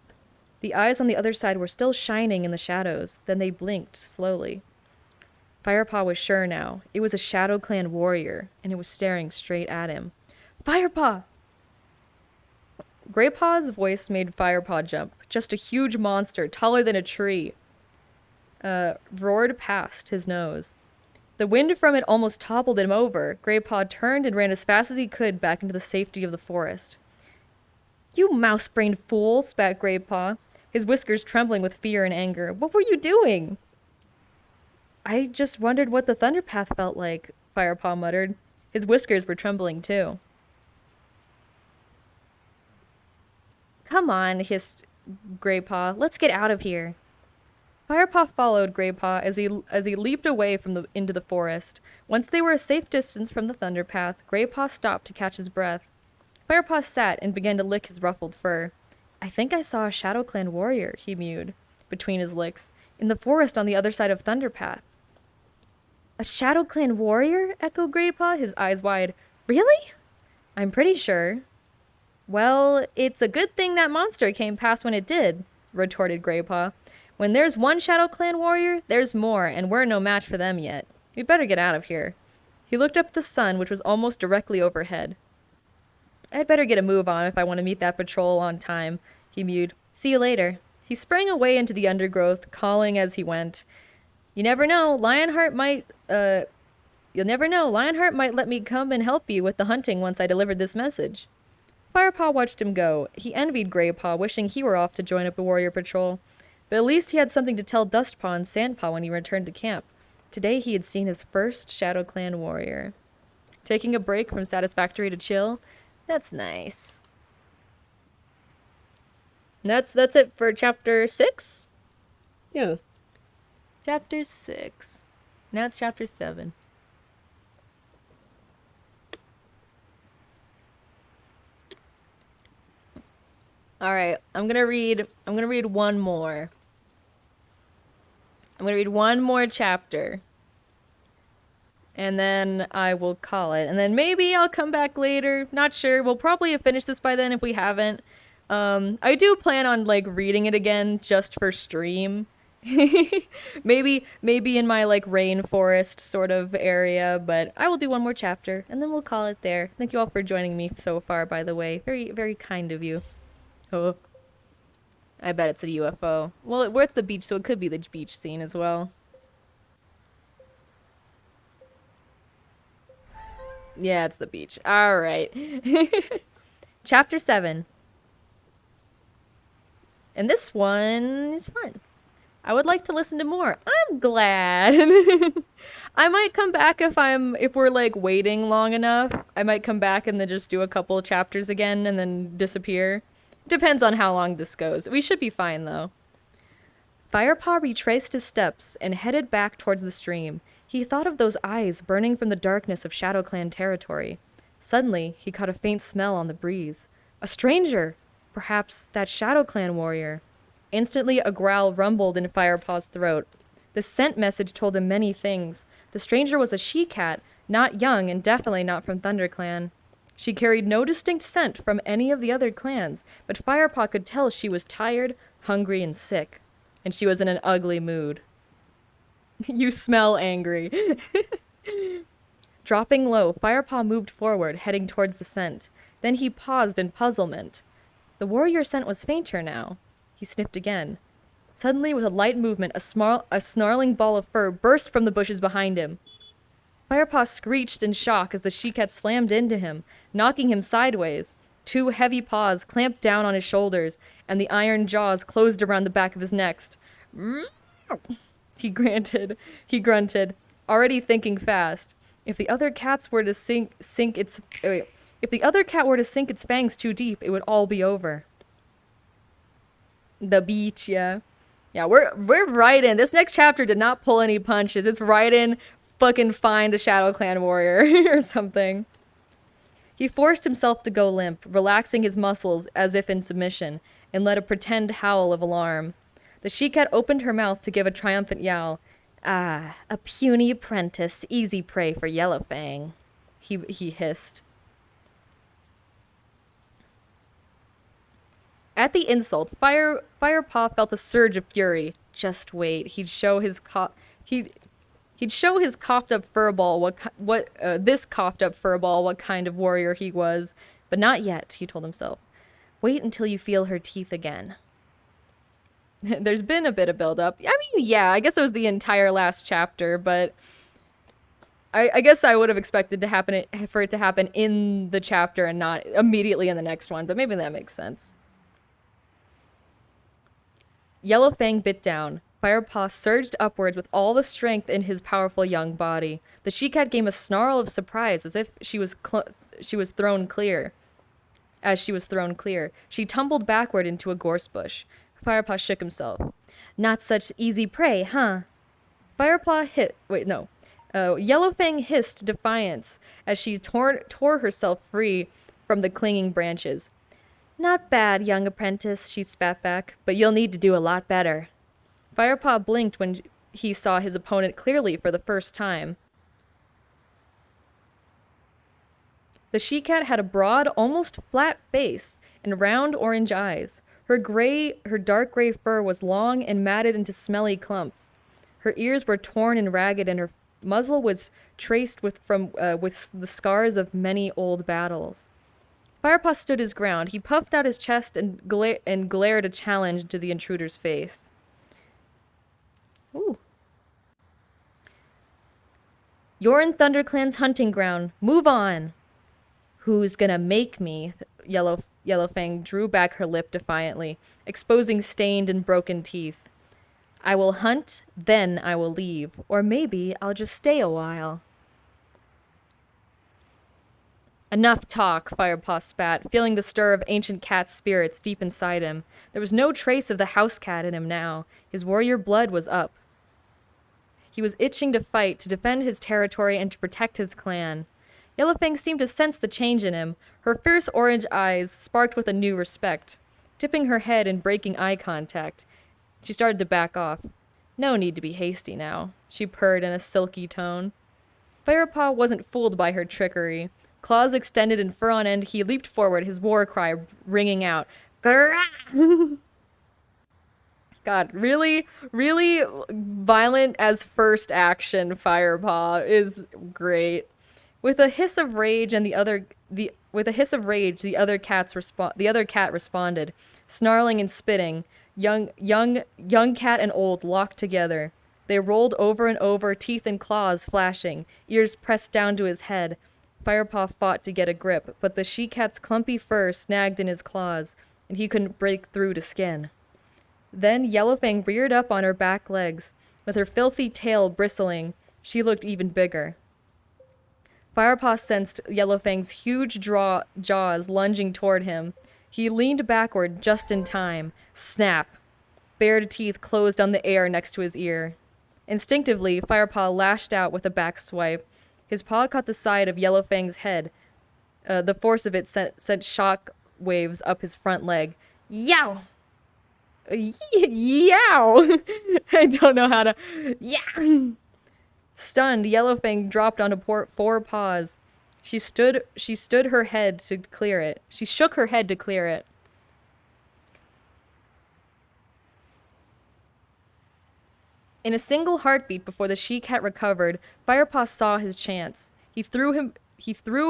The eyes on the other side were still shining in the shadows, then they blinked slowly. Firepaw was sure now. It was a Shadow Clan warrior, and it was staring straight at him. Firepaw! Graypaw's voice made Firepaw jump. Just a huge monster, taller than a tree, roared past his nose. The wind from it almost toppled him over. Graypaw turned and ran as fast as he could back into the safety of the forest. You mouse-brained fool, spat Graypaw, his whiskers trembling with fear and anger. What were you doing? I just wondered what the Thunderpath felt like, Firepaw muttered. His whiskers were trembling too. Come on, hissed Graypaw. Let's get out of here. Firepaw followed Graypaw as he leaped away into the forest. Once they were a safe distance from the Thunderpath, Graypaw stopped to catch his breath. Firepaw sat and began to lick his ruffled fur. I think I saw a Shadow Clan warrior, he mewed, between his licks, in the forest on the other side of Thunderpath. A Shadow Clan warrior? Echoed Graypaw, his eyes wide. Really? I'm pretty sure. Well, it's a good thing that monster came past when it did, retorted Graypaw. When there's one Shadow Clan warrior, there's more, and we're no match for them yet. We'd better get out of here. He looked up at the sun, which was almost directly overhead. I'd better get a move on if I want to meet that patrol on time, he mewed. See you later. He sprang away into the undergrowth, calling as he went. You never know, Lionheart might let me come and help you with the hunting once I delivered this message. Firepaw watched him go. He envied Greypaw, wishing he were off to join up a warrior patrol. But at least he had something to tell Dustpaw and Sandpaw when he returned to camp. Today he had seen his first Shadow Clan warrior. Taking a break from Satisfactory to chill? That's nice. That's it for chapter 6? Yeah. Chapter 6. Now it's chapter 7. Alright, I'm gonna read one more. I'm gonna read one more chapter. And then I will call it. And then maybe I'll come back later. Not sure. We'll probably have finished this by then if we haven't. I do plan on, like, reading it again just for stream. maybe in my, like, rainforest sort of area. But I will do one more chapter. And then we'll call it there. Thank you all for joining me so far, by the way. Very, very kind of you. Oh. I bet it's a UFO. Well, we're at the beach, so it could be the beach scene as well. Yeah, it's the beach. Alright. Chapter 7. And this one is fun. I would like to listen to more. I'm glad. I might come back if we're like waiting long enough. I might come back and then just do a couple chapters again and then disappear. Depends on how long this goes. We should be fine though. Firepaw retraced his steps and headed back towards the stream. He thought of those eyes burning from the darkness of Shadow Clan territory. Suddenly, he caught a faint smell on the breeze. A stranger! Perhaps that Shadow Clan warrior. Instantly, a growl rumbled in Firepaw's throat. The scent message told him many things. The stranger was a she-cat, not young and definitely not from ThunderClan. She carried no distinct scent from any of the other clans, but Firepaw could tell she was tired, hungry, and sick. And she was in an ugly mood. You smell angry. Dropping low, Firepaw moved forward, heading towards the scent. Then he paused in puzzlement. The warrior scent was fainter now. He sniffed again. Suddenly, with a light movement, a snarling ball of fur burst from the bushes behind him. Firepaw screeched in shock as the she-cat slammed into him, knocking him sideways. Two heavy paws clamped down on his shoulders, and the iron jaws closed around the back of his neck. He grunted, already thinking fast. If the other cat were to sink its fangs too deep, it would all be over. The beach, yeah. Yeah, we're right in. This next chapter did not pull any punches. It's right in fucking find a Shadow Clan warrior or something. He forced himself to go limp, relaxing his muscles as if in submission, and let a pretend howl of alarm. The she-cat opened her mouth to give a triumphant yowl. Ah, a puny apprentice, easy prey for Yellowfang, he hissed. At the insult, Firepaw felt a surge of fury. Just wait, he'd show his coughed up furball this coughed up furball what kind of warrior he was, but not yet, he told himself. Wait until you feel her teeth again. There's been a bit of build-up. I mean, yeah, I guess it was the entire last chapter, but I guess I would have expected for it to happen in the chapter and not immediately in the next one, but maybe that makes sense. Yellowfang bit down. Firepaw surged upwards with all the strength in his powerful young body. The she-cat gave a snarl of surprise as if she was thrown clear. She tumbled backward into a gorse bush. Firepaw shook himself. Not such easy prey, huh? Yellowfang hissed defiance as she tore herself free from the clinging branches. Not bad, young apprentice, she spat back, but you'll need to do a lot better. Firepaw blinked when he saw his opponent clearly for the first time. The she-cat had a broad, almost flat face and round orange eyes. Her dark gray fur was long and matted into smelly clumps. Her ears were torn and ragged, and muzzle was traced with the scars of many old battles. Firepaw stood his ground. He puffed out his chest and glared a challenge into the intruder's face. Ooh. You're in ThunderClan's hunting ground. Move on. Who's gonna make me? Yellowfang drew back her lip defiantly, exposing stained and broken teeth. I will hunt, then I will leave. Or maybe I'll just stay a while. Enough talk, Firepaw spat, feeling the stir of ancient cat spirits deep inside him. There was no trace of the house cat in him now. His warrior blood was up. He was itching to fight, to defend his territory, and to protect his clan. Yellowfang seemed to sense the change in him. Her fierce orange eyes sparked with a new respect. Tipping her head and breaking eye contact, she started to back off. No need to be hasty now, she purred in a silky tone. Firepaw wasn't fooled by her trickery. Claws extended and fur on end, he leaped forward, his war cry ringing out. God, really, really violent as first action. Firepaw is great. With a hiss of rage, the other cat responded, snarling and spitting. Young cat and old locked together. They rolled over and over, teeth and claws flashing, ears pressed down to his head. Firepaw fought to get a grip, but the she-cat's clumpy fur snagged in his claws, and he couldn't break through to skin. Then Yellowfang reared up on her back legs. With her filthy tail bristling, she looked even bigger. Firepaw sensed Yellowfang's huge jaws lunging toward him. He leaned backward just in time. Snap! Bared teeth closed on the air next to his ear. Instinctively, Firepaw lashed out with a back swipe. His paw caught the side of Yellowfang's head. The force of it sent shock waves up his front leg. Yow! Yow! I don't know how to... Yeah! Stunned, Yellowfang dropped onto four paws. She shook her head to clear it. In a single heartbeat before the she-cat recovered, Firepaw saw his chance. He threw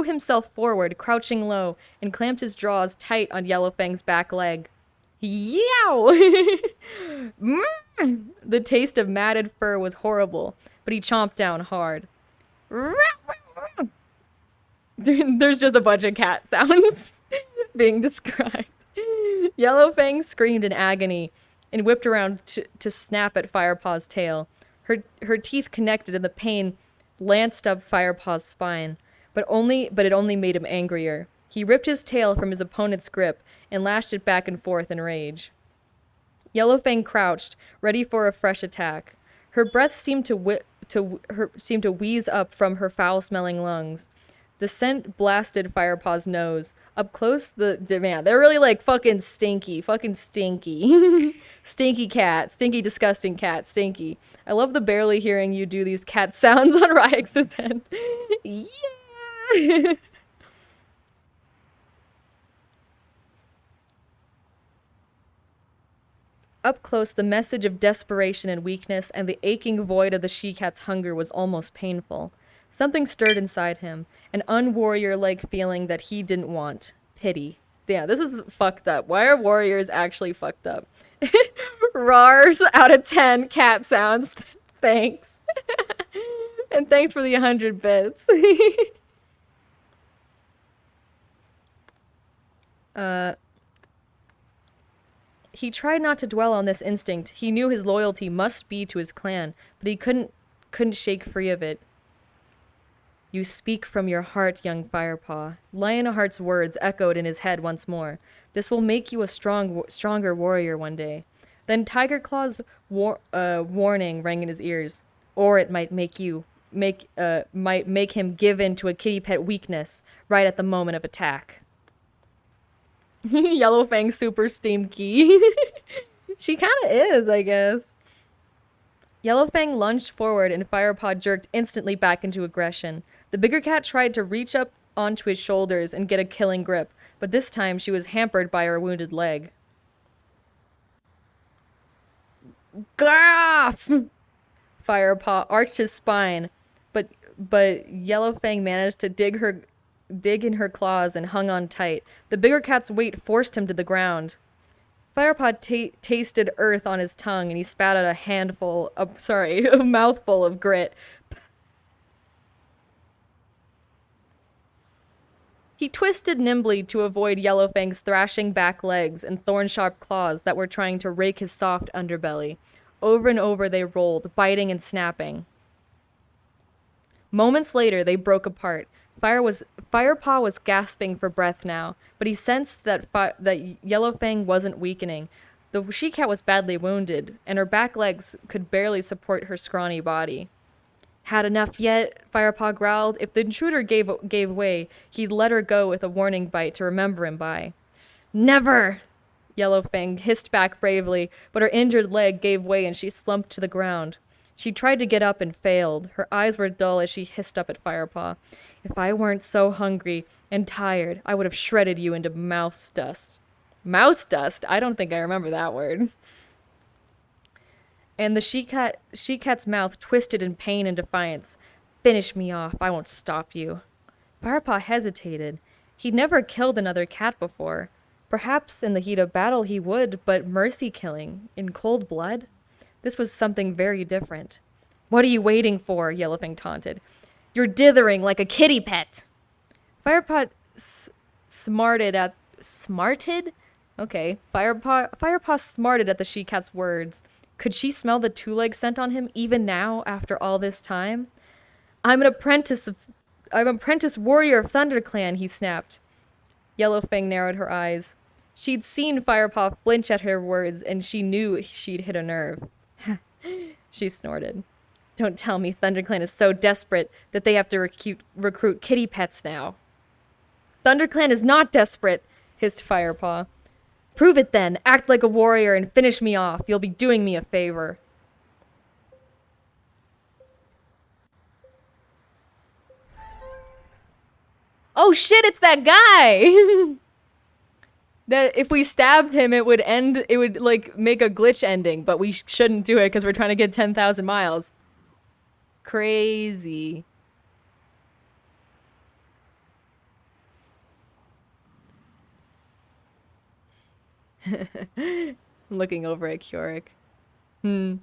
himself forward, crouching low, and clamped his jaws tight on Yellowfang's back leg. Yow! The taste of matted fur was horrible, but he chomped down hard. There's just a bunch of cat sounds being described. Yellowfang screamed in agony and whipped around to snap at Firepaw's tail. Her teeth connected and the pain lanced up Firepaw's spine, but it only made him angrier. He ripped his tail from his opponent's grip and lashed it back and forth in rage. Yellowfang crouched, ready for a fresh attack. Her breath seemed to wheeze up from her foul-smelling lungs. The scent blasted Firepaw's nose. Up close, man, they're really like fucking stinky. Stinky cat. Stinky, disgusting cat. Stinky. I love the barely hearing you do these cat sounds on Ryx's end. Yeah! Up close, the message of desperation and weakness and the aching void of the she-cat's hunger was almost painful. Something stirred inside him, an unwarrior-like feeling that he didn't want. Pity. Yeah, this is fucked up. Why are warriors actually fucked up? Rars out of 10 cat sounds. Thanks. And thanks for the 100 bits. He tried not to dwell on this instinct. He knew his loyalty must be to his clan, but he couldn't shake free of it. You speak from your heart, young Firepaw. Lionheart's words echoed in his head once more. This will make you a stronger warrior one day. Then Tiger Claw's warning rang in his ears. Or it might make him give in to a kitty pet weakness right at the moment of attack. Yellowfang super steamky. She kind of is, I guess. Yellowfang lunged forward and Firepaw jerked instantly back into aggression. The bigger cat tried to reach up onto his shoulders and get a killing grip, but this time she was hampered by her wounded leg. Gaff! Firepaw arched his spine, Yellowfang managed to dig in her claws and hung on tight. The bigger cat's weight forced him to the ground. Firepot tasted earth on his tongue, and he spat out a mouthful of grit. He twisted nimbly to avoid Yellowfang's thrashing back legs and thorn-sharp claws that were trying to rake his soft underbelly. Over and over they rolled, biting and snapping. Moments later, they broke apart. Firepaw was gasping for breath now, but he sensed that Yellowfang wasn't weakening. The she-cat was badly wounded, and her back legs could barely support her scrawny body. Had enough yet? Firepaw growled. If the intruder gave way, he'd let her go with a warning bite to remember him by. Never! Yellowfang hissed back bravely, but her injured leg gave way and she slumped to the ground. She tried to get up and failed. Her eyes were dull as she hissed up at Firepaw. If I weren't so hungry and tired, I would have shredded you into mouse dust. Mouse dust? I don't think I remember that word. And the she-cat's mouth twisted in pain and defiance. Finish me off. I won't stop you. Firepaw hesitated. He'd never killed another cat before. Perhaps in the heat of battle he would, but mercy killing? In cold blood? This was something very different. What are you waiting for? Yellowfang taunted. You're dithering like a kitty pet. Firepaw smarted? Okay. Firepaw smarted at the she-cat's words. Could she smell the two-leg scent on him even now, after all this time? I'm an apprentice warrior of ThunderClan, he snapped. Yellowfang narrowed her eyes. She'd seen Firepaw flinch at her words, and she knew she'd hit a nerve. She snorted. Don't tell me ThunderClan is so desperate that they have to recruit kitty pets now. ThunderClan is not desperate, hissed Firepaw. Prove it then. Act like a warrior and finish me off. You'll be doing me a favor. Oh shit, it's that guy! That if we stabbed him, it would like make a glitch ending, but we shouldn't do it because we're trying to get 10,000 miles. Crazy. Looking over at Keurig. Prove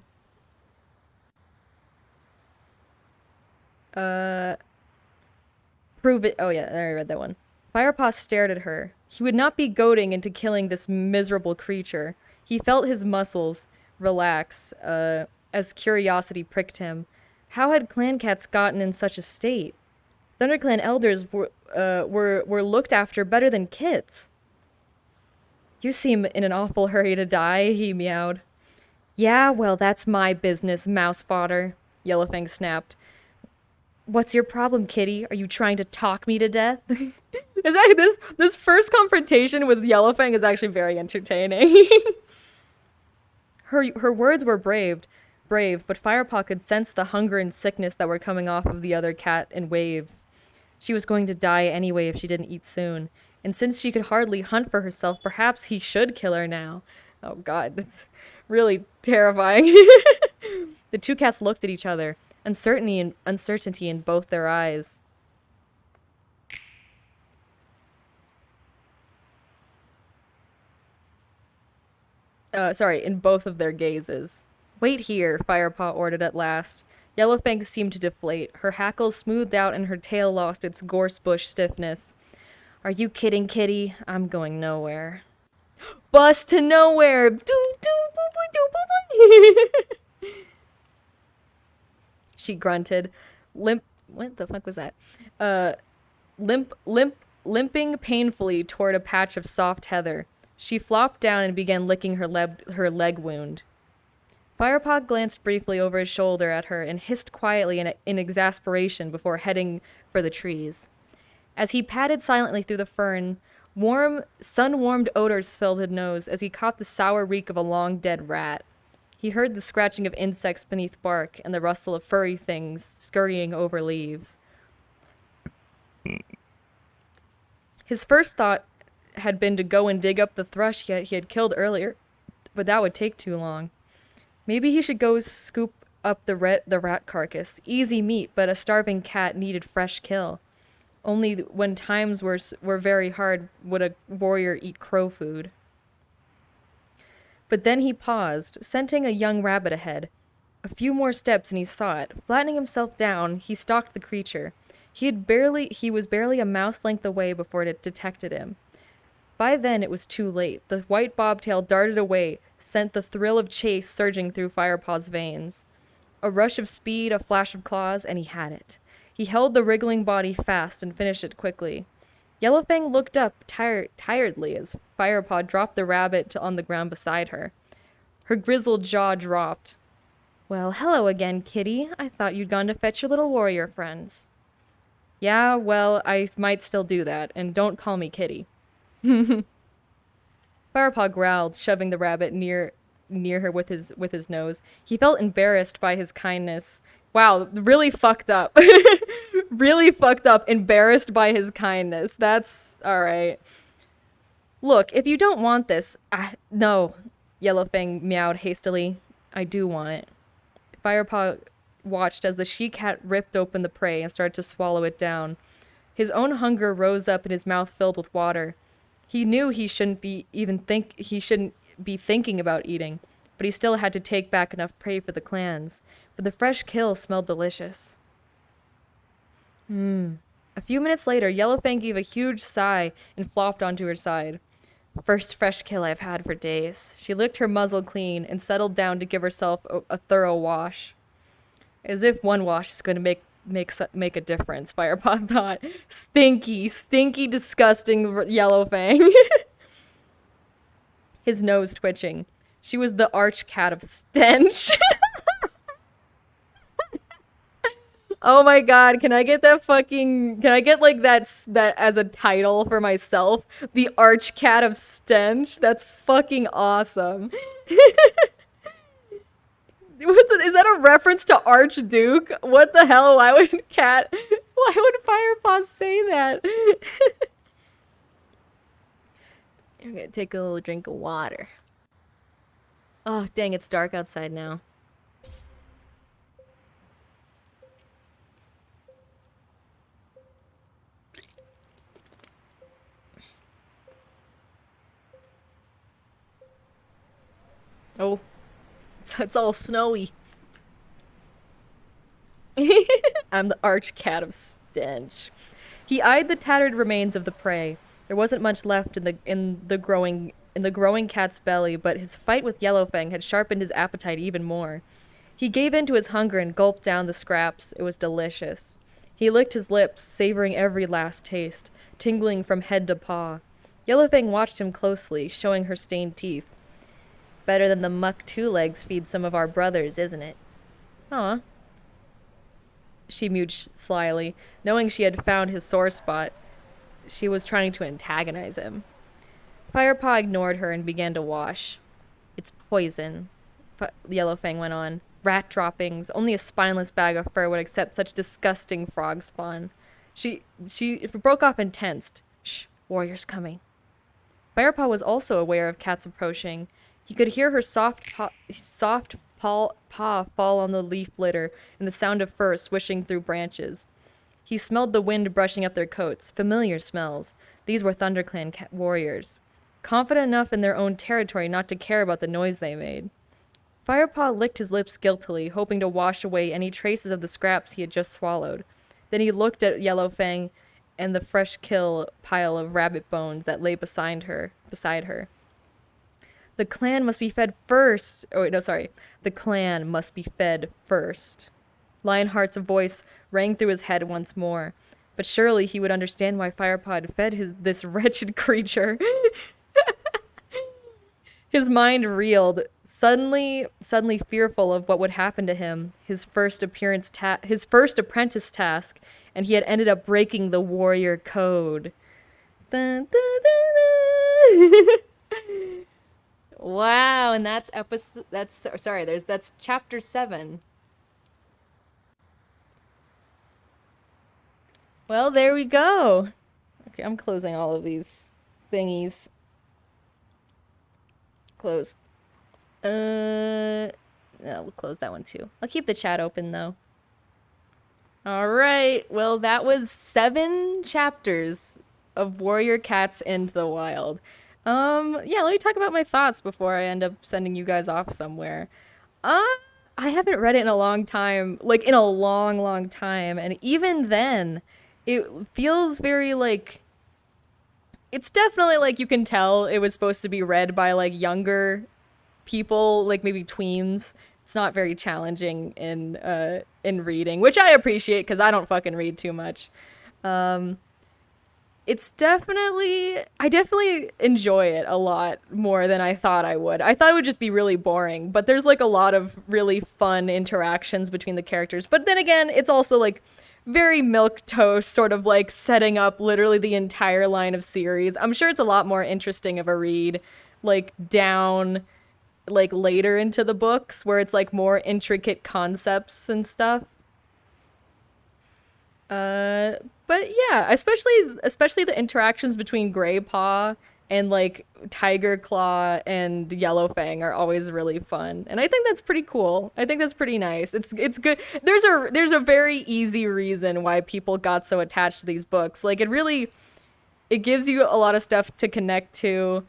it. Oh yeah, I read that one. Firepaw stared at her. He would not be goading into killing this miserable creature. He felt his muscles relax, as curiosity pricked him. How had clan cats gotten in such a state? ThunderClan elders were looked after better than kits. You seem in an awful hurry to die, he meowed. Yeah, well, that's my business, mouse fodder, Yellowfang snapped. What's your problem, kitty? Are you trying to talk me to death? This first confrontation with Yellowfang is actually very entertaining. Her words were brave, but Firepaw could sense the hunger and sickness that were coming off of the other cat in waves. She was going to die anyway if she didn't eat soon. And since she could hardly hunt for herself, perhaps he should kill her now. Oh god, that's really terrifying. The two cats looked at each other, uncertainty in both their eyes. In both of their gazes. Wait here, Firepaw ordered at last. Yellowfang seemed to deflate. Her hackles smoothed out and her tail lost its gorse bush stiffness. Are you kidding, kitty? I'm going nowhere. Bus to nowhere! She grunted. What the fuck was that? Limping painfully toward a patch of soft heather. She flopped down and began licking her leg wound. Firepaw glanced briefly over his shoulder at her and hissed quietly in exasperation before heading for the trees. As he padded silently through the fern, warm, sun-warmed odors filled his nose as he caught the sour reek of a long-dead rat. He heard the scratching of insects beneath bark and the rustle of furry things scurrying over leaves. His first thought had been to go and dig up the thrush he had killed earlier, but that would take too long. Maybe he should go scoop up the rat carcass. Easy meat, but a starving cat needed fresh kill. Only when times were very hard would a warrior eat crow food. But then he paused, scenting a young rabbit ahead. A few more steps and he saw it. Flattening himself down, he stalked the creature. He was barely a mouse length away before it detected him. By then it was too late. The white bobtail darted away, sent the thrill of chase surging through Firepaw's veins. A rush of speed, a flash of claws, and he had it. He held the wriggling body fast and finished it quickly. Yellowfang looked up tiredly as Firepaw dropped the rabbit on the ground beside her. Her grizzled jaw dropped. Well, hello again, kitty. I thought you'd gone to fetch your little warrior friends. Yeah, well, I might still do that, and don't call me kitty. Firepaw growled, shoving the rabbit near her with his nose. He felt embarrassed by his kindness. Wow, really fucked up. Really fucked up, embarrassed by his kindness. That's alright. Look, if you don't want this... no, Yellowfang meowed hastily. I do want it. Firepaw watched as the she-cat ripped open the prey and started to swallow it down. His own hunger rose up and his mouth filled with water. He knew he shouldn't be thinking about eating, but he still had to take back enough prey for the clans. But the fresh kill smelled delicious. A few minutes later, Yellowfang gave a huge sigh and flopped onto her side. First fresh kill I've had for days. She licked her muzzle clean and settled down to give herself a thorough wash. As if one wash is going to make a difference, Firepaw thought. Stinky, disgusting Yellowfang. His nose twitching. She was the arch cat of stench. Oh my god, can I get like that as a title for myself? The arch cat of stench? That's fucking awesome. Is that a reference to Archduke? What the hell? Why would Firepaw say that? I'm gonna take a little drink of water. Oh, dang, it's dark outside now. Oh, it's all snowy. I'm the arch cat of stench. He eyed the tattered remains of the prey. There wasn't much left in the growing cat's belly, but his fight with Yellowfang had sharpened his appetite even more. He gave in to his hunger and gulped down the scraps. It was delicious. He licked his lips, savoring every last taste, tingling from head to paw. Yellowfang watched him closely, showing her stained teeth. Better than the muck two-legs feed some of our brothers, isn't it? Aw. She mewed slyly, knowing she had found his sore spot. She was trying to antagonize him. Firepaw ignored her and began to wash. It's poison, Yellowfang went on. Rat droppings. Only a spineless bag of fur would accept such disgusting frog spawn. She broke off and tensed. Shh, warrior's coming. Firepaw was also aware of cats approaching. He could hear her soft paw fall on the leaf litter and the sound of fur swishing through branches. He smelled the wind brushing up their coats. Familiar smells. These were ThunderClan warriors. Confident enough in their own territory not to care about the noise they made. Firepaw licked his lips guiltily, hoping to wash away any traces of the scraps he had just swallowed. Then he looked at Yellowfang and the fresh kill pile of rabbit bones that lay beside her. The clan must be fed first. Oh, wait, no, sorry. The clan must be fed first. Lionheart's voice rang through his head once more. But surely he would understand why Firepaw had fed this wretched creature. His mind reeled, suddenly fearful of what would happen to him, his first apprentice task, and he had ended up breaking the warrior code. Dun, dun, dun, dun. Wow, and that's that's chapter 7. Well, there we go. Okay, I'm closing all of these thingies. Close. We'll close that one too. I'll keep the chat open though. All right. Well, that was 7 chapters of Warrior Cats Into the Wild. Yeah, let me talk about my thoughts before I end up sending you guys off somewhere. I haven't read it in a long time, like in a long, long time, and even then, it feels very like it's definitely like you can tell it was supposed to be read by like younger people, like maybe tweens. It's not very challenging in reading, which I appreciate because I don't fucking read too much. It's definitely I definitely enjoy it a lot more than I thought I would. I thought it would just be really boring, but there's like a lot of really fun interactions between the characters. But then again, it's also like very milquetoast, sort of like setting up literally the entire line of series. I'm sure it's a lot more interesting of a read, like down like later into the books where it's like more intricate concepts and stuff. But yeah, especially the interactions between Grey Paw and like Tiger Claw and Yellow Fang are always really fun. And I think that's pretty cool. I think that's pretty nice. It's good. There's a very easy reason why people got so attached to these books. Like it gives you a lot of stuff to connect to.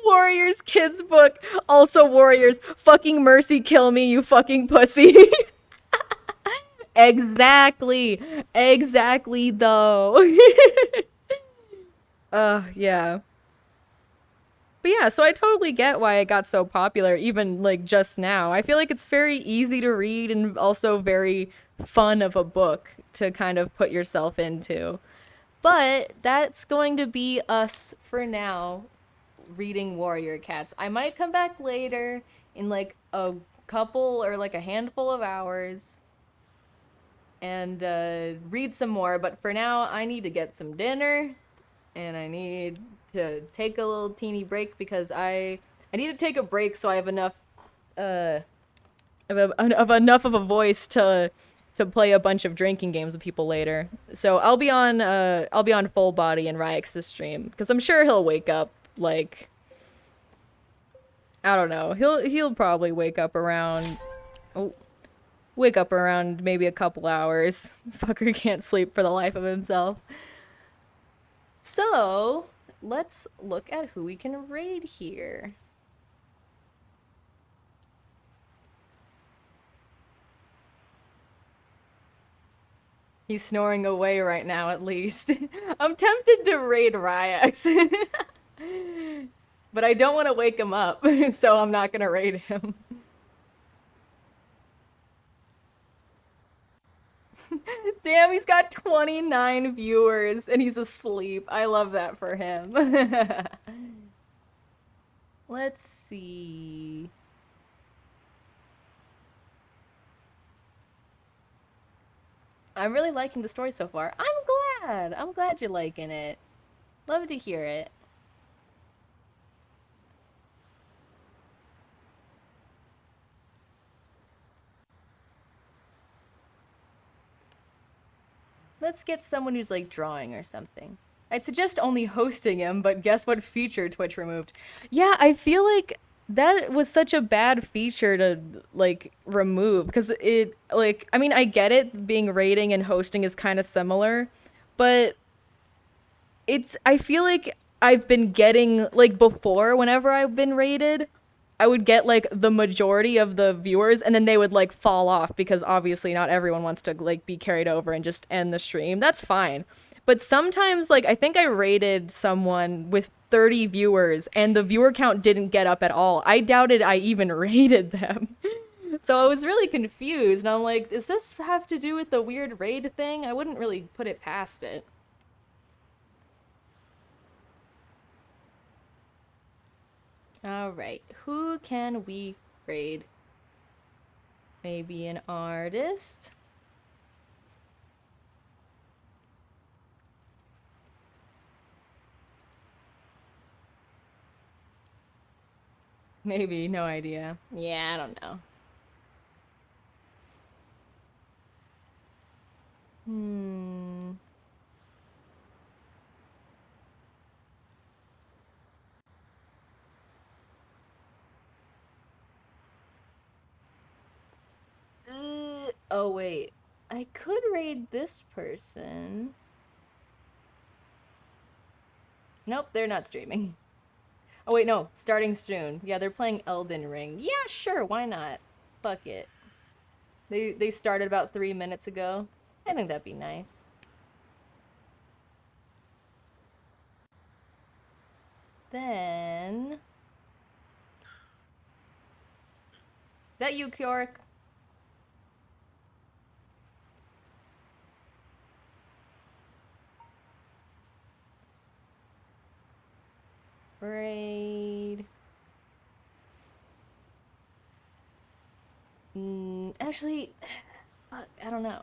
Warriors kids book. Also Warriors. Fucking mercy kill me, you fucking pussy. Exactly. Exactly though. Yeah. But yeah, so I totally get why it got so popular even like just now. I feel like it's very easy to read and also very fun of a book to kind of put yourself into. But that's going to be us for now reading Warrior Cats. I might come back later in like a couple or like a handful of hours and read some more, but for now I need to get some dinner and I need to take a little teeny break because I need to take a break so I have enough enough of a voice to play a bunch of drinking games with people later. So I'll be on Full Body and Ryx's stream because I'm sure he'll wake up like I don't know. He'll probably wake up around maybe a couple hours. Fucker can't sleep for the life of himself. So, let's look at who we can raid here. He's snoring away right now, at least. I'm tempted to raid Ryax. But I don't want to wake him up, so I'm not gonna raid him. Damn, he's got 29 viewers and he's asleep. I love that for him. Let's see. I'm really liking the story so far. I'm glad. I'm glad you're liking it. Love to hear it. Let's get someone who's like drawing or something. I'd suggest only hosting him, but guess what feature Twitch removed? Yeah, I feel like that was such a bad feature to like remove because it like I mean I get it being rating and hosting is kind of similar, but I feel like I've been getting like before whenever I've been rated I would get like the majority of the viewers and then they would like fall off because obviously not everyone wants to like be carried over and just end the stream. That's fine. But sometimes like I think I rated someone with 30 viewers and the viewer count didn't get up at all. I doubted I even rated them. So I was really confused and I'm like, does this have to do with the weird raid thing? I wouldn't really put it past it. Alright, who can we raid? Maybe an artist? Maybe, no idea. Yeah, I don't know. Oh, wait. I could raid this person. Nope, they're not streaming. Oh, wait, no. Starting soon. Yeah, they're playing Elden Ring. Yeah, sure, why not? Fuck it. They started about 3 minutes ago. I think that'd be nice. Then... Is that you, Kyork? Raid. Actually, fuck, I don't know.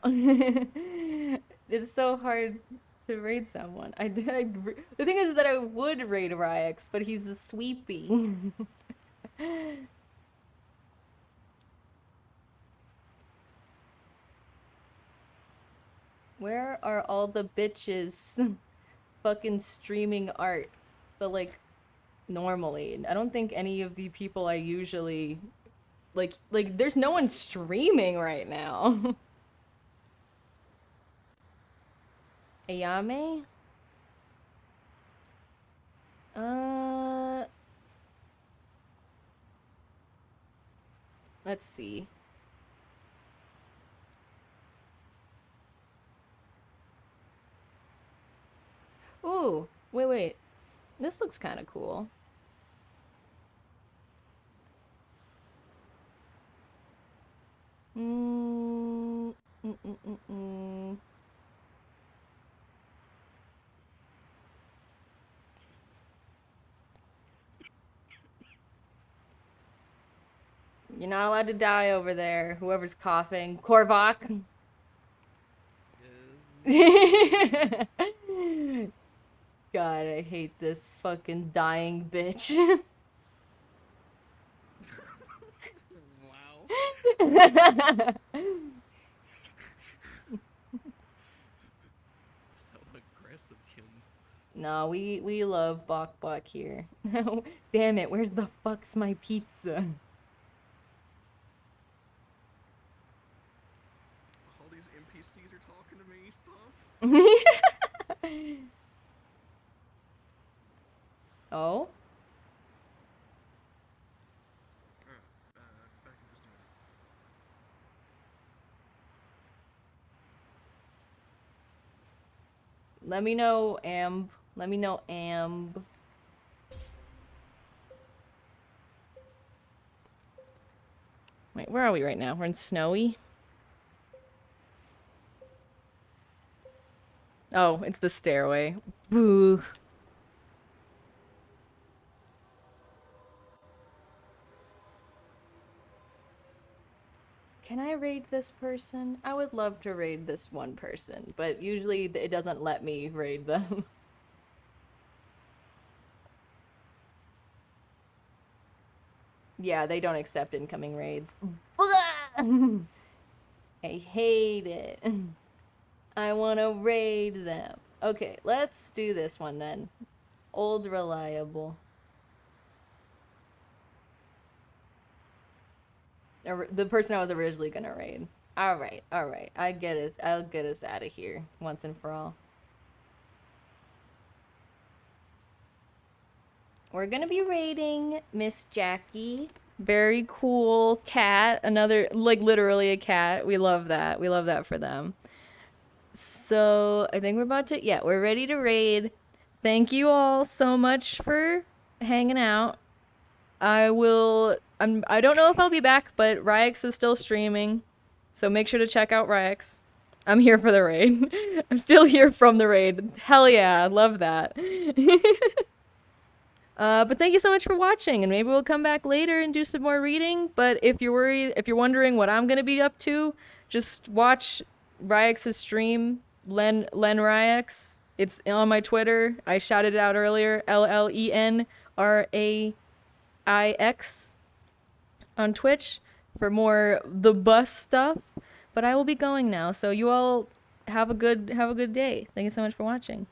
It's so hard to raid someone. The thing is that I would raid Ryx, but he's a sweepy. Where are all the bitches fucking streaming art? But like, normally. I don't think any of the people I usually... Like, there's no one streaming right now. Ayame? Let's see. Ooh, wait. This looks kind of cool. You're not allowed to die over there, whoever's coughing. Korvak. God, I hate this fucking dying bitch. Wow. So aggressive, Kins. No, we love Bok here. Damn it, where's the fuck's my pizza? All these NPCs are talking to me. Stop. Oh? Back in just a minute. Let me know, Amb. Let me know, Amb. Wait, where are we right now? We're in Snowy? Oh, it's the stairway. Boo. Can I raid this person? I would love to raid this one person, but usually it doesn't let me raid them. Yeah, they don't accept incoming raids. I hate it. I want to raid them. Okay, let's do this one then. Old Reliable. The person I was originally gonna raid. Alright. I'll get us out of here once and for all. We're gonna be raiding Miss Jackie. Very cool cat. Another, like, literally a cat. We love that. We love that for them. So, I think we're about to... Yeah, we're ready to raid. Thank you all so much for hanging out. I don't know if I'll be back, but Ryx is still streaming. So make sure to check out Ryx. I'm here for the raid. I'm still here from the raid. Hell yeah, love that. But thank you so much for watching, and maybe we'll come back later and do some more reading. But if you're wondering what I'm gonna be up to, just watch Ryx's stream, Len Ryx. It's on my Twitter. I shouted it out earlier. LLENRAIX on Twitch for more the bus stuff. But I will be going now, so you all have a good day. Thank you so much for watching.